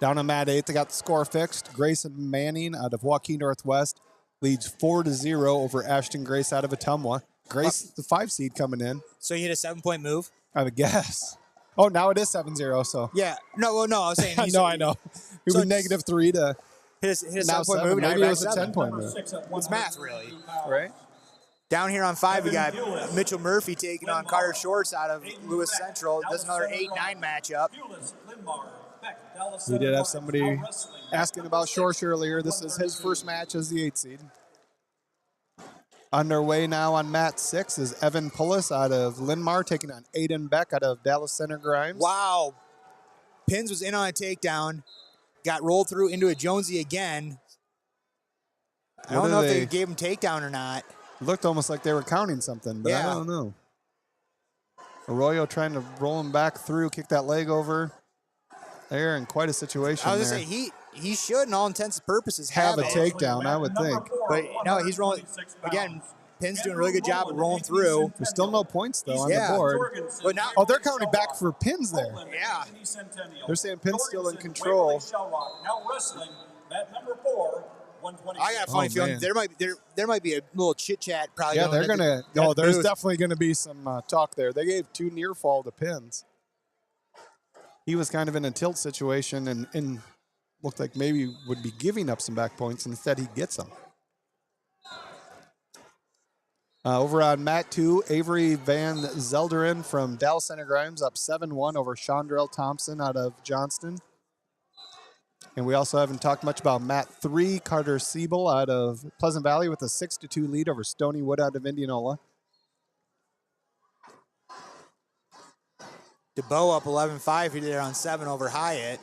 Down on mat 8, they got the score fixed. Grayson Manning out of Waukee Northwest leads 4-0 over Ashton Grace out of Atumwa. Grace, the 5 seed coming in. So you hit a 7-point move? I would guess. Oh, now it is 7-0, so. Yeah. No, well, no, I was saying. I know. It So was -3 to hit a now 7-point 7. move. Now Maybe you're it was a back 10-point move. It's math, really. Right? Down here on 5, we got Mitchell Murphy taking on Carter Shorts out of Lewis Central. That's another 8-9 matchup. We did have somebody asking about Shorsh earlier. This is his first match as the 8 seed. Underway now on mat 6 is Evan Pullis out of Linmar taking on Aiden Beck out of Dallas Center Grimes. Wow. Pins was in on a takedown. Got rolled through into a Jonesy again. I don't know if they gave him takedown or not. Looked almost like they were counting something, but Yeah. I don't know. Arroyo trying to roll him back through, kick that leg over. They're in quite a situation. I was going to say, he should, in all intents and purposes, have a it. takedown, I would think. But no, he's rolling. Again, Pin's doing a really good job of rolling through. There's still no points, though, on the board. But now, they're counting back for Pins there. Yeah. They're saying Pin's still in control. Now wrestling at number 4. I got a funny feeling there might be a little chit chat probably. Yeah, they're gonna. No, there's definitely gonna be some talk there. They gave 2 near fall to Pins. He was kind of in a tilt situation and looked like maybe would be giving up some back points. Instead, he gets them. Over on mat 2, Avery Van Zelderen from Dallas Center Grimes up 7-1 over Chandrell Thompson out of Johnston. And we also haven't talked much about mat 3, Carter Siebel out of Pleasant Valley with a 6-2 lead over Stony Wood out of Indianola. DeBow up 11-5 here there on 7 over Hyatt.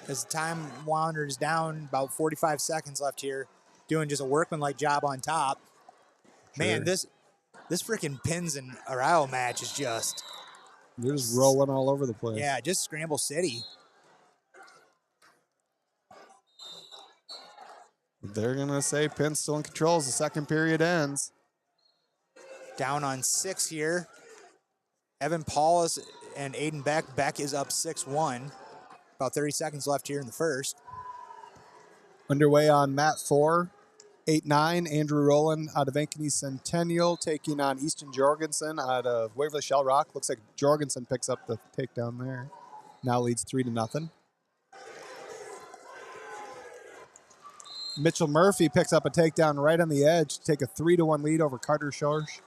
As time wanders down, about 45 seconds left here, doing just a workmanlike job on top. Sure. Man, this freaking Pins and Arao match is just... They're just rolling all over the place. Yeah, just Scramble City. They're going to say Pins still in control as the second period ends. Down on 6 here. Evan Paulus and Aiden Beck. Beck is up 6-1. About 30 seconds left here in the first. Underway on mat 4, 8-9. Andrew Rowland out of Ankeny Centennial taking on Easton Jorgensen out of Waverly Shell Rock. Looks like Jorgensen picks up the takedown there. Now leads 3-0. Mitchell Murphy picks up a takedown right on the edge to take a 3-1 lead over Carter Shorsh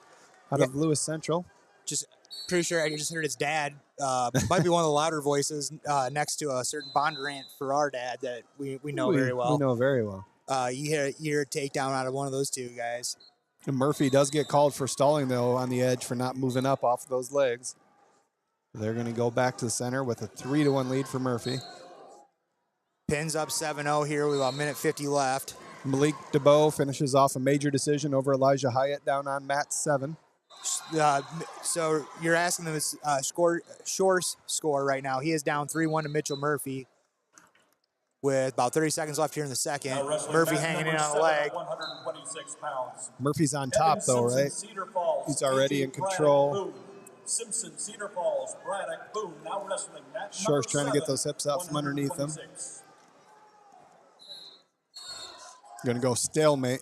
out of Lewis Central. Just pretty sure I just heard his dad. Might be one of the louder voices next to a certain Bondurant for our dad that we know very well. We know very well. You hear a takedown out of one of those two guys. And Murphy does get called for stalling, though, on the edge for not moving up off those legs. They're going to go back to the center with a 3-1 lead for Murphy. Pins up 7-0 here with about a minute 50 left. Malik DeBow finishes off a major decision over Elijah Hyatt down on mat 7. So you're asking them Shore's score right now. He is down 3-1 to Mitchell Murphy with about 30 seconds left here in the second. Murphy hanging in on a leg. 126 pounds. Murphy's on top, though, right? He's already in control. Simpson, Cedar Falls, Braddock, Boone, now wrestling. Shore's trying to get those hips out from underneath him. Going to go stalemate,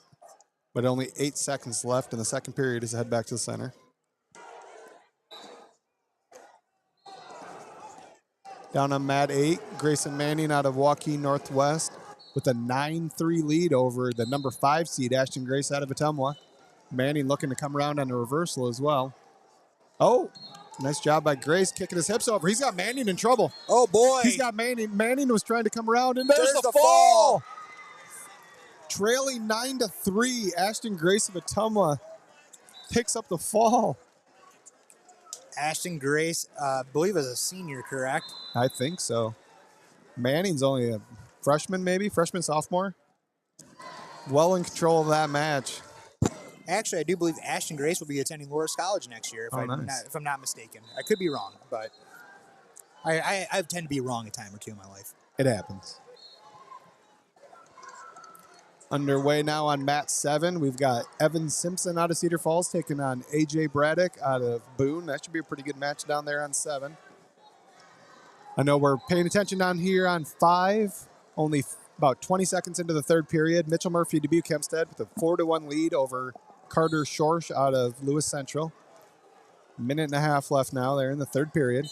but only 8 seconds left in the second period as they head back to the center. Down on mat 8, Grayson Manning out of Waukee Northwest with a 9-3 lead over the number 5 seed, Ashton Grace out of Atumwa. Manning looking to come around on a reversal as well. Oh, nice job by Grace kicking his hips over. He's got Manning in trouble. Oh, boy. He's got Manning. Manning was trying to come around, and there's the fall. Trailing 9-3, Ashton Grace of Atumwa picks up the fall. Ashton Grace, I believe, is a senior, correct? I think so. Manning's only a freshman, maybe? Freshman, sophomore? Well in control of that match. Actually, I do believe Ashton Grace will be attending Loras College next year, if I'm not mistaken. I could be wrong, but I tend to be wrong a time or two in my life. It happens. Underway now on mat 7. We've got Evan Simpson out of Cedar Falls taking on AJ Braddock out of Boone. That should be a pretty good match down there on 7. I know we're paying attention down here on 5. Only about 20 seconds into the third period. Mitchell Murphy, Dubuque Hempstead with a 4-1 lead over Carter Schorsch out of Lewis Central. Minute and a half left now there in the third period.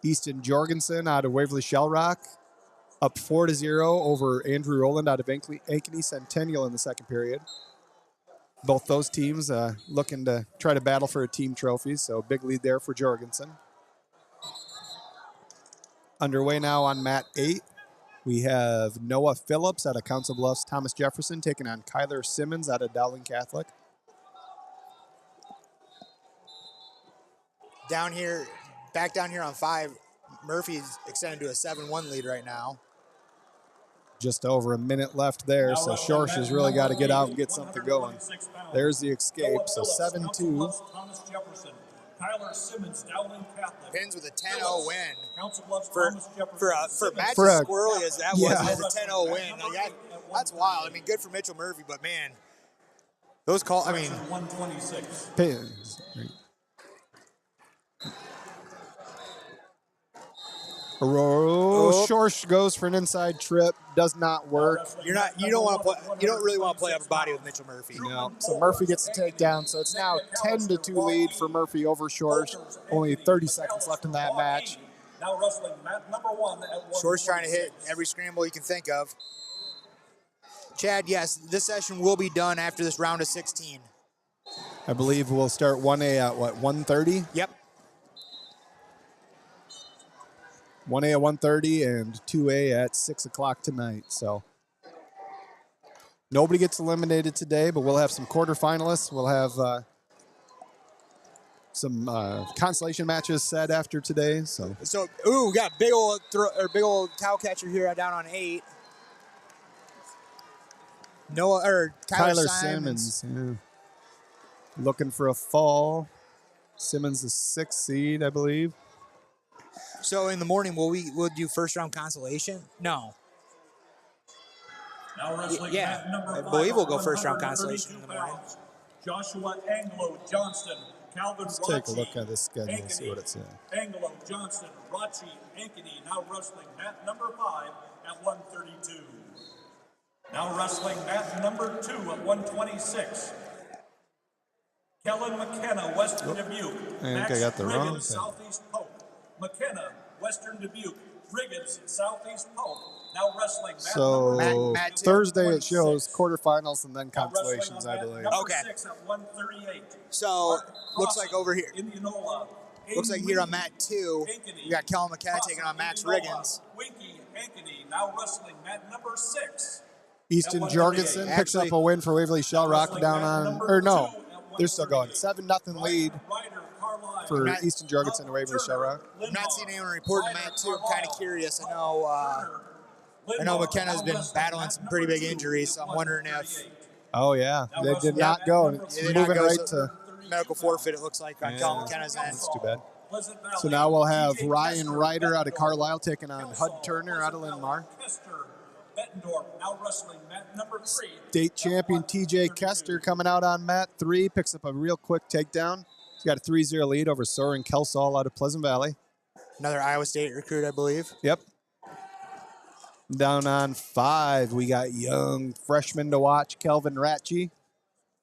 Easton Jorgensen out of Waverly Shell Rock up 4-0 over Andrew Rowland out of Ankeny Centennial in the second period. Both those teams looking to try to battle for a team trophy, so big lead there for Jorgensen. Underway now on mat 8. We have Noah Phillips out of Council Bluffs, Thomas Jefferson taking on Kyler Simmons out of Dowling Catholic. Back down here on 5, Murphy's extended to a 7-1 lead right now. Just over a minute left there, so Schorsch has really got to get out and get something going. There's the escape, so 7-2. Kyler Simmons, Dowling Catholic. Pins with a 10-0 win. For matches for a- squirrely as that yeah. was, as a 10-0 win. Like that's wild. I mean, good for Mitchell Murphy, but man, those calls. I mean, 126. Pins. Schorsch goes for an inside trip, does not work. you don't want to play. You don't really want to play upper body with Mitchell Murphy. No. So Murphy gets the takedown. So it's now 10-2 lead for Murphy over Schorsch. Only 30 seconds left in that match. Now wrestling mat number 1 at Schorsch trying to hit every scramble you can think of. Chad, yes, this session will be done after this round of 16. I believe we'll start 1A at what, 1:30? Yep. 1A at 1:30 and 2A at 6 o'clock tonight. So nobody gets eliminated today, but we'll have some quarterfinalists. We'll have some consolation matches set after today. So We got big old cow catcher here down on 8. Kyler Simmons. Yeah. Looking for a fall. Simmons the 6th seed, I believe. So in the morning, we'll do first round consolation? No. Now wrestling Yeah, mat number I 5 believe we'll go at first round consolation in the 132 morning. pounds. Joshua Anglo Johnston, Calvin Let's take a Rachi, look at this schedule and see what it says. Anglo Johnston, Rachi, Ankeny, now wrestling mat number 5 at 132. Now wrestling mat number 2 at 126. Kellen McKenna, Western Dubuque. I think I got the wrong thing. Southeast Pope. McKenna, Western Dubuque. Riggins, Southeast Pope. Now wrestling mat So number Matt two. Thursday it shows quarterfinals and then consolations, I believe. Okay. 6 at 138. So looks like over here. Indianola. Looks like here on mat 2, we got Kellen McKenna taking on Max Riggins. Winky Ankeny, now wrestling mat number 6. Easton Jorgensen picks up a win for Waverly Shell Rock down on, or no, they're still going. 7-0 lead for Easton Jorgensen and Waverly Shell Rock. I'm not seeing anyone reporting mat 2. I'm kind of curious. I know McKenna's been battling some pretty big injuries, so I'm wondering if Oh yeah, they did not go. It's they did not moving go, right so to. medical forfeit, it looks like, on Kellen McKenna's end. That's too bad. So now we'll have Ryan Ryder out of Carlisle taking on Hud Turner out of Linn-Mar. State champion TJ Kester coming out on mat 3, picks up a real quick takedown. He's got a 3-0 lead over Soren Kelsall out of Pleasant Valley. Another Iowa State recruit, I believe. Yep. Down on 5, we got young freshman to watch, Kelvin Ratchie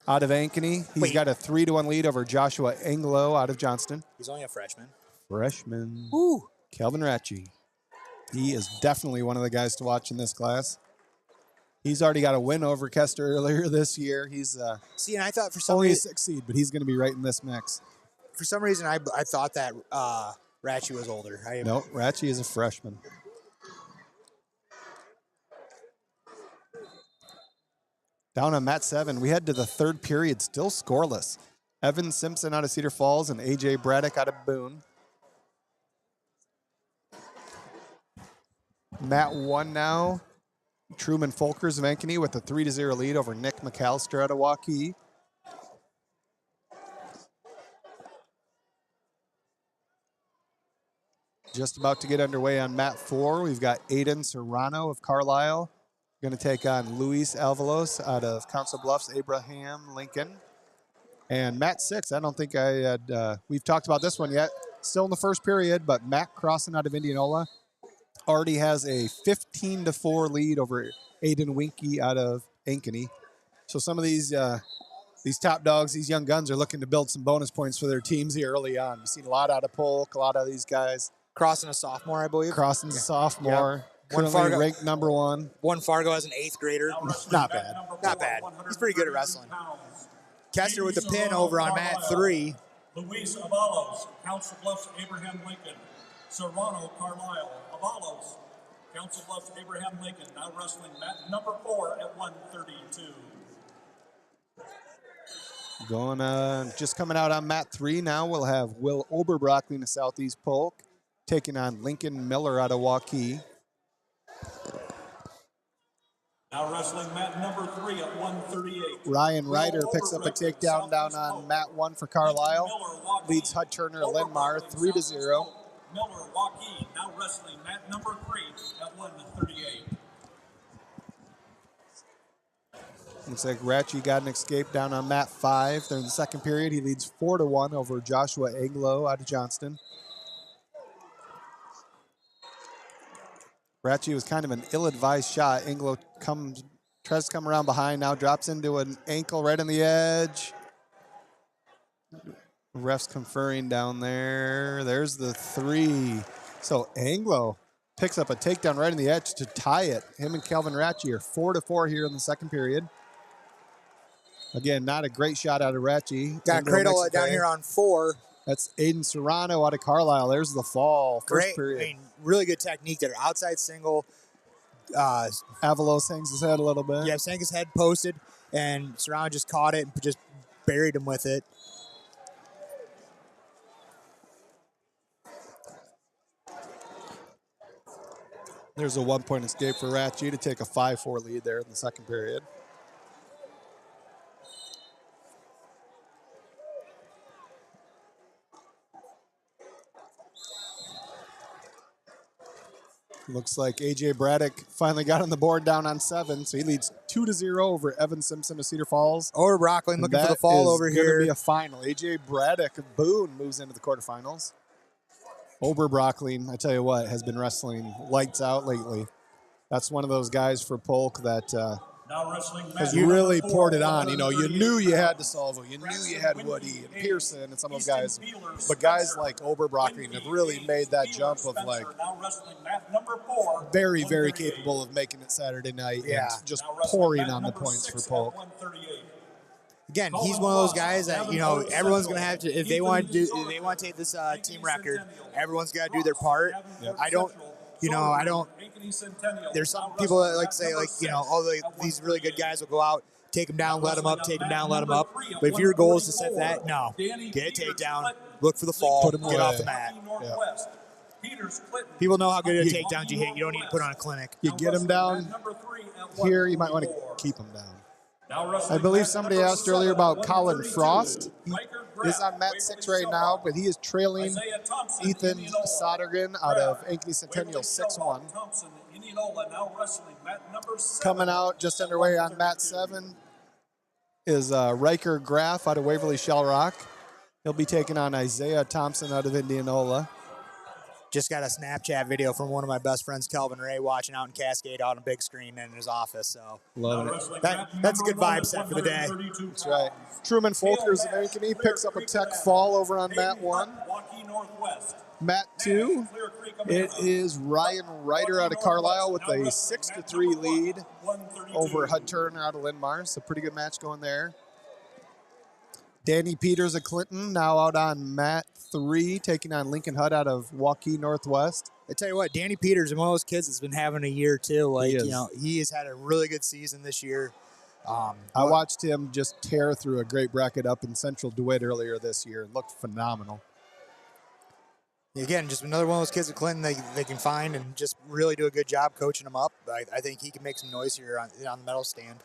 out of Ankeny. He's got a 3-1 lead over Joshua Anglo out of Johnston. He's only a freshman. Freshman. Woo. Kelvin Ratchie. He is definitely one of the guys to watch in this class. He's already got a win over Kester earlier this year. He's See, and I thought for some only a reason, 6th seed, but he's going to be right in this mix. for some reason, I thought that Ratchie was older. No, Ratchie is a freshman. Down on mat 7, we head to the third period, still scoreless. Evan Simpson out of Cedar Falls and AJ Braddock out of Boone. Mat 1 now. Truman Folkers of Ankeny with a 3-0 lead over Nick McAllister out of Waukee. Just about to get underway on mat 4. We've got Aiden Serrano of Carlisle going to take on Luis Alvalos out of Council Bluffs, Abraham Lincoln. And Matt 6, I don't think I had, we've talked about this one yet. Still in the first period, but Matt Crossan out of Indianola already has a 15-4 lead over Aiden Winky out of Ankeny. So some of these top dogs, these young guns, are looking to build some bonus points for their teams here early on. We've seen a lot out of Polk, a lot of these guys. Crossan a sophomore, I believe. Crossan's a sophomore. Yep. Currently ranked number 1. One Fargo as an 8th grader. Not bad. Not bad. He's pretty good at wrestling. Kester with the pin over on mat 3. Luis Avalos, Council Bluffs, Abraham Lincoln. Serrano Carlisle, Avalos, Council Bluffs, Abraham Lincoln, now wrestling mat number 4 at 132. Going just coming out on mat 3 now, we'll have Will Oberbrockling of Southeast Polk taking on Lincoln Miller out of Waukee. Now wrestling mat number 3 at 138. Ryan Ryder picks up a takedown down on mat 1 for Carlisle. Leads Hud Turner Linmar 3-0. Miller Waukee now wrestling mat number 3 at 138. Looks like Ratchie got an escape down on mat 5. They're in the second period. He leads 4-1 over Joshua Anglo out of Johnston. Ratchie was kind of an ill-advised shot. Anglo tries to come around behind, now drops into an ankle right on the edge. Refs conferring down there. There's the 3. So Anglo picks up a takedown right on the edge to tie it. Him and Kelvin Ratchie are 4-4 here in the second period. Again, not a great shot out of Ratchie. Got Cradle down here on 4. That's Aiden Serrano out of Carlisle. There's the fall. First period. I mean, really good technique there. Outside single. Avalos hangs his head a little bit. Yeah, sank his head posted, and Serrano just caught it and just buried him with it. There's a 1-point escape for Ratchie to take a 5-4 lead there in the second period. Looks like A.J. Braddock finally got on the board down on 7, so he leads 2-0 over Evan Simpson of Cedar Falls. Over Brockling looking for the fall over here. That is going to be a final. A.J. Braddock of Boone moves into the quarterfinals. Oberbrockling, I tell you what, has been wrestling lights out lately. That's one of those guys for Polk that has really poured it on. You know, you knew you had DeSalvo, you knew you had Woody and Pearson and some of those guys. But guys like Oberbrockling have really made that jump of like very, very capable of making it Saturday night and just pouring on the points for Polk. Again, he's one of those guys that, you know, everyone's going to have to, if they want to do, if they want to take this team record, everyone's got to do their part. Yep. I don't, there's some people that like to say, like, you know, these really good guys will go out, take them down, let them up, take them down, let them up. But if your goal is to set that, no. Get a takedown, look for the fall, get off the mat. Yeah. People know how good a takedown you hit. You don't need to put on a clinic. You get them down here, you might want to keep them down. I believe somebody asked earlier about Colin Frost. He is on mat 6 right now, but he is trailing Ethan Sodergren out of Ankeny Centennial 6-1. Coming out just underway on mat 7 is Riker Graff out of Waverly Shell Rock. He'll be taking on Isaiah Thompson out of Indianola. Just got a Snapchat video from one of my best friends, Kelvin Ray, watching out in Cascade on a big screen in his office. So loving it. That's a good vibe set for the day. That's right. Truman Folkers of Ankeny picks up a tech fall over on mat 1. Mat 2, it is Ryan Ryder out of Carlisle with a 6-3 lead over Hud Turner out of Linmar. So pretty good match going there. Danny Peters of Clinton now out on mat 3, taking on Lincoln Hud out of Waukee Northwest. I tell you what, Danny Peters is one of those kids that's been having a year too. Like, you know, he has had a really good season this year. I watched him just tear through a great bracket up in Central DeWitt earlier this year and looked phenomenal. Again, just another one of those kids at Clinton they can find and just really do a good job coaching them up. I think he can make some noise here on the medal stand.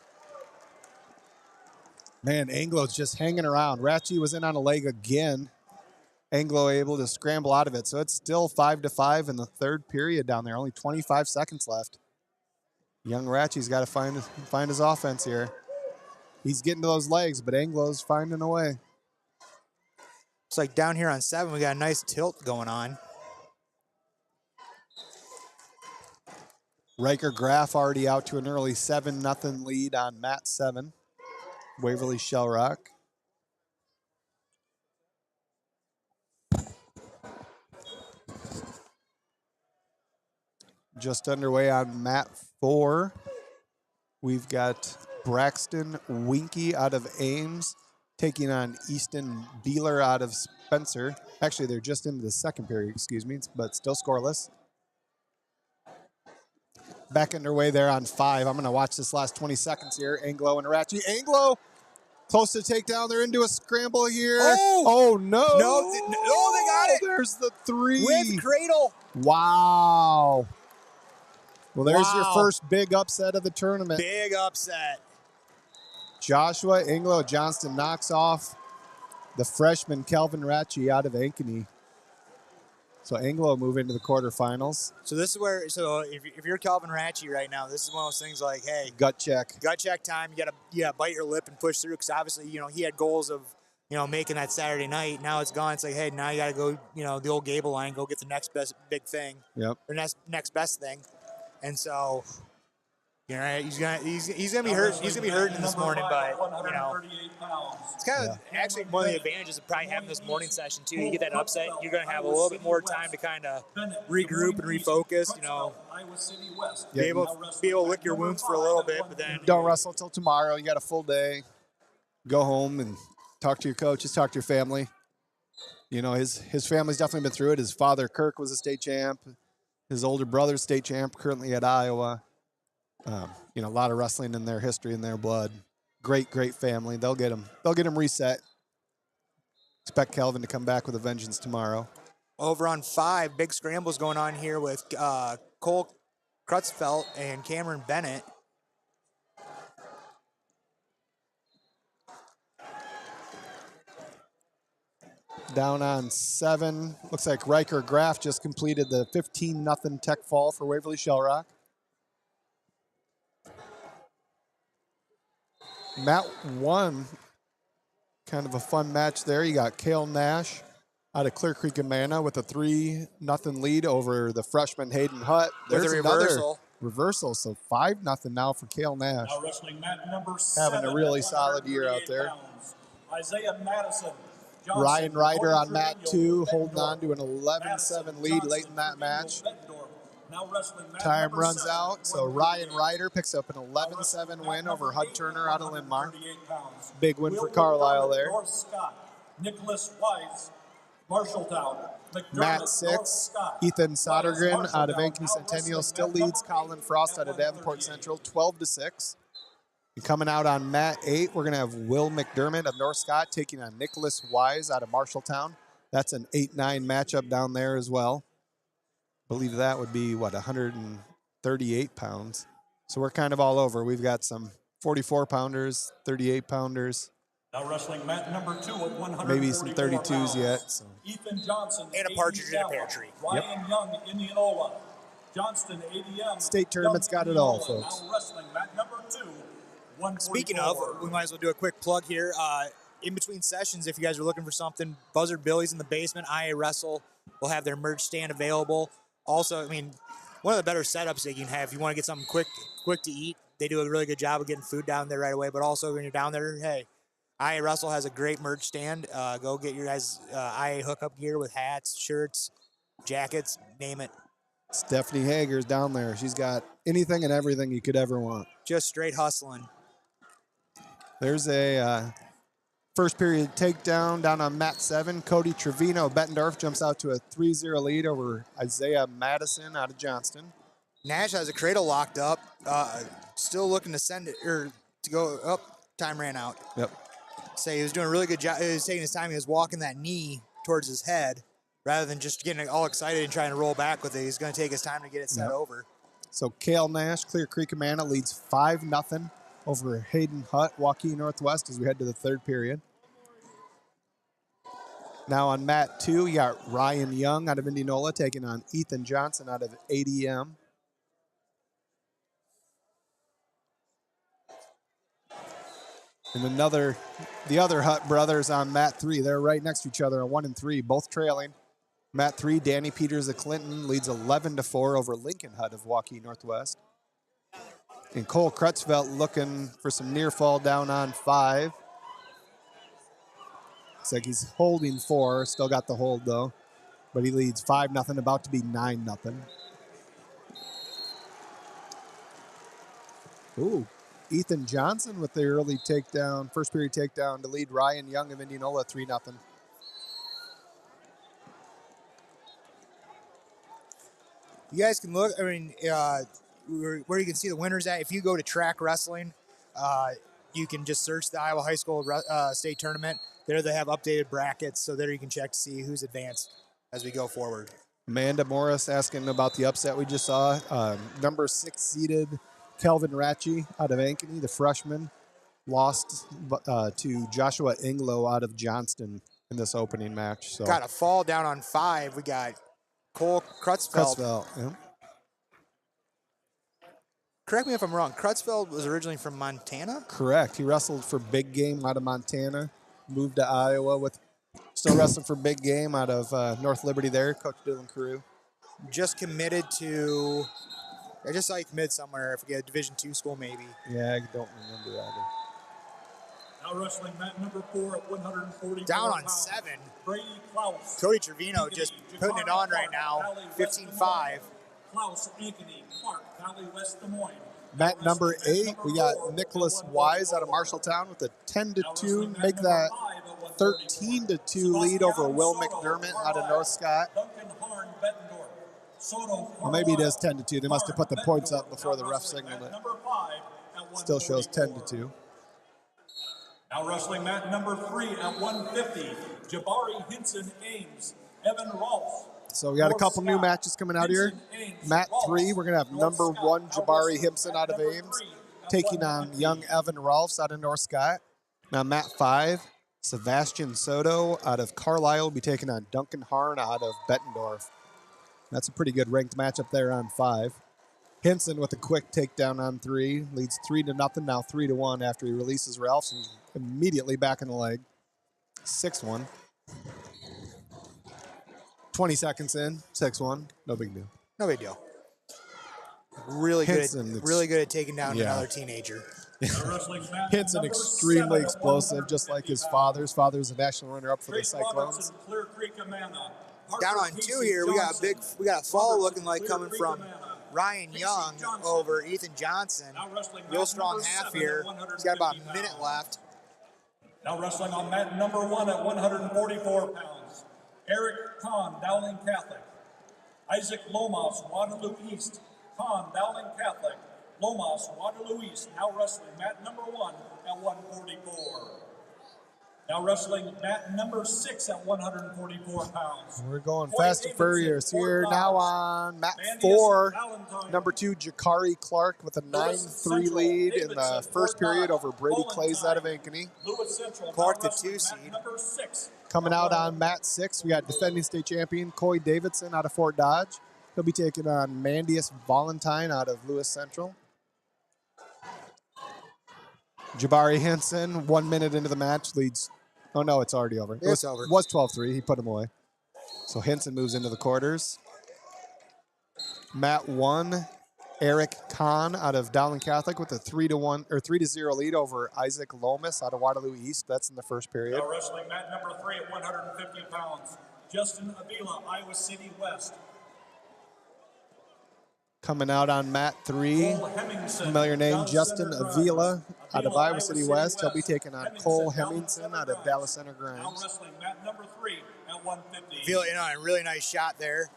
Man, Anglo's just hanging around. Ratchie was in on a leg again. Anglo able to scramble out of it. So it's still 5-5 in the third period down there. Only 25 seconds left. Young Ratchy's got to find his offense here. He's getting to those legs, but Anglo's finding a way. It's like down here on 7, we got a nice tilt going on. Riker Graff already out to an early 7-0 lead on mat 7. Waverly Shell Rock. Just underway on mat 4. We've got Braxton Winky out of Ames taking on Easton Beeler out of Spencer. Actually, they're just into the second period, excuse me, but still scoreless. Back underway there on 5. I'm going to watch this last 20 seconds here. Anglo and Ratchy. Anglo close to takedown. They're into a scramble here. Oh no. No, they got it. There's the 3. With cradle. Wow. Well, there's your Wow. first big upset of the tournament. Big upset. Joshua Anglo Johnston knocks off the freshman Kelvin Ratchy out of Ankeny. So Anglo move into the quarterfinals. So this is where, if you're Calvin Ratchy right now, this is one of those things like, hey, Gut check. gut check time. You gotta bite your lip and push through, because obviously, he had goals of, making that Saturday night. Now it's gone. It's like, hey, now you gotta go, the old Gable line, go get the next best big thing. Yep. Or next best thing. And so, he's gonna be hurt. He's gonna be hurting this morning, but it's kind of actually one of the advantages of probably having this morning session too. You get that upset, you're gonna have a little bit more time to kind of regroup and refocus. Be able to lick your wounds for a little bit, but then Don't wrestle until tomorrow. You got a full day. Go home and talk to your coaches, talk to your family. His family's definitely been through it. His father, Kirk, was a state champ. His older brother's state champ, currently at Iowa. A lot of wrestling in their history and their blood. Great, great family. They'll get him reset. Expect Kelvin to come back with a vengeance tomorrow. over on 5, big scrambles going on here with Cole Krutzfelt and Cameron Bennett. Down on 7. Looks like Riker Graff just completed the 15-0 tech fall for Waverly Shell Rock. Mat 1, kind of a fun match there. You got Cale Nash out of Clear Creek, Amana with a 3-0 lead over the freshman Hayden Hutt. There's With a another reversal. reversal, so 5-0 now for Cale Nash. Now wrestling mat number Having 7 a really at solid year out 138 there. pounds. Isaiah Madison. Johnson, Ryan Ryder on Gordon mat Trevino, 2, holding Bettendorf, on to an 11-7 lead Madison, late in that Johnson, match. Bettendorf. Now wrestling mat Time number runs 7, out, so 138. Ryan Ryder picks up an 11-7 win over Hud Turner out of Linn-Mar. 138 pounds. Big win for Will Carlisle McDermott, there. North Scott, Nicholas Wise, Marshalltown. McDermott, Mat North 6, Scott, Ethan Wise, Sodergren out of Marshalltown. Ankeny Now Centennial wrestling still mat leads. number 8 Colin Frost at out of Davenport 138. Central, 12-6. And coming out on mat 8, we're going to have Will McDermott of North Scott taking on Nicholas Wise out of Marshalltown. That's an 8-9 matchup down there as well. I believe that would be, 138 pounds. So we're kind of all over. We've got some 44-pounders, 38-pounders. Now wrestling mat number 2 at 144 Maybe some 32s pounds. yet, so. Ethan Johnson, And a partridge in a pear tree. Ryan Young, Indianola. Johnston, ADM. State tournament's got it all, Young, folks. Now wrestling mat number 2, 144. Speaking of, we might as well do a quick plug here. In between sessions, if you guys are looking for something, Buzzard Billy's in the basement. IAwrestle will have their merch stand available. Also, one of the better setups that you can have if you want to get something quick to eat. They do a really good job of getting food down there right away. But also, when you're down there, hey, IAwrestle has a great merch stand. Go get your guys' IA hookup gear with hats, shirts, jackets, name it. Stephanie Hager's down there. She's got anything and everything you could ever want. Just straight hustling. There's a first period takedown down on mat 7. Cody Trevino of Bettendorf jumps out to a 3-0 lead over Isaiah Madison out of Johnston. Nash has a cradle locked up. Still looking to send it or to go up. Time ran out. Yep. Say he was doing a really good job. He was taking his time. He was walking that knee towards his head rather than just getting all excited and trying to roll back with it. He's going to take his time to get it set over. So Cale Nash, Clear Creek, Amana leads 5-0 over Hayden Hutt, Waukee Northwest as we head to the third period. Now on mat 2, you got Ryan Young out of Indianola taking on Ethan Johnson out of ADM. And the other Hutt brothers on mat 3. They're right next to each other on 1 and 3, both trailing. Mat 3, Danny Peters of Clinton leads 11-4 over Lincoln Hutt of Waukee Northwest. And Cole Crutchfeld looking for some near fall down on 5. Looks like he's holding 4, still got the hold though. But he leads 5-0, about to be 9-0. Ooh, Ethan Johnson with the early takedown, first period takedown to lead Ryan Young of Indianola 3-0. You guys can look, I mean, where you can see the winners at. If you go to track wrestling, you can just search the Iowa High School State Tournament. There they have updated brackets, so there you can check to see who's advanced as we go forward. Amanda Morris asking about the upset we just saw. Number 6 seeded Kelvin Ratchie out of Ankeny, the freshman, lost to Joshua Inglow out of Johnston in this opening match. So Got a fall down on 5. We got Cole Crutchfeld. Yeah. Correct me if I'm wrong. Crutchfeld was originally from Montana? Correct. He wrestled for Big Game out of Montana, moved to Iowa with still wrestling for Big Game out of North Liberty there, Coach Dylan Carew. Just committed to, I just saw he committed somewhere. I forget, Division II school maybe. Yeah, I don't remember either. Now wrestling mat number 4 at 140. Down on 7. Brady Klaus. Cody Trevino just putting it on right now, 15-5. Klaus Ankeny, Clark, Valley West Des Moines. Mat number 8, we got Nicholas Wise out of Marshalltown with a 10-2, make that 13-2 lead over Will McDermott out of North Scott. Well, maybe it is 10-2. They must have put the points up before the ref signaled it. Still shows 10-2. Now wrestling mat number 3 at 150, Jabari Hinson Ames, Evan Rolfs. So we got a couple new matches coming out here. Mat 3, we're going to have number 1 Jabari Himpson out of Ames taking on young Evan Rolfs out of North Scott. Now mat 5, Sebastian Soto out of Carlisle will be taking on Duncan Harn out of Bettendorf. That's a pretty good ranked matchup there on 5. Hinson with a quick takedown on 3, leads 3-0, now 3-1 after he releases Ralphs and he's immediately back in the leg. 6-1. 20 seconds in, 6-1, no big deal. No big deal. Really Hinson, good at taking down another teenager. Hinson extremely explosive, just like his father. His father's a national runner-up for the Cyclones. Down on 2 here, we got a fall looking like coming from Ryan Young over Ethan Johnson. Real strong half here. He's got about a minute left. Now wrestling on mat number 1 at 144 pounds. Eric Kahn, Dowling Catholic. Isaac Lomas, Waterloo East. Kahn, Dowling Catholic. Lomas, Waterloo East. Now wrestling mat number 1 at 144. Now wrestling mat number 6 at 144 pounds. We're going fast and furious here. Now on mat 4, number 2, Jakari Clark with a 9-3 lead in the first period over Brady Clays out of Ankeny. Clark, the 2 seed. Coming out on mat 6, we got defending state champion Coy Davidson out of Fort Dodge. He'll be taking on Mandius Valentine out of Lewis Central. Jabari Hinson, 1 minute into the match, leads. Oh, no, it's already over. It's over. It was 12-3. He put him away. So Hinson moves into the quarters. Mat 1, Eric Kahn out of Dowling Catholic with a 3-0 lead over Isaac Lomas out of Waterloo East. That's in the first period. Now wrestling mat number 3 at 150 pounds. Justin Avila, Iowa City West. Coming out on mat 3, familiar name, Justin Avila out of Iowa City West. He'll be taking on Cole Hemmingson out of Dallas Center Grimes. Now wrestling mat number 3 at 150. Avila, a really nice shot there.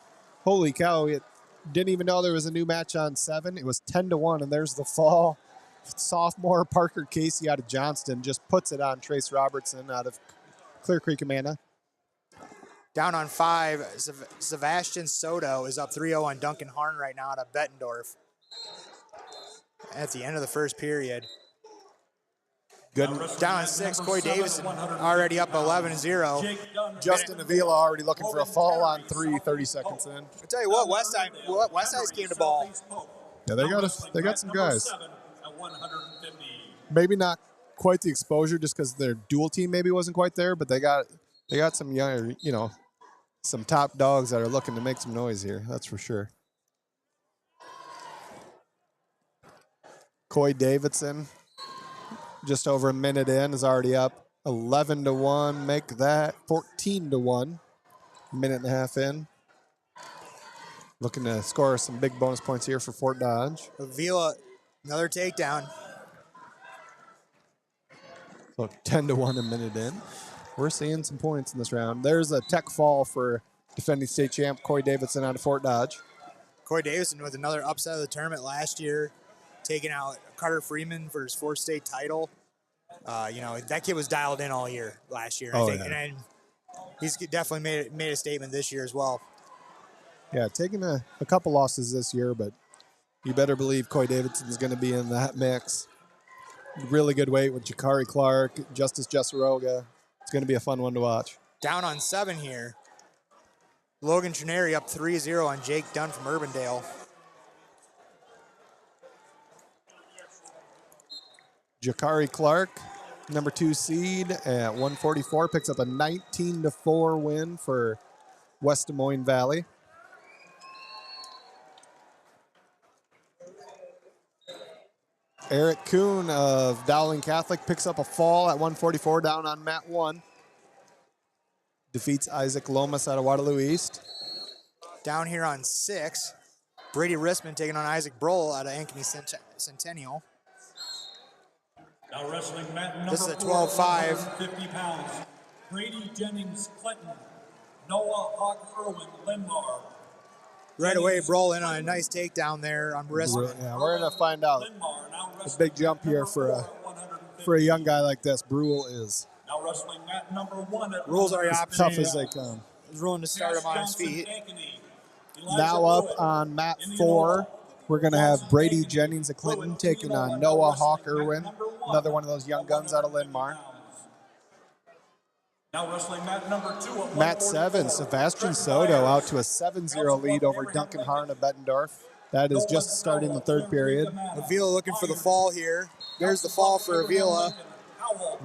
Holy cow, it didn't even know there was a new match on 7. It was 10-1, and there's the fall. Sophomore Parker Casey out of Johnston just puts it on Trace Robertson out of Clear Creek, Amana. Down on 5, Sebastian Soto is up 3-0 on Duncan Harn right now out of Bettendorf. At the end of the first period. Good. Down on 6, Coy Davison already up 11-0. Justin Avila already looking for a fall on 3, 30 seconds in. I'll tell you what, Westside's came to ball. Yeah, they got some guys. Maybe not quite the exposure just because their dual team maybe wasn't quite there, but they got some younger, some top dogs that are looking to make some noise here. That's for sure. Coy Davidson, just over a minute in, is already up 11-1. Make that 14-1. Minute and a half in. Looking to score some big bonus points here for Fort Dodge. Avila, another takedown. So 10-1 a minute in. We're seeing some points in this round. There's a tech fall for defending state champ Coy Davidson out of Fort Dodge. Coy Davidson with another upset of the tournament last year, taking out Carter Freeman for his fourth state title. That kid was dialed in all year last year. I think, yeah. and he's definitely made a statement this year as well. Yeah, taking a couple losses this year, but you better believe Coy Davidson is going to be in that mix. Really good weight with Jakari Clark, Justice Jessaroga. It's going to be a fun one to watch. Down on 7 here. Logan Trineri up 3-0 on Jake Dunn from Urbandale. Jakari Clark, number 2 seed at 144, picks up a 19-4 win for West Des Moines Valley. Eric Kuhn of Dowling Catholic picks up a fall at 144 down on mat 1. Defeats Isaac Lomas out of Waterloo East. Down here on 6, Brady Rissman taking on Isaac Broll out of Ankeny Centennial. Now wrestling mat number This is a 4, 12-5. 50 pounds. Brady Jennings Clinton, Noah Hawk Irwin Linmar. Right away, Broll in on a nice takedown there on Rissman. Yeah, we're going to find out a big jump here for a young guy like this. Brule is. Now wrestling mat number 1 at Rules are the as option. tough as they come. He's willing to start him on his feet. Now up on mat 4, we're going to have Brady Jennings of Clinton taking on Noah Hawk Irwin, another one of those young guns out of Linmar. Now wrestling mat number 2 at Mat 7, Sebastian Soto out to a 7-0 lead over Duncan Harn of Bettendorf. That is just starting the third period. Avila looking for the fall here. There's the fall for Avila.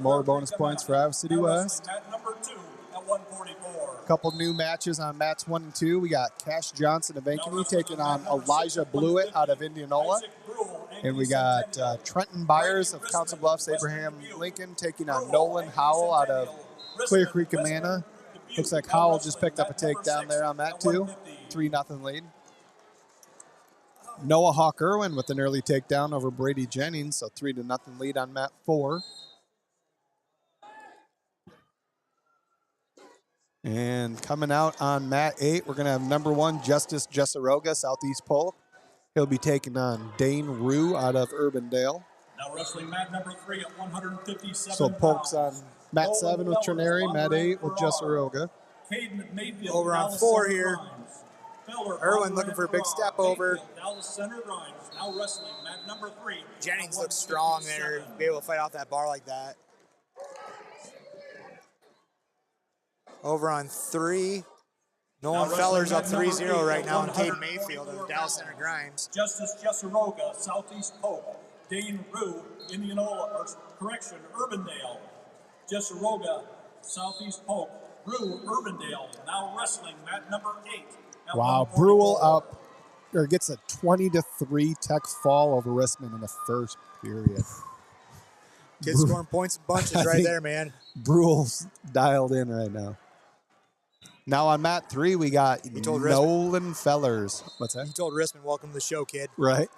More bonus points for Iowa City West. Mat number 2 at 144. A couple new matches on mats 1 and 2. We got Cash Johnson of Ankeny taking on Elijah Blewett out of Indianola. And we got Trenton Byers of Council Bluffs, Abraham Lincoln taking on Nolan Howell out of Clear Creek, Amana. Looks like Howell just picked up a takedown there on mat 2. 3-0 lead. Noah Hawk Irwin with an early takedown over Brady Jennings, so 3-0 lead on mat 4. And coming out on mat 8, we're going to have number 1, Justice Jessaroga, Southeast Polk. He'll be taking on Dane Rue out of Urbandale. Now wrestling mat number 3 at 157 So Polk's on mat 7 with Trineri, mat 8 with Jessaroga. Over on 4 here. Irwin looking for a big step over. Now wrestling mat number 3. Jennings looks strong there to be able to fight off that bar like that. Over on 3, Nolan Feller's up 3-0 right now on Caden Mayfield of Dallas Center Grimes. Justice Jessaroga, Southeast Polk. Dane Rue, Urbandale. Jessaroga, Southeast Polk. Rue, Urbandale. Now wrestling mat number 8. Wow, Brule up, or gets a 20-3 tech fall over Rissman in the first period. Kids scoring points and bunches right there, man. Brule's dialed in right now. Now on mat 3, we got Nolan Fellers. What's that? He told Rissman, welcome to the show, kid. Right.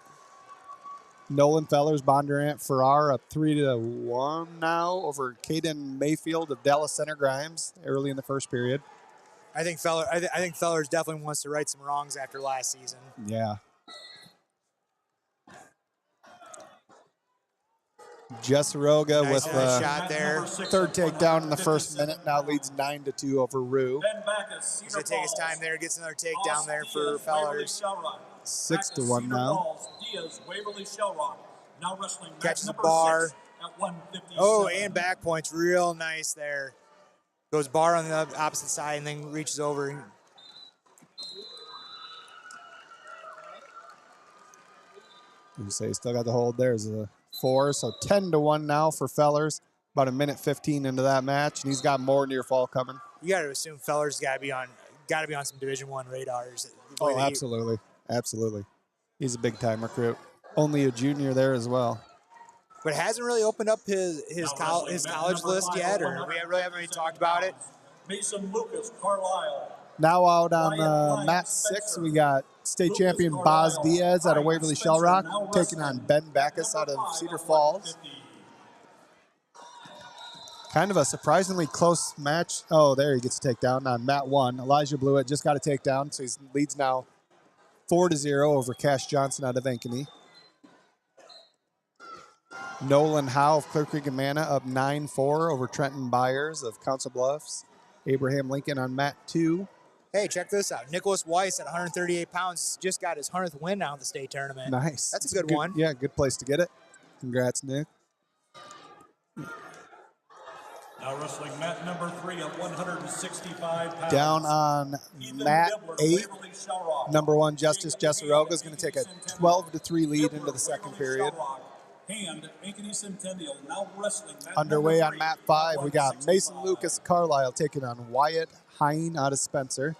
Nolan Fellers, Bondurant Farrar up 3-1 now over Caden Mayfield of Dallas Center Grimes early in the first period. I think Fellers definitely wants to right some wrongs after last season. Yeah. Jessaroga Nice with shot there. third takedown in the first minute. Now leads 9-2 over Rue. He's going to take his time there. Gets another takedown there for Fellers. 6-1 now. Catches the bar. Oh, and back points. Real nice there. Goes bar on the opposite side and then reaches over. You say still got the hold. There's a 4. So 10-1 now for Fellers. About a minute 15 into that match, and he's got more near fall coming. You got to assume Fellers got to be on some Division I radars. Oh, absolutely, absolutely. He's a big time recruit. Only a junior there as well. But hasn't really opened up his college list yet, or we really haven't really talked about it. Mason Lucas, Carlisle. Now out on mat 6, we got state champion Boz Diaz out of Waverly Shell Rock taking on Ben Backus out of Cedar Falls. Kind of a surprisingly close match. Oh, there he gets a takedown on mat 1. Elijah Blewett just got a takedown, so he leads now 4-0 over Cash Johnson out of Ankeny. Nolan Howe of Clear Creek and Amana up 9-4 over Trenton Byers of Council Bluffs. Abraham Lincoln on mat 2. Hey, check this out. Nicholas Weiss at 138 pounds just got his 100th win now in the state tournament. Nice. That's a good one. Yeah, good place to get it. Congrats, Nick. Now wrestling mat number 3 at 165 pounds. Down on mat 8, number 1 Justice Jessaroga is going to take a 12-3 lead into the second period. Underway on mat 5, we got Mason Lucas Carlisle taking on Wyatt Hine out of Spencer.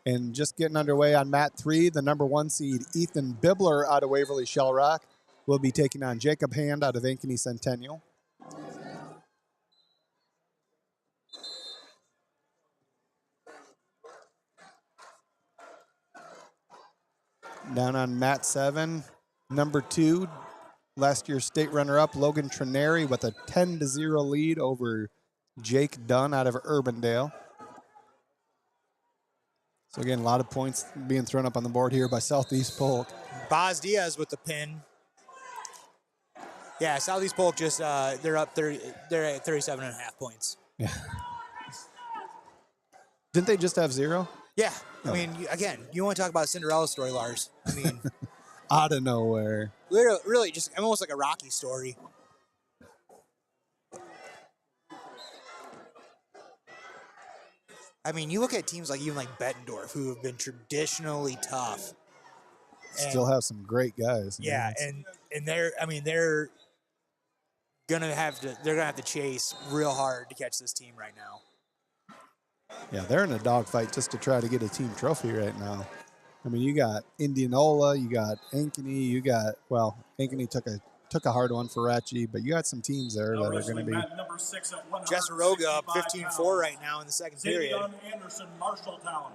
And just getting underway on mat 3, the number 1 seed Ethan Bibler out of Waverly Shell Rock will be taking on Jacob Hand out of Ankeny Centennial. Down on mat 7, number 2, last year's state runner-up Logan Trineri with a 10-0 lead over Jake Dunn out of Urbandale. So again, a lot of points being thrown up on the board here by Southeast Polk. Boz Diaz with the pin. Yeah, Southeast Polk just they're up 30. They're at 37.5 points. Yeah. Didn't they just have 0? Yeah. I mean, again, you want to talk about a Cinderella story, Lars. I mean, out of nowhere. Literally, really just almost like a Rocky story. I mean, you look at teams like even like Bettendorf, who have been traditionally tough. Still have some great guys. Yeah, and they're gonna have to chase real hard to catch this team right now. Yeah, they're in a dogfight just to try to get a team trophy right now. I mean, you got Indianola, you got Ankeny, Ankeny took a hard one for Ratchie, but you got some teams there that are going to be. Jessaroga up 15-4 right now in the second period. Anderson, Marshalltown.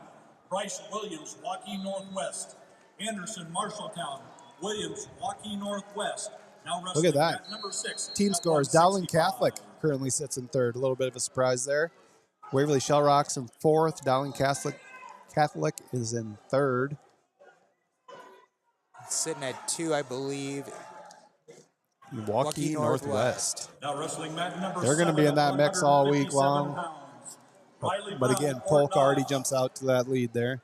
Bryce Williams, Waukee Northwest. Anderson, Marshalltown. Williams, Waukee Northwest. Now look at that. Number 6, team scores. Dowling Catholic currently sits in third. A little bit of a surprise there. Waverly Shell Rock's in 4th. Dowling Catholic is in 3rd. Sitting at 2, I believe. Waukee Northwest. Now wrestling mat number They're going to be in that mix all week long. But again, Polk already jumps out to that lead there.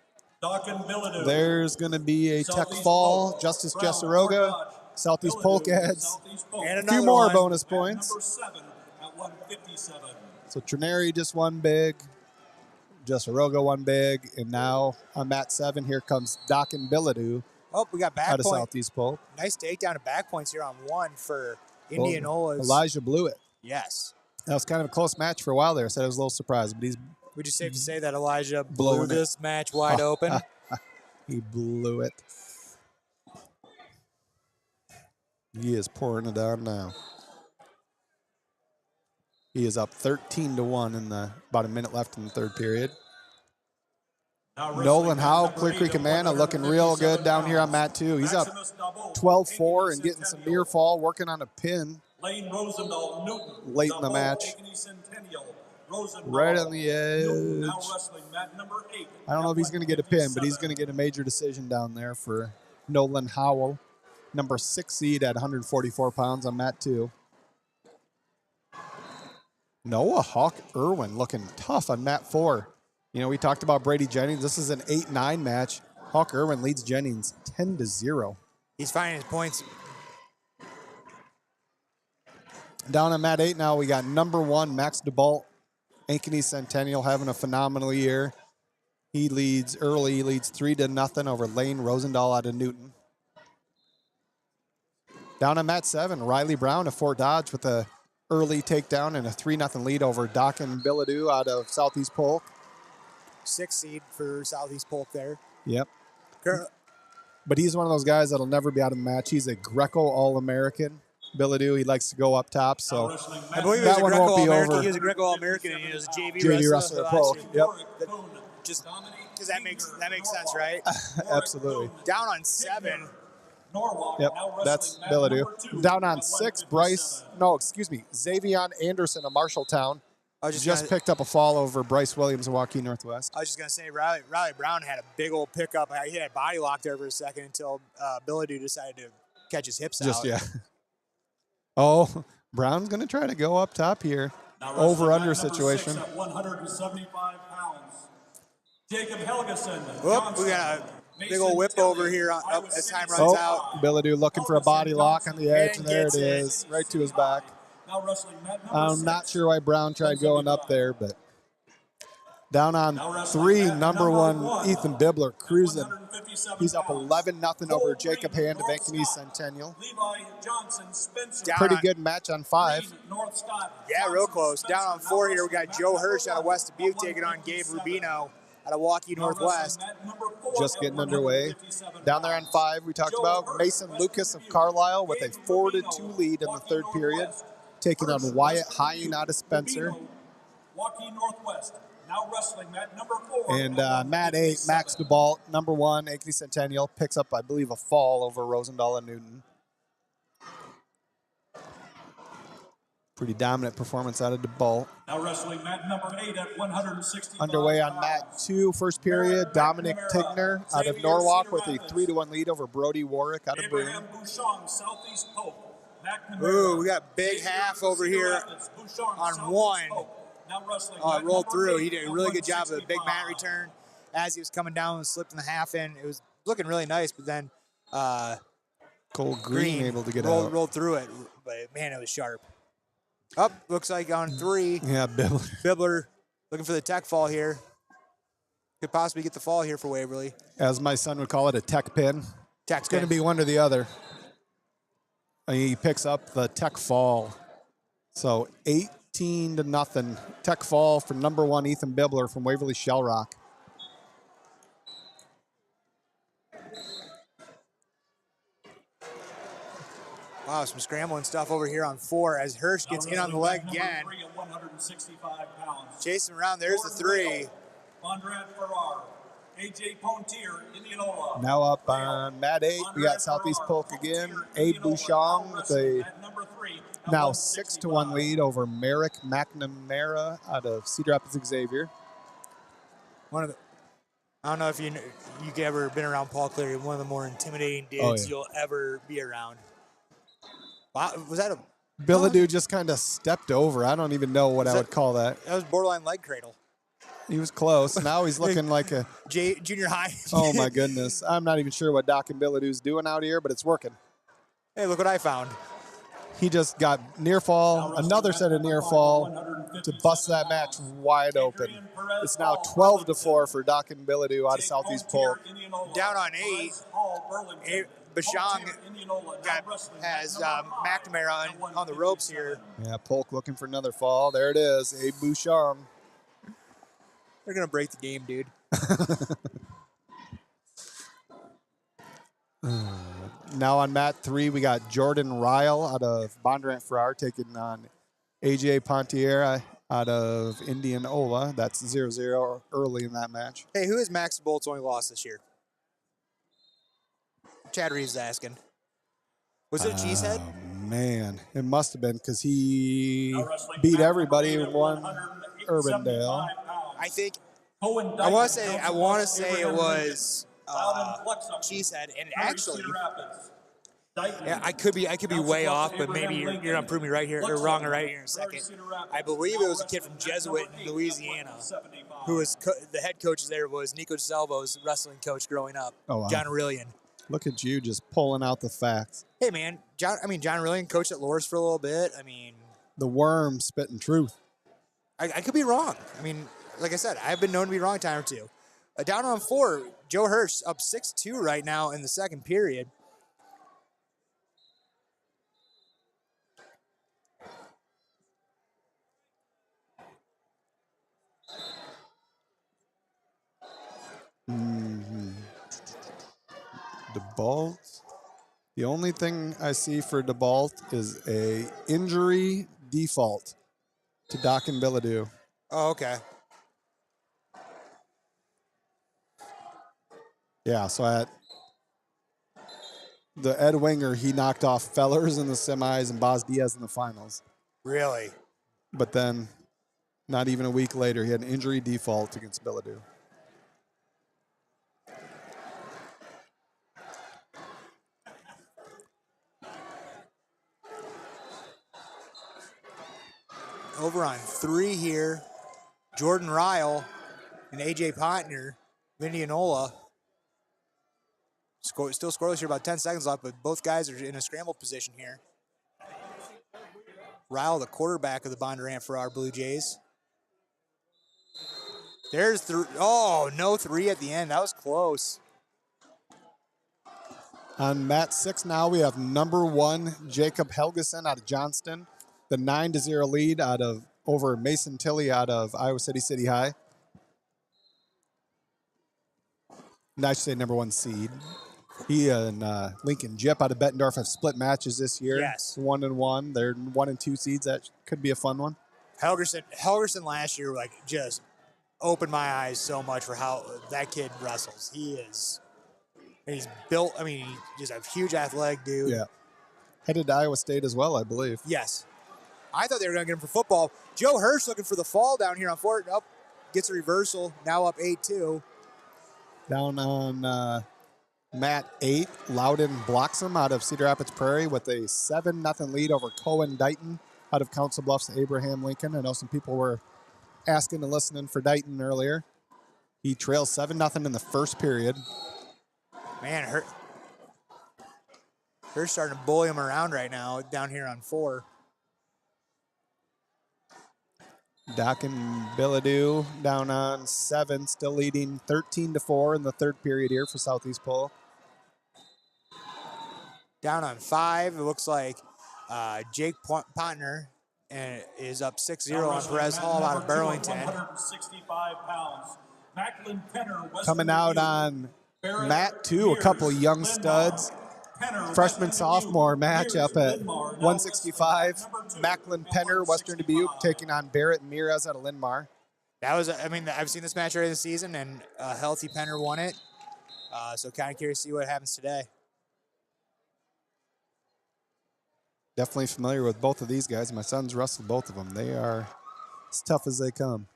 There's going to be a Tech Fall, Justice Jessaroga. Southeast Polk adds a few more bonus points. So Trineri just won big. Jessaroga won big. And now on mat 7, here comes Dockin Billadu. Oh, we got back out of point. Southeast Polk. Nice takedown of back points here on 1 for Indianola's. Elijah Blewett. Yes. That was kind of a close match for a while there. So I was a little surprised. But would you safe to say that Elijah blew this match wide open? He blew it. He is pouring it down now. He is up 13-1 in about a minute left in the third period. Nolan Howe, Clear Creek Amana, looking real good down here on mat 2. He's up 12-4 and getting some near fall, working on a pin late in the match. Right on the edge. I don't know if he's going to get a pin, but he's going to get a major decision down there for Nolan Howell, number 6 seed at 144 pounds on mat 2. Noah Hawk Irwin looking tough on mat 4. You know, we talked about Brady Jennings. This is an 8-9 match. Hawk Irwin leads Jennings 10-0. He's finding his points. Down on mat 8 now, we got number 1, Max DeBalt, Ankeny Centennial, having a phenomenal year. He leads early. He leads 3-0 over Lane Rosendahl out of Newton. Down on mat 7, Riley Brown of Fort Dodge with a early takedown and a 3-0 lead over Dakin Billadou out of Southeast Polk. 6th seed for Southeast Polk there. Yep. But he's one of those guys that'll never be out of the match. He's a Greco All-American. Billadou, he likes to go up top, so I believe that one won't be over. He was a Greco All-American and he was a JV JV wrestler. wrestler at Polk. Yep. Just because that makes sense, right? Absolutely. Down on 7. Yep, that's Billadou. Down on 6, Xavion Anderson of Marshalltown. Just picked up a fall over Bryce Williams of Waukee Northwest. I was just going to say, Riley Brown had a big old pickup. He had a body lock there for a second until Billadou decided to catch his hips out. Yeah. Oh, Brown's going to try to go up top here. Over-under situation. At 175 pounds. Jacob Helgeson. Whoop, we got a big old whip over here as time runs out. Billadou looking for a body lock on the edge, and there it is, right to his back. I'm not sure why Brown tried going up there, but down on 3, number 1, Ethan Bibler cruising. He's up 11-0 over Jacob Hand of Ankeny Centennial. Pretty good match on 5. Yeah, real close. Down on 4 here, we got Joe Hirsch out of West Dubuque taking on Gabe Rubino out of Waukee Northwest. Just getting underway. Down there on 5, we talked about Mason Lucas of Carlisle with a 4-2 lead in the 3rd period, taking on Wyatt Hine out of Spencer. Waukee Northwest. Now wrestling mat number 4. And mat 8, Max DeBalt, number 1, Ankeny Centennial, picks up, I believe, a fall over Rosendahl and Newton. Pretty dominant performance out of DeBalt. Now wrestling mat number 8 at 165. Underway on mat 2, first period, Dominic Tigner out of Norwalk with a 3-1 lead over Brody Warwick out of Boone. Ooh, we got big half over here on 1. Rolled through. He did a really good job of a big mat return as he was coming down and slipped in the half in. It was looking really nice, but then Cole Green able to get rolled, out. Rolled through it, but man, it was sharp. Up, looks like on 3. Yeah, Bibler looking for the tech fall here. Could possibly get the fall here for Waverly. As my son would call it, a tech pin. Tech's going to be one or the other. And he picks up the tech fall. So 18-0. Tech fall for number 1, Ethan Bibler from Waverly Shell Rock. Wow, some scrambling stuff over here on 4 as Hirsch gets in on the leg again. Chasing around, there's the 3. Now up on mat 8, we got Southeast Polk again. Abe Bouchon with a now 6-1 lead over Merrick McNamara out of Cedar Rapids Xavier. I don't know if you've ever been around Paul Cleary, one of the more intimidating dudes you'll ever be around. Wow, was that a... Billadou just kind of stepped over. I don't even know what I would call that. That was borderline leg cradle. He was close. Now he's looking like a... junior high. Oh, my goodness. I'm not even sure what Doc and Billadou's doing out here, but it's working. Hey, look what I found. He just got near fall, another set of near fall to bust that match wide open. It's now 12-4 for Doc and Billadou out of Southeast Polk. Down on 8. Bashang has McNamara on the ropes here. Yeah, Polk looking for another fall. There it is, Abe Bouchon. They're going to break the game, dude. Now on mat 3, we got Jordan Ryle out of Bondurant Farrar taking on AJ Pontiera out of Indianola. That's 0-0 early in that match. Hey, who is Max Bolt's only loss this year? Chad Reeves is asking. Was it a cheesehead? Man, it must have been because he beat everybody and won Urbandale. I think I want to say it was cheesehead, and actually, yeah, I could be way off, but maybe you're gonna prove me right here or wrong right here in a second. I believe it was a kid from Jesuit in Louisiana who was the head coach there was Nico DeSalvo's wrestling coach growing up. Oh, wow. John Aurelian. Look at you just pulling out the facts. Hey man, John Aurelian coached at Loras for a little bit. I mean, the worm spitting truth. I could be wrong. I mean, like I said, I've been known to be wrong a time or two. Down on 4, Joe Hirsch up 6-2 right now in the 2nd period. DeBalt. The only thing I see for DeBalt is a injury default to Doc and Billadu. Oh, okay. Yeah, so at the Ed Winger, he knocked off Fellers in the semis and Boz Diaz in the finals. Really? But then, not even a week later, he had an injury default against Billadu. Over on 3 here, Jordan Ryle and AJ Potner, Indianola. Still scoreless here, about 10 seconds left, but both guys are in a scramble position here. Ryle, the quarterback of the Bondurant for our Blue Jays. There's no 3 at the end. That was close. On mat 6 now, we have number 1, Jacob Helgeson out of Johnston. The 9-0 lead over Mason Tilley out of Iowa City High. And I should say number 1 seed. He and Lincoln Jip out of Bettendorf have split matches this year. Yes. 1-1. They're 1 and 2 seeds. That could be a fun one. Helgerson last year, just opened my eyes so much for how that kid wrestles. He's built, he's just a huge athletic dude. Yeah. Headed to Iowa State as well, I believe. Yes. I thought they were going to get him for football. Joe Hirsch looking for the fall down here on 4. Up, gets a reversal. Now up 8-2. Down on mat 8, Loudon blocks him out of Cedar Rapids Prairie with a 7-0 lead over Cohen Dighton out of Council Bluffs, Abraham Lincoln. I know some people were asking and listening for Dighton earlier. He trails 7-0 in the first period. Man, Hirsch starting to bully him around right now down here on 4. Doc and Billadu down on 7, still leading 13-4 in the third period here for Southeast Polk. Down on 5, it looks like Jake Potner is up 6-0 on Perez Hall out of Burlington. 165 pounds. Macklin Penner, Coming out on mat 2, a couple young studs. Freshman sophomore matchup at 165. Macklin Penner, Western Dubuque, taking on Barrett Mirez out of Linmar. That was, I've seen this match already this season, and a healthy Penner won it. So kind of curious to see what happens today. Definitely familiar with both of these guys. My son's wrestled both of them. They are as tough as they come.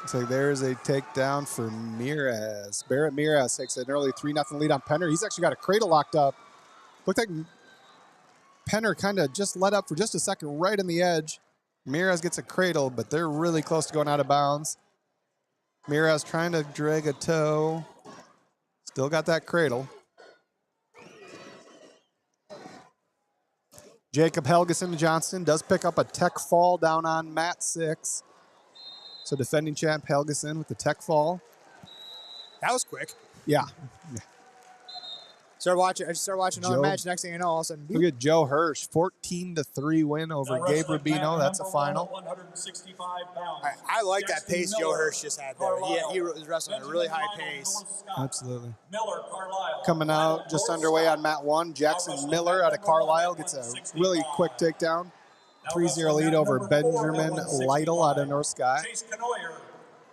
Looks like there's a takedown for Mirez. Barrett Mirez takes an early 3-0 lead on Penner. He's actually got a cradle locked up. Looked like Penner kind of just let up for just a second right on the edge. Mirez gets a cradle, but they're really close to going out of bounds. Mirez trying to drag a toe. Still got that cradle. Jacob Helgeson Johnston does pick up a tech fall down on mat 6. So defending champ Helgeson with the tech fall. That was quick. Yeah. I just started watching another match. Next thing you know, all of a sudden, look at Joe Hirsch, 14-3 win over Gabe Rubino. That's a final. 165 pounds. I like that pace Joe Hirsch just had there. He was wrestling at a really high pace. Absolutely. Miller, Carlisle. Coming out just underway on mat 1, Jackson Miller out of Carlisle gets a really quick takedown. 3-0 lead over Benjamin Lytle out of North Scott. Chase Canoyer,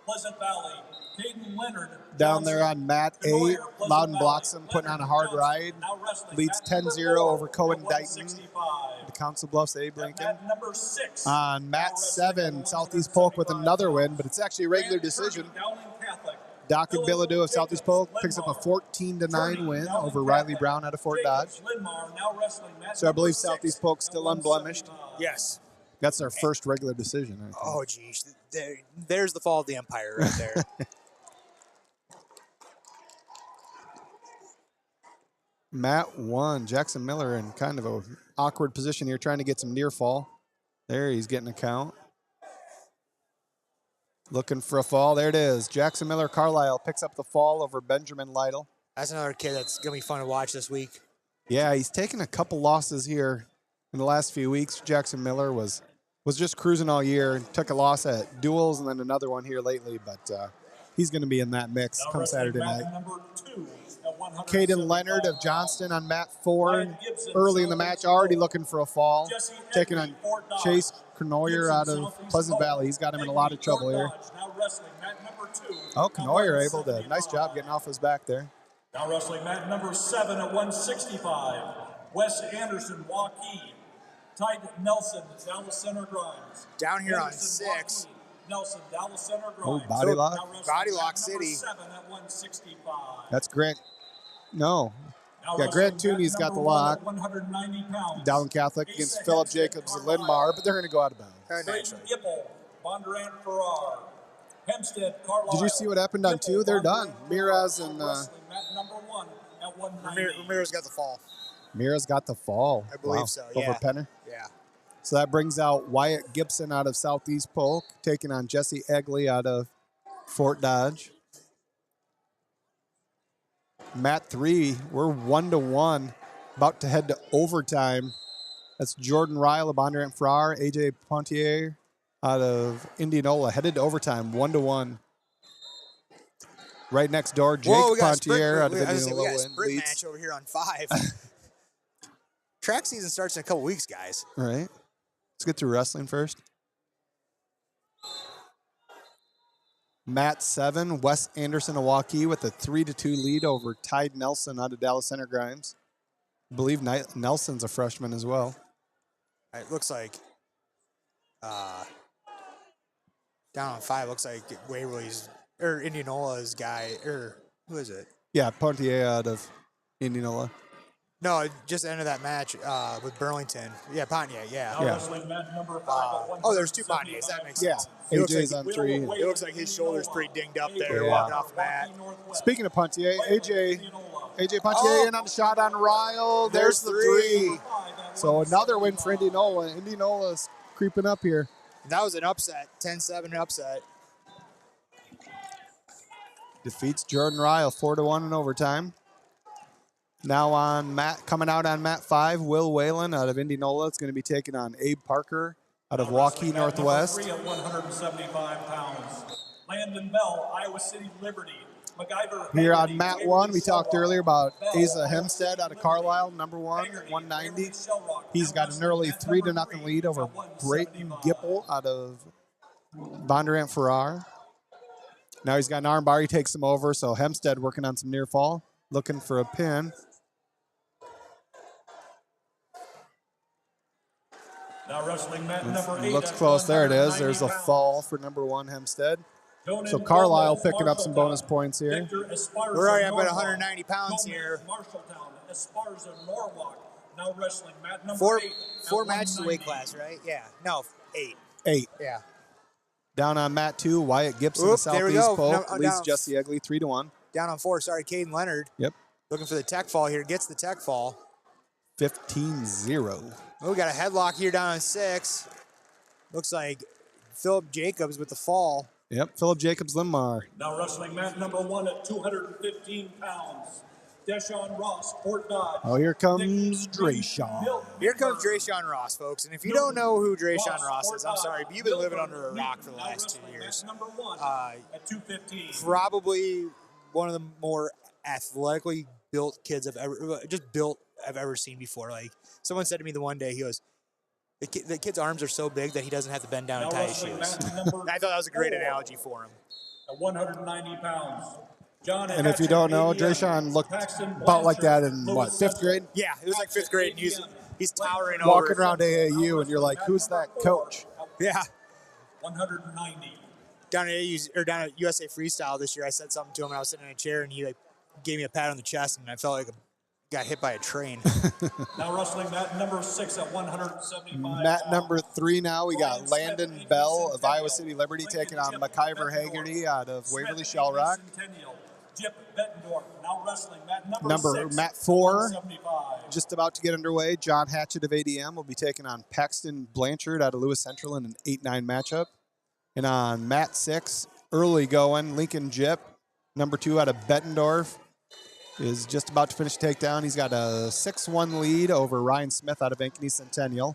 Pleasant Valley. Caden Leonard. Down there on mat 8, Loudon blocks him, putting on a hard ride. Leads 10-0 over Cohen Dighton. The Council Bluffs, Abe Lincoln. On mat 7, Southeast Polk with another win, but it's actually a regular decision. Doc and Billadu of Southeast Polk picks up a 14-9 win over Riley Brown out of Fort Dodge. So I believe Southeast Polk still unblemished. Yes. That's our first regular decision. I think. Oh, geez. There's the fall of the empire right there. Mat 1, Jackson Miller in kind of an awkward position here, trying to get some near fall. There, he's getting a count. Looking for a fall. There it is. Jackson Miller Carlisle picks up the fall over Benjamin Lytle. That's another kid that's going to be fun to watch this week. Yeah, he's taken a couple losses here in the last few weeks. Jackson Miller was just cruising all year. Took a loss at duels and then another one here lately, but he's going to be in that mix Now come wrestling Saturday match night. number 2 at 175 Caden Leonard of Johnston on mat 4. Ryan Gibson, Early in the match, already looking for a fall. Jesse Taking Edley, on Fort Dodge. Chase Knoyer out Gibson, of Southeast Pleasant Lowell. Valley. He's got him in a lot of trouble here. Fort Dodge, now wrestling match number 2 Oh, at Knoyer able to, 175. nice job getting off his back there. Now wrestling match number 7 at 165. Wes Anderson, Waukee. Tide Nelson, Dallas Center Grimes. Down here on Anderson, 6. Waukee. Nelson, Dallas Center Oh, Grimes. body lock. Now wrestling Body match lock number city. 7 at 165. That's Grant. No. Now Yeah, Grant wrestling Toomey's match got the number 1 lock. at 190 pounds. Dowling Catholic against Philip Jacobs of Lindmar, but they're going to go out of bounds. Brayden Gipple, Bondurant Farrar. Hempstead, Carlisle. Did you see what happened on 2? They're done. Miraz and Wrestling match number 1 at 190. Ramirez got the fall. Mira's got the fall. I believe so, yeah. Over Penner. Yeah. So that brings out Wyatt Gibson out of Southeast Polk, taking on Jesse Egley out of Fort Dodge. Mat 3, we're 1-1, about to head to overtime. That's Jordan Ryle of Bondurant Farrar, AJ Pontier out of Indianola, headed to overtime, 1-1. Right next door, Jake Whoa, we got Pontier out of we got a Indianola sprint leads. match over here on 5. Track season starts in a couple weeks, guys. All right. Let's get through wrestling first. Mat 7, Wes Anderson of Waukee with a 3-2 lead over Tide Nelson out of Dallas Center Grimes. I believe Nelson's a freshman as well. It looks like down on 5 looks like Waverly's or Indianola's guy, or who is it? Yeah, Pontier out of Indianola. No, it just ended that match with Burlington. Yeah, Pontier, yeah. Now Yeah. wrestling match number 5 at Oh, there's 2 Pontiers. That makes Yeah, sense. It looks AJ's like, on 3. it looks like his shoulder's pretty dinged up there, Yeah. walking off the mat. Speaking of Pontier, AJ Pontier Oh. in on the shot on Ryle. There's the 3. So another win for Indianola. Indianola's creeping up here. That was an upset, 10-7 upset. Defeats Jordan Ryle 4-1 in overtime. Now coming out on mat 5, Will Whalen out of Indianola. It's going to be taking on Abe Parker out of Waukee Northwest. 3 at 175 pounds. Landon Bell, Iowa City Liberty. MacGyver Here on Haggerty, mat Waverly 1, we talked Shellrock. earlier about Bell, Asa Iowa Hempstead City out of Liberty. Carlisle, number 1, Haggerty, 190. Waverly Shellrock. He's got an early 3-0 lead over Brayton Gipple out of Bondurant Farrar. Now he's got an arm bar. He takes him over, so Hempstead working on some near fall, looking for a pin. Now wrestling mat number 8 Looks at close. There it is. 190 There's a pounds. fall for number 1, Hempstead. Conan So Carlisle Gomez, picking up some bonus Marshalltown. points here. Victor Esparza, We're already up at Norwalk. 190 pounds Gomez, here. Marshalltown, Esparza, Norwalk. Now wrestling mat number 4 8 at matches a weight 190. class, right? Yeah. No, 8. 8. Yeah. Down on mat 2, Wyatt Gibson of Oop, there we Southeast go. Polk No, leads down. Jesse Egley 3-1. Down on 4. Sorry, Caden Leonard. Yep. Looking for the tech fall here. Gets the tech fall. 15-0. Oh, we got a headlock here down on 6. Looks like Philip Jacobs with the fall. Yep, Philip Jacobs Lindmar. Now wrestling mat number 1 at 215 pounds. Deshaun Ross, Fort Dodge. Oh, here comes Nick Drayshawn. Milton. Here comes Drayshawn Ross, folks. And if you don't know who Drayshawn Ross is, I'm sorry, but you've been living under a rock for the Now last 2 wrestling years. mat number 1 at 215. Probably one of the more athletically built kids I've ever seen before. Like, someone said to me the one day, he goes, the kid's arms are so big that he doesn't have to bend down and Now tie his wrestling shoes. mat number I thought that was a great 4 analogy for him. at 190 pounds. John And if you don't know, Drayshawn looked about like that in, what, 5th grade? Yeah, it was like 5th grade, and he's towering over. Walking around AAU, and you're like, who's that coach? Yeah. 190. Down at USA Freestyle this year, I said something to him. I was sitting in a chair, and he gave me a pat on the chest, and I felt like I got hit by a train. Now wrestling mat number 6 at 175 Mat pounds. number 3 now, we got Landon Bell of Iowa City Liberty taking on MacIver Haggerty out of Waverly Shellrock. Jip Bettendorf, now wrestling mat number 6. Mat 4, 175. just about to get underway. John Hatchett of ADM will be taking on Paxton Blanchard out of Lewis Central in an 8-9 matchup. And on mat 6, early going, Lincoln Jip, number 2 out of Bettendorf, is just about to finish takedown. He's got a 6-1 lead over Ryan Smith out of Ankeny Centennial.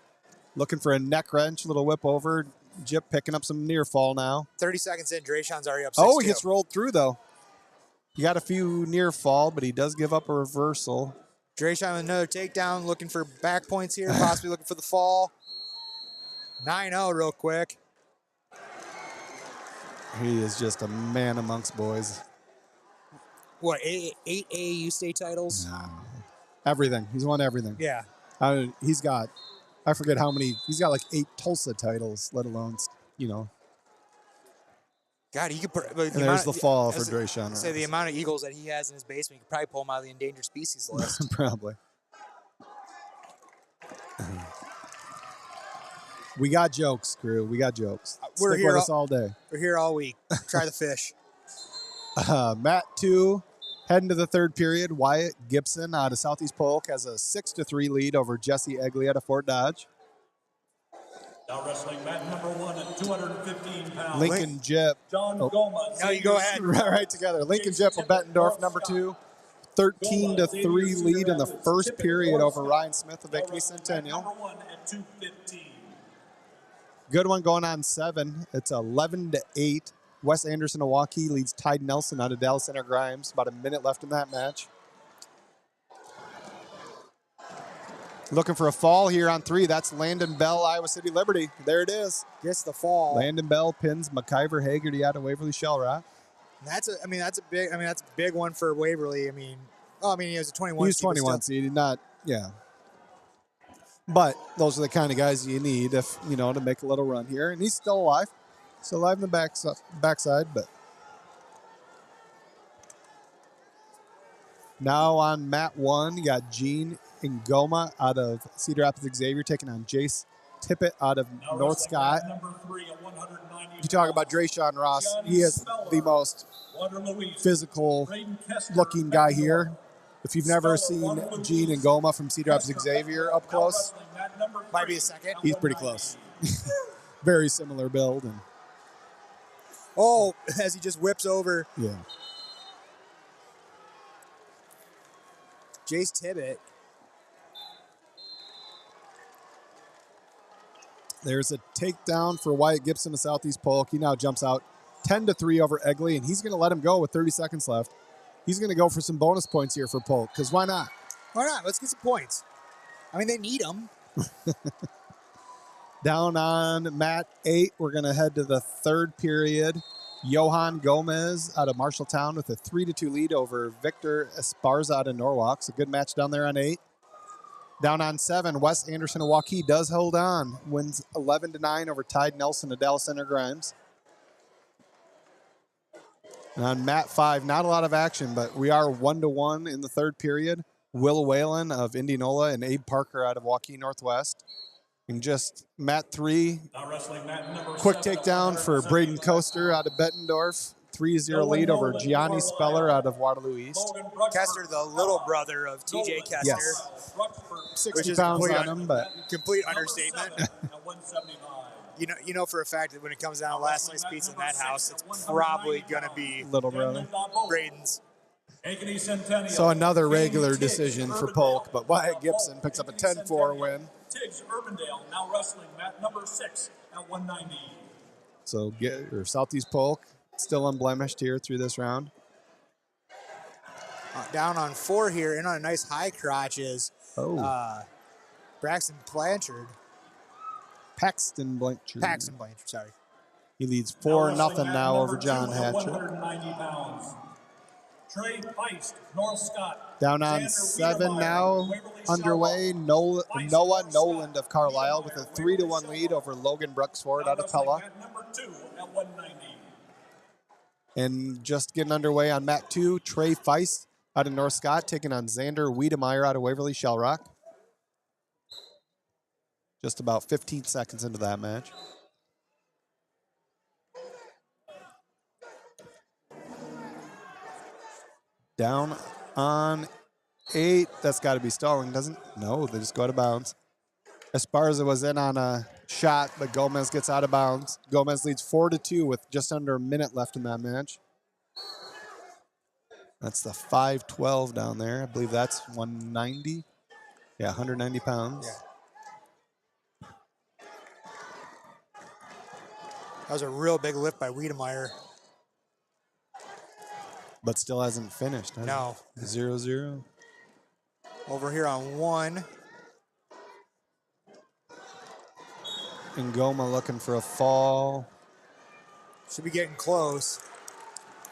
Looking for a neck wrench, little whip over. Jip picking up some near fall now. 30 seconds in, Drayshawn's already up 6-2. Oh, he gets rolled through, though. He got a few near fall, but he does give up a reversal. Drayshawn with another takedown, looking for back points here, possibly looking for the fall. 9-0 real quick. He is just a man amongst boys. What, eight AAU state titles? Everything. He's won everything. Yeah. He's got, I forget how many, he's got like 8 Tulsa titles, let alone, you know. God, he could. And there's the fall for Drayshawn. Say the amount of eagles that he has in his basement, you could probably pull him out of the endangered species list. Probably. We got jokes, crew. We got jokes. We're Stick here with us all day. We're here all week. Try the fish. Matt 2, heading to the third period. Wyatt Gibson out of Southeast Polk has a 6-3 lead over Jesse Egley out of Fort Dodge. Now wrestling mat number 1 at 215 pounds. Lincoln Jip. John Gomez. No, you go ahead. Right together. Lincoln Jip of Bettendorf, number 2. 13-3 lead in the first period over Ryan Smith of Ankeny Centennial. Number 1 at 215. Good one going on 7. It's 11-8. Wes Anderson of Waukee leads Tide Nelson out of Dallas Center Grimes. About a minute left in that match. Looking for a fall here on 3. That's Landon Bell, Iowa City Liberty. There it is. Gets the fall. Landon Bell pins McIver Hagerty out of Waverly Shellrock. That's a big one for Waverly. He was a 21. He was 21, so he did not, yeah. But those are the kind of guys you need if, to make a little run here. And he's still alive. Still alive in the backside, but. Now on mat 1, you got Gene Ngoma out of Cedar Rapids Xavier taking on Jace Tippett out of North Scott. You talk about Drayshawn Ross. He is the most physical looking guy here. If you've never seen Gene Ngoma from Cedar Rapids Xavier up close, Might be a second. he's pretty close. Very similar build. And Oh, as he just whips over yeah. Jace Tibbett. There's a takedown for Wyatt Gibson of Southeast Polk. He now jumps out 10-3 over Egley, and he's going to let him go with 30 seconds left. He's going to go for some bonus points here for Polk, because why not? Why not? Let's get some points. They need them. Down on mat 8, we're going to head to the third period. Johan Gomez out of Marshalltown with a 3-2 lead over Victor Esparza out of Norwalk. It's a good match down there on 8. Down on 7, Wes Anderson of Waukee does hold on. Wins 11-9 over Tide Nelson of Dallas Center Grimes. And on mat 5, not a lot of action, but we are 1-1 in the third period. Will Whalen of Indianola and Abe Parker out of Waukee Northwest. And just mat 3, quick takedown for Braden Coaster out of Bettendorf. 3-0 lead over Gianni Speller out of Waterloo East. Kester, the little brother of TJ Kester. Yes. 60 Which is pounds complete on him, but complete understatement. You know for a fact that when it comes down to last night's pizza in that house, it's probably going to be little brother. Braden's. So another regular decision for Polk, but Wyatt Gibson picks up a 10-4 win. Tiggs Urbandale now wrestling mat number 6 at 190. So Southeast Polk still unblemished here through this round. Down on 4 here, and on a nice high crotch is Braxton Blanchard. Paxton Blanchard. Sorry. He leads 4-0 now over John Hatcher. 190 pounds. Trey Feist, North Scott. Down on 7 now, underway. Noah Noland of Carlisle with a 3-1 lead over Logan Bruxford out of Pella. Number 2 at 190. And just getting underway on mat 2, Trey Feist out of North Scott taking on Xander Wiedemeyer out of Waverly Shellrock. Just about 15 seconds into that match. Down on 8. That's got to be stalling, doesn't it? No, they just go out of bounds. Esparza was in on a shot, but Gomez gets out of bounds. Gomez leads 4-2 with just under a minute left in that match. That's the 5'12" down there. I believe that's 190. Yeah, 190 pounds. Yeah. That was a real big lift by Wiedemeyer. But still hasn't finished. Has No. it? 0-0. Over here on 1. Ngoma looking for a fall. Should be getting close.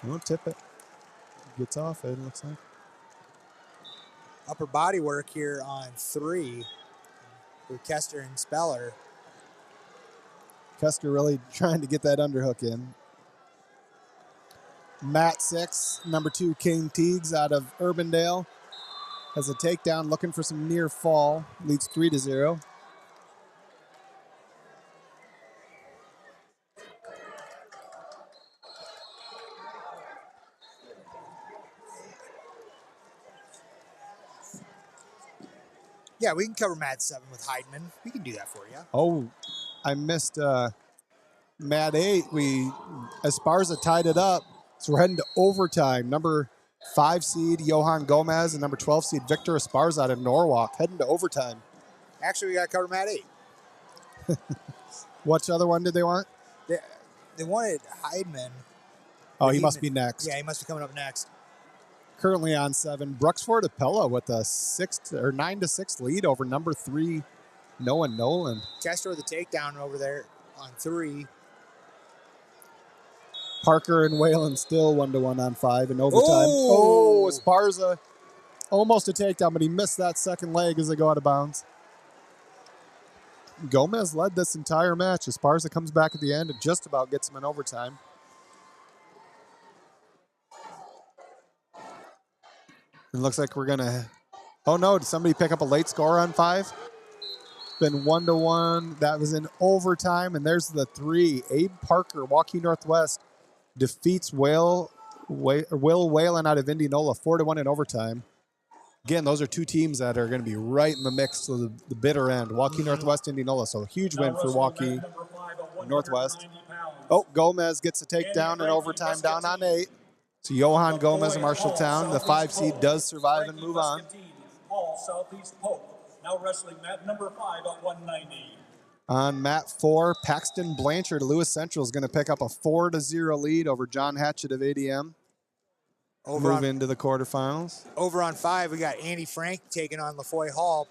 Won't tip it. Gets off it, looks like. Upper body work here on 3 with Kester and Speller. Kester really trying to get that underhook in. Matt 6, number 2, Kane Teagues out of Urbandale. Has a takedown, looking for some near fall. Leads 3-0. Yeah, we can cover Mat 7 with Heidman. We can do that for you. Oh, I missed Mat 8. Esparza tied it up. So we're heading to overtime. Number 5 seed, Johan Gomez, and number 12 seed, Victor Esparza out of Norwalk. Heading to overtime. Actually, we got to cover Mat 8. Which other one did they want? They wanted Heidman. Oh, he must be next. Yeah, he must be coming up next. Currently on 7. Bruxford Appella with a 9-6 lead over number 3, Noah Nolan. Kester with a takedown over there on 3. Parker and Whalen still 1-1 on 5 in overtime. Oh, Esparza almost a takedown, but he missed that second leg as they go out of bounds. Gomez led this entire match. Esparza comes back at the end and just about gets him in overtime. It looks like we're going to... Oh, no. Did somebody pick up a late score on 5? Been 1-1. That was in overtime, and there's the 3. Abe Parker, Waukee Northwest, defeats Will Whalen out of Indianola 4-1 in overtime. Again, those are 2 teams that are going to be right in the mix to the bitter end. Waukee Northwest, Indianola. So huge win for Waukee Northwest. Oh, Gomez gets a takedown in overtime down on 8. So Johan Gomez of Marshalltown, the 5 seed, does survive and move on. Now wrestling mat number 5 at 190. On mat 4, Paxton Blanchard, Lewis Central, is going to pick up a 4-0 lead over John Hatchett of ADM. Move into the quarterfinals. Over on 5, we got Andy Frank taking on LaFoy Hall.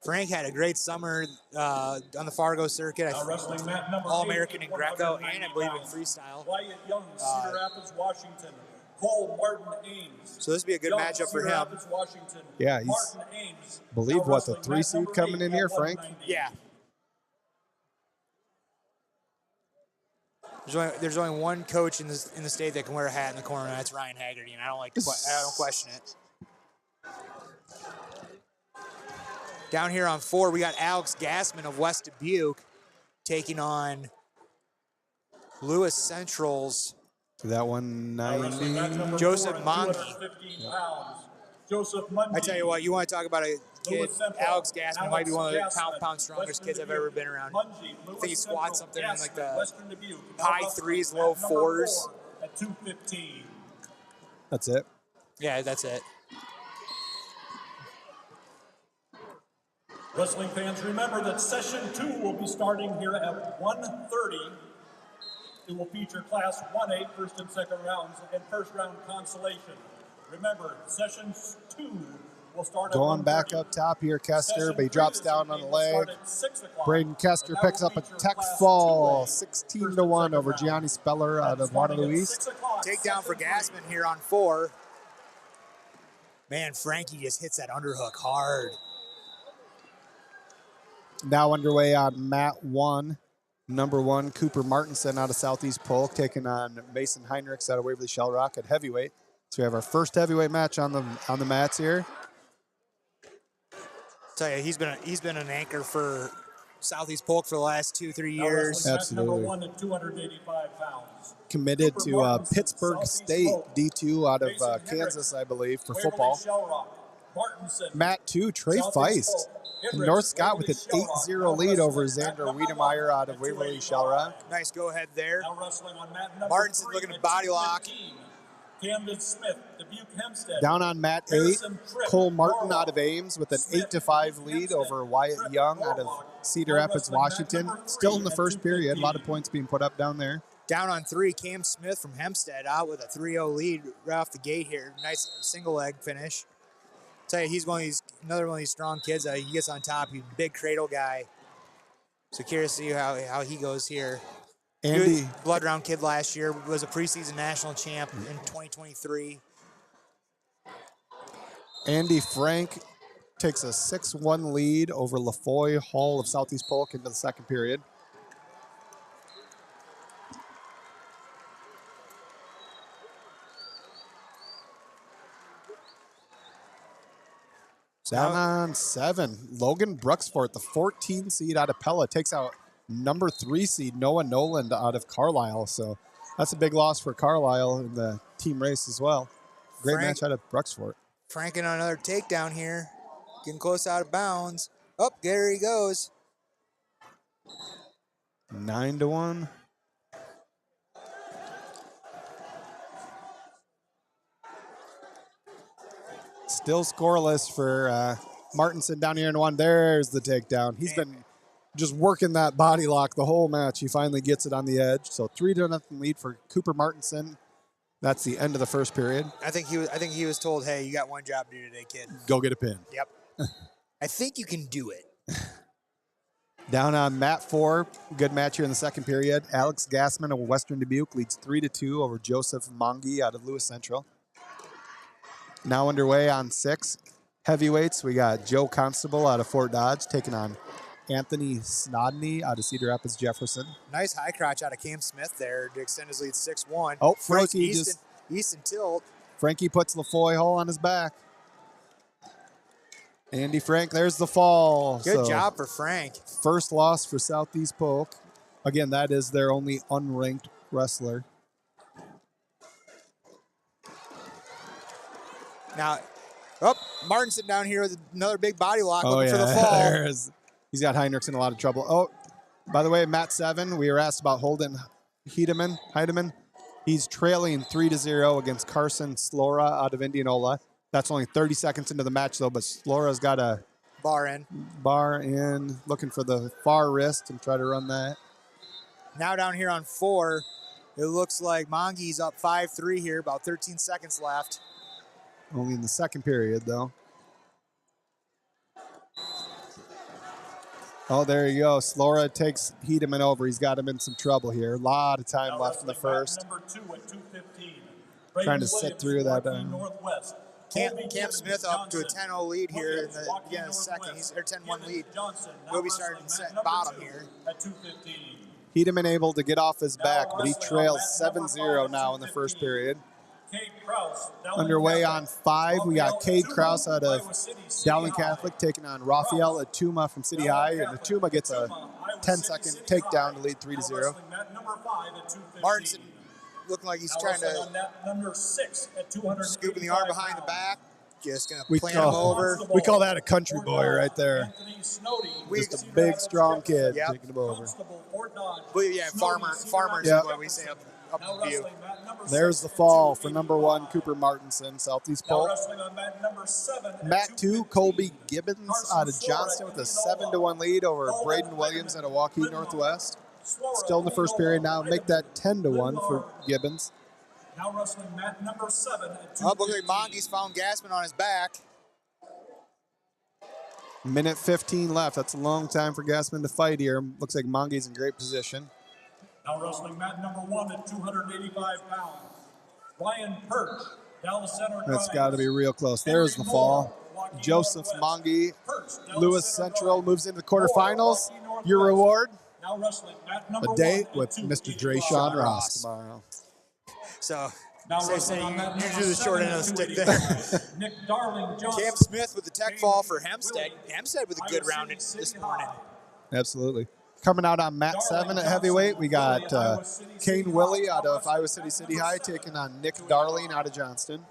Frank had a great summer on the Fargo circuit. All-American in Greco and I believe in freestyle. Wyatt Young, Cedar Rapids, Washington. Cole Martin Ames. So this would be a good matchup for him. Yeah, he's, believe what, the 3 seed coming in here, Frank? Yeah. There's only one coach in the state that can wear a hat in the corner, and that's Ryan Haggerty, and I don't question it. Down here on 4, we got Alex Gassman of West Dubuque taking on Lewis Central's that 190. Joseph Mongi. I tell you what, you want to talk about a kid, Alex Gassman might be one of the pound strongest kids I've ever been around. I think he squats something in like the high 3s, low 4s. At 215. That's it? Yeah, that's it. Wrestling fans, remember that session 2 will be starting here at 1:30. It will feature Class 1A first and second rounds and first round consolation. Remember, session 2 will start at 1:30. Going back up top here, Kester, but he drops down on the leg. Braden Kester picks up a tech fall, 16-1 over Gianni Speller out of Waterloo East. Takedown for Gassman here on 4. Man, Frankie just hits that underhook hard. Now underway on mat 1. Number 1, Cooper Martinson out of Southeast Polk, taking on Mason Heinrichs out of Waverly Shell Rock at heavyweight. So we have our first heavyweight match on the mats here. Tell you, he's been an anchor for Southeast Polk for the last 2-3 years. Absolutely. Number 1 at 285 pounds. Committed to Pittsburgh State D2 out of Kansas, I believe, for football. Mat 2, Trey Feist. And North Scott with an 8-0 lead over Xander Wiedemeyer out of Waverly Shell Rock. Nice go ahead there. Martinson looking to body lock. Camden Smith, Dubuque Hempstead. Down on mat 8, Harrison Tripp, Cole Martin Norwalk. out of Ames with an Smith, 8-5 Dubuque lead Hempstead. over Wyatt Tripp, Young out of Norwalk. Cedar Now Rapids, wrestling match Washington. number 3 Still in the at first period. A lot of 2:15. points being put up down there. Down on 3, Cam Smith from Hempstead out with a 3-0 lead right off the gate here. Nice single leg finish. Tell you, he's another one of these strong kids. He gets on top. He's a big cradle guy. So curious to see how he goes here. Andy, Blood Round kid last year, was a preseason national champ in 2023. Andy Frank takes a 6-1 lead over LaFoy Hall of Southeast Polk into the second period. Down on 7, Logan Bruxfort, the 14 seed out of Pella, takes out number 3 seed Noah Noland out of Carlisle. So that's a big loss for Carlisle in the team race as well. Great match out of Bruxfort. Franken on another takedown here. Getting close out of bounds. Oh, there he goes. 9-1. Still scoreless for Martinson down here in 1. There's the takedown. He's been just working that body lock the whole match. He finally gets it on the edge. So 3-0 lead for Cooper Martinson. That's the end of the first period. I think he was told, hey, you got one job to do today, kid. Go get a pin. Yep. I think you can do it. Down on mat 4, good match here in the second period. Alex Gassman of Western Dubuque leads 3-2 over Joseph Mongi out of Lewis Central. Now underway on 6 heavyweights. We got Joe Constable out of Fort Dodge taking on Anthony Snodney out of Cedar Rapids Jefferson. Nice high crotch out of Cam Smith there to extend his lead 6-1. Oh, Frankie Easton tilt. Frankie puts LaFoy Hall on his back. Andy Frank, there's the fall. Good job for Frank. First loss for Southeast Polk. Again, that is their only unranked wrestler. Now, Martinson down here with another big body lock looking for the yeah, fall. He's got Heinrichs in a lot of trouble. Oh, by the way, mat 7, we were asked about Holden Heidemann. He's trailing 3-0 against Carson Slora out of Indianola. That's only 30 seconds into the match, though, but Slora's got a bar in, looking for the far wrist and try to run that. Now down here on 4, it looks like Mongi's up 5-3 here, about 13 seconds left. Only in the second period, though. Oh, there you go. Slora takes Heidemann over. He's got him in some trouble here. A lot of time left in the first. Number 2 at 2:15. Trying to sit through that. Cam Smith up to a 10-0 lead here in the beginning of the second. He's 10-1 lead. We'll be starting to set bottom here. At 2:15. Heidemann able to get off his back, but he trails 7-0 now in the first period. Underway on 5, we got Cade Krause out of Dowling Catholic taking on Rafael Atuma from City High, and Atuma gets a 10-second takedown to lead 3-0. Martinson looking like he's trying to scooping the arm behind the back. Just going to plant him over. We call that a country boy right there. Just a big, strong kid taking him over. Yeah, farmers is what we say up in Butte. There's the fall for number 1, Cooper Martinson, Southeast Polk. Mat 2, Colby Gibbons out of Johnston with a 7-1 lead over Braden Williams out of Waukee Northwest. Still in the first period now. Make that 10-1 for Gibbons. Now wrestling mat number 7 at 2:15. Looks like Mongi's found Gassman on his back. Minute 15 left. That's a long time for Gassman to fight here. Looks like Mongi's in great position. Now wrestling mat number 1 at 285 pounds. Ryan Perch, Dallas Center. That's got to be real close. There's the fall. Joseph Mongi, Lewis Central moves into the quarterfinals. Your reward? Now wrestling mat number A date 1 with Mr. Drayshawn Ross tomorrow. So, Now you drew the short end of the stick there. Nick Darling, Cam Smith with the tech fall for Hempstead. Hempstead with a good round this morning. Absolutely. Coming out on mat 7 at heavyweight, we got Kane Willie out of Iowa City High taking on Nick Darling out of Johnston.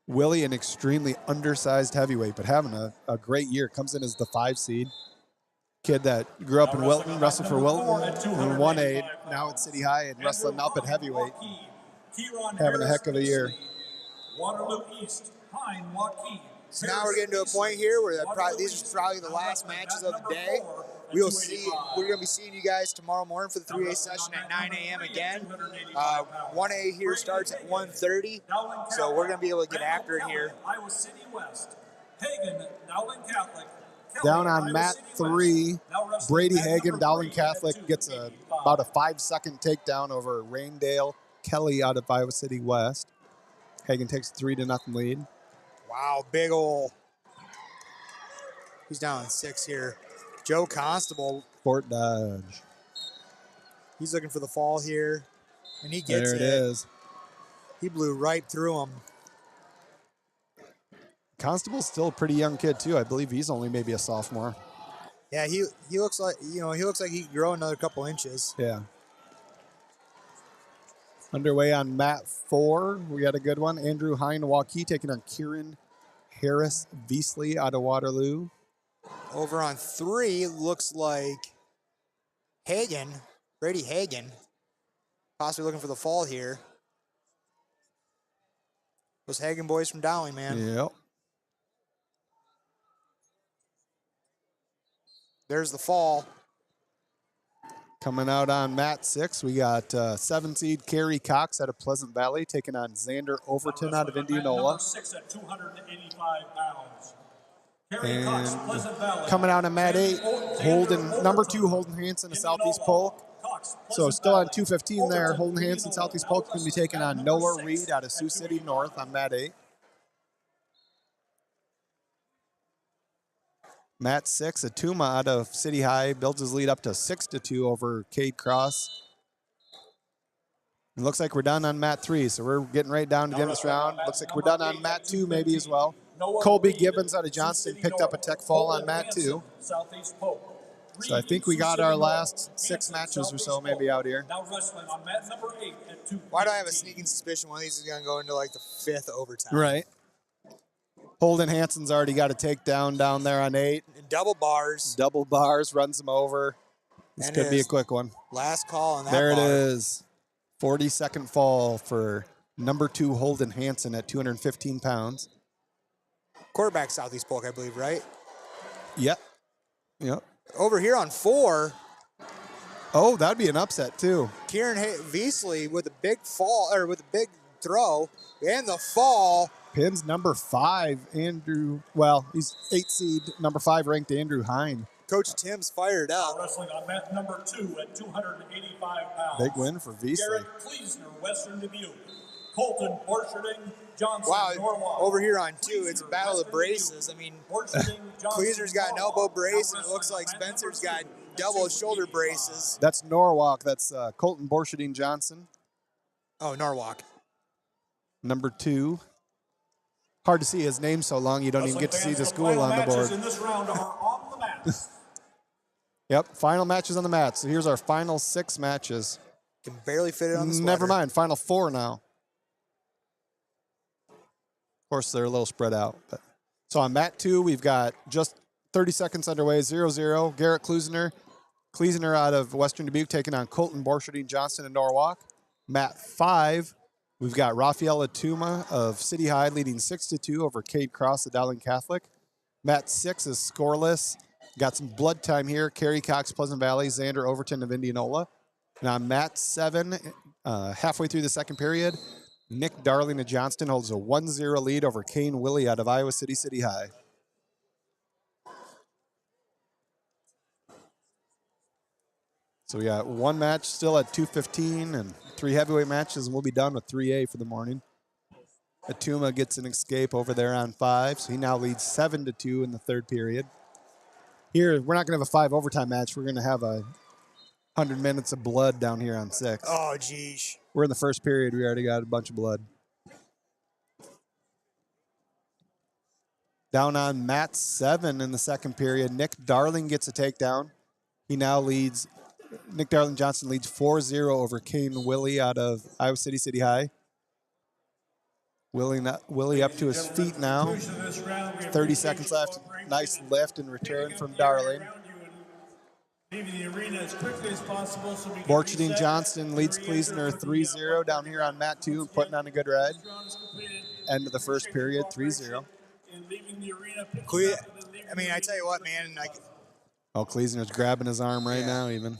Willie, an extremely undersized heavyweight, but having a great year. Comes in as the 5 seed. Kid that grew up in Wilton, wrestled for Wilton, and won a now at City High and wrestling up at heavyweight. Having a heck of a year. Waterloo East, Hein Joaquin. So now we're getting to a point here where these are probably the last matches of the day. We're going to be seeing you guys tomorrow morning for the 3A session at 9 a.m. again. 1A here starts at 1:30, so we're going to be able to get after it here. Iowa City West, Hagen, Dowling Catholic. Down on mat 3, Brady Hagen, Dowling Catholic, gets about a 5-second takedown over Raindale Kelly out of Iowa City West. Hagen takes a 3-0 lead. Wow, big ol'. He's down 6 here. Joe Constable. Fort Dodge. He's looking for the fall here, and he gets it. There it is. He blew right through him. Constable's still a pretty young kid too. I believe he's only maybe a sophomore. Yeah, he looks like he looks like he could grow another couple inches. Yeah. Underway on mat 4. We got a good one. Andrew Hein Joaquin taking on Kieran Harris Beasley out of Waterloo. Over on 3 looks like Hagen, Brady Hagen, possibly looking for the fall here. Those Hagen boys from Dowling, man. Yep. There's the fall. Coming out on mat 6, we got 7-seed Kerry Cox out of Pleasant Valley taking on Xander Overton out of Indianola. Number 6 at 285 pounds. And coming out on mat 8, number 2 Holden Hansen of Southeast Polk. So still on 215 there. Holden Hansen, Southeast Polk, going to be taking on Noah Reed out of Sioux City North on mat 8. Mat 6, Atuma out of City High builds his lead up to 6-2 over Cade Cross. It looks like we're done on mat 3, so we're getting right down to the end of this round. Looks like we're done on mat 2 maybe as well. Colby Gibbons out of Johnston picked up a tech fall on mat 2. So I think we got our last 6 matches or so maybe out here. Why do I have a sneaking suspicion one of these is going to go into like the 5th overtime? Right. Holden Hansen's already got a takedown down there on 8. And double bars. Double bars, runs him over. This could be a quick one. Last call on that There bar. it is. 40-second fall for number 2 Holden Hansen at 215 pounds. Quarterback Southeast Polk, I believe, right? Yep. Over here on 4. Oh, that'd be an upset too. Kieran Beasley with a big fall, or with a big throw, and the fall. Pins number 5, Andrew. Well, he's 8 seed, number 5 ranked Andrew Hein. Coach Tim's fired up. Wrestling on mat number 2 at 285 pounds. Big win for Beasley. Garrett Kleesner, Western Dubuque. Colton Borcherding, Johnson, Wow, Norwalk. over here on 2, it's a battle of braces. I mean, Kleesner's got an elbow brace, and it looks like Spencer's got double shoulder braces. That's Norwalk. That's Colton Borcherding Johnson. Oh, Norwalk. Number 2. Hard to see his name so long, you don't even get to see the school on the board. In this round are on the mats. Yep, final matches on the mats. So here's our final 6 matches. Can barely fit it on the sweater. Never mind, final 4 now. Of course, they're a little spread out. But. So on mat 2, we've got just 30 seconds underway, 0-0. Garrett Kleesner out of Western Dubuque taking on Colton Borcherding Johnson in Norwalk. Mat 5, we've got Rafael Atuma of City High leading 6-2 over Cade Cross of Dowling Catholic. Mat 6 is scoreless. Got some blood time here. Kerry Cox, Pleasant Valley, Xander Overton of Indianola. And on mat 7, halfway through the second period, Nick Darling of Johnston holds a 1-0 lead over Kane Willie out of Iowa City City High. So we got 1 match still at 2:15 and 3 heavyweight matches, and we'll be done with 3A for the morning. Atuma gets an escape over there on 5, so he now leads 7-2 in the third period. Here, we're not going to have a 5 overtime match. We're going to have 100 minutes of blood down here on 6. Oh, geez. We're in the first period. We already got a bunch of blood. Down on mat 7 in the second period, Nick Darling gets a takedown. Nick Darling Johnson leads 4-0 over Kane Willie out of Iowa City City High. Willie up to his feet now. 30 seconds left. Nice lift and return from Darling. Leaving the arena as quickly as possible so we can Borcherding reset Johnston leads and re-enter Kleesner for the, 3-0 down here on mat 2 and putting on a good ride. This round is completed. End of the first Appreciate your period, cooperation 3-0. in leaving the arena, picking Cle- up, and then leaving I mean, the I tell you arena what, for the man. finish Like, line. Oh, Kleesner's grabbing his arm right Yeah. now even.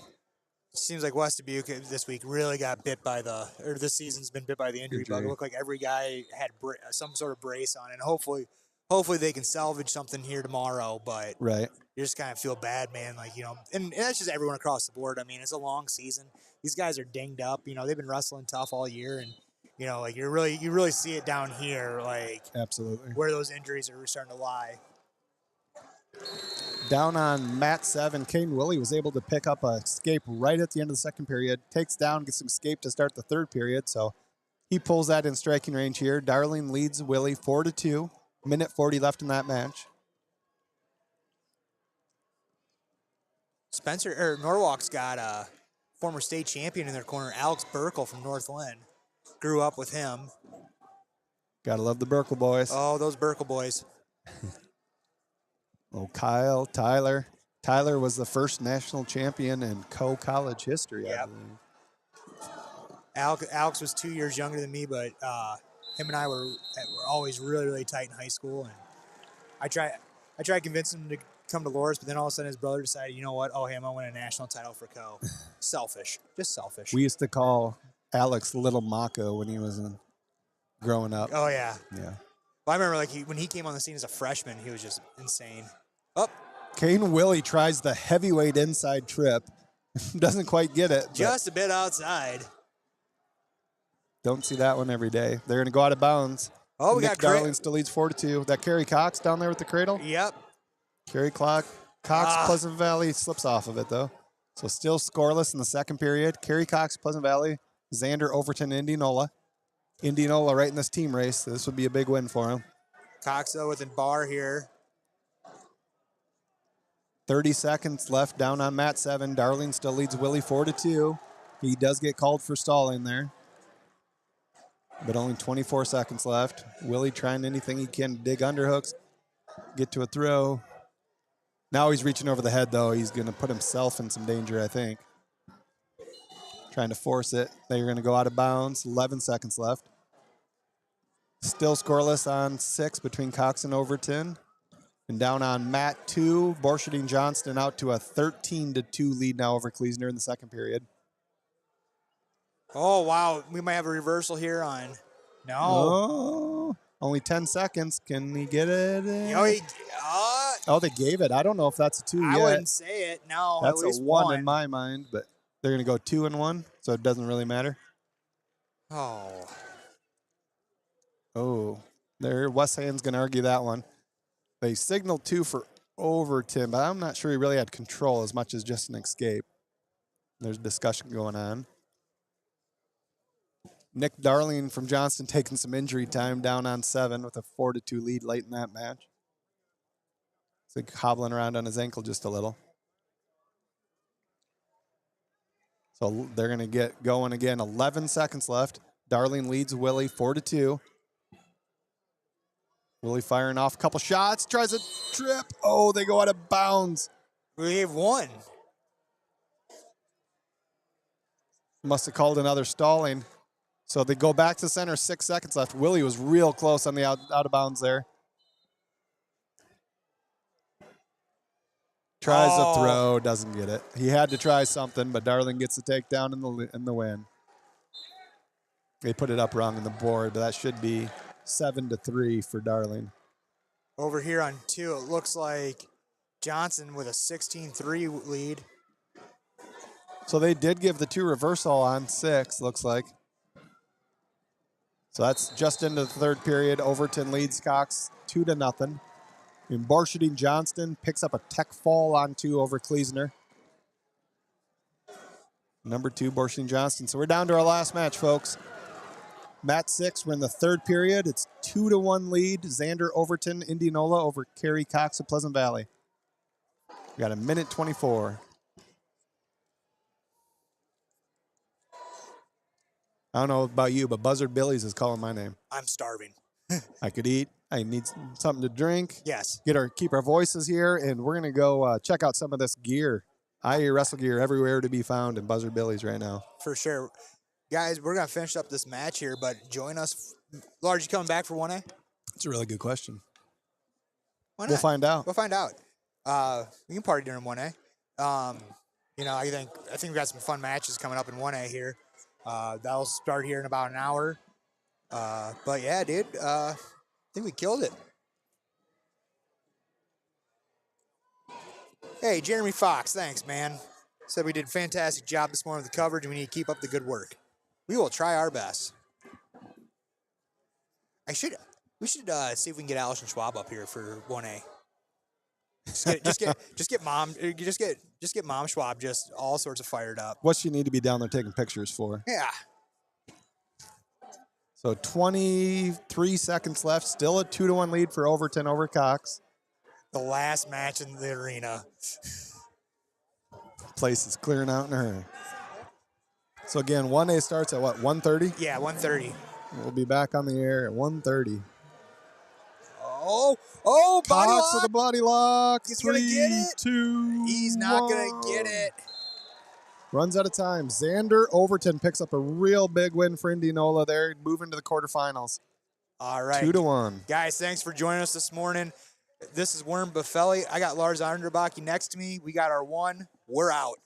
seems like West Dubuque this week really got bit by this season's been bit by the injury bug. It looked like every guy had some sort of brace on, and hopefully they can salvage something here tomorrow. But Right. you just kind of feel bad, man. Like, and that's just everyone across the board. I mean, it's a long season. These guys are dinged up. They've been wrestling tough all year, and like you really see it down here, like Absolutely. where those injuries are starting to lie. Down on mat 7, Kane Willie was able to pick up a escape right at the end of the second period. Takes down, gets some escape to start the third period. So he pulls that in striking range here. Darling leads Willie 4-2. Minute 40 left in that match. Norwalk's got a former state champion in their corner, Alex Burkle from Northland. Grew up with him. Gotta love the Burkle boys. Oh, those Burkle boys. Oh, Kyle, Tyler. Tyler was the first national champion in co-college history, I believe. Alex was 2 years younger than me, but him and I were always really, really tight in high school. And I tried convincing him to come to Loris, but then all of a sudden his brother decided, you know what? Oh, hey, I'm going to win a national title for co. Selfish. Just selfish. We used to call Alex Little Mako when he was growing up. Oh, yeah. Yeah. Well, I remember when he came on the scene as a freshman, he was just insane. Oh. Kane Willie tries the heavyweight inside trip. Doesn't quite get it. Just a bit outside. Don't see that one every day. They're going to go out of bounds. Oh, we Nick got Darling still leads 4-2. That Kerry Cox down there with the cradle? Yep. Kerry Cox, Pleasant Valley slips off of it, though. So still scoreless in the second period. Kerry Cox, Pleasant Valley, Xander, Overton, Indianola. Indianola right in this team race. So this would be a big win for him. Cox, though, with a bar here. 30 seconds left down on mat 7. Darling still leads Willie 4-2. He does get called for stalling there. But only 24 seconds left. Willie trying anything he can to dig underhooks, get to a throw. Now he's reaching over the head, though. He's going to put himself in some danger, I think. Trying to force it. They're going to go out of bounds. 11 seconds left. Still scoreless on 6 between Cox and Overton. And down on mat 2, Borcherding Johnston out to a 13-2 lead now over Kleesner in the second period. Oh, wow. We might have a reversal here on. No. Oh, only 10 seconds. Can he get it? Oh, they gave it. I don't know if that's a 2 yet. I wouldn't say it. No, that's at least a 1 in my mind, but they're going to go 2-1, so it doesn't really matter. Oh. Oh, there. West Hand's going to argue that one. They signaled 2 for Overton, but I'm not sure he really had control as much as just an escape. There's discussion going on. Nick Darling from Johnston taking some injury time down on 7 with a 4-2 lead late in that match. It's like hobbling around on his ankle just a little. So they're going to get going again. 11 seconds left. Darling leads Willie 4-2. Willie firing off a couple shots. Tries a trip. Oh, they go out of bounds. We have 1. Must have called another stalling. So they go back to center, 6 seconds left. Willie was real close on the out of bounds there. Tries a throw, doesn't get it. He had to try something, but Darling gets the takedown in the win. They put it up wrong on the board, but that should be 7-3 for Darling. Over here on 2, it looks like Johnson with a 16-3 lead. So they did give the 2 reversal on 6, looks like. So that's just into the third period. Overton leads Cox 2-0. And Borcherding Johnston picks up a tech fall on 2 over Kleesner. Number 2, Borcherding Johnston. So we're down to our last match, folks. Mat 6, we're in the third period. It's 2-1 lead. Xander Overton, Indianola over Kerry Cox of Pleasant Valley. We got a minute 24. I don't know about you, but Buzzard Billy's is calling my name. I'm starving. I could eat. I need something to drink. Yes. Keep our voices here, and we're going to go check out some of this gear IAwrestle gear everywhere to be found in Buzzard Billy's right now. For sure. Guys, we're going to finish up this match here, but join us. Large, you coming back for 1A? That's a really good question. Why not? We'll find out. We'll find out. We can party during 1A. You know, I think we've got some fun matches coming up in 1A here. That'll start here in about an hour. But yeah, dude, I think we killed it. Hey, Jeremy Fox, thanks, man. Said we did a fantastic job this morning with the coverage, and we need to keep up the good work. We will try our best. We should see if we can get Allison Schwab up here for 1A. Just get Mom Schwab just all sorts of fired up. What's she need to be down there taking pictures for? Yeah. So 23 seconds left. Still a 2-1 lead for Overton over Cox. The last match in the arena. Place is clearing out in a hurry. So again, 1A starts at what, 1:30? Yeah, 1:30. We'll be back on the air at 1:30. Oh, body Cox lock. with the body lock. He's 3, gonna get it. 2, He's not 1. going to get it. Runs out of time. Xander Overton picks up a real big win for Indianola there, moving to the quarterfinals. All right. 2-1. Guys, thanks for joining us this morning. This is Worm Buffelli. I got Lars Underbaki next to me. We got our one. We're out.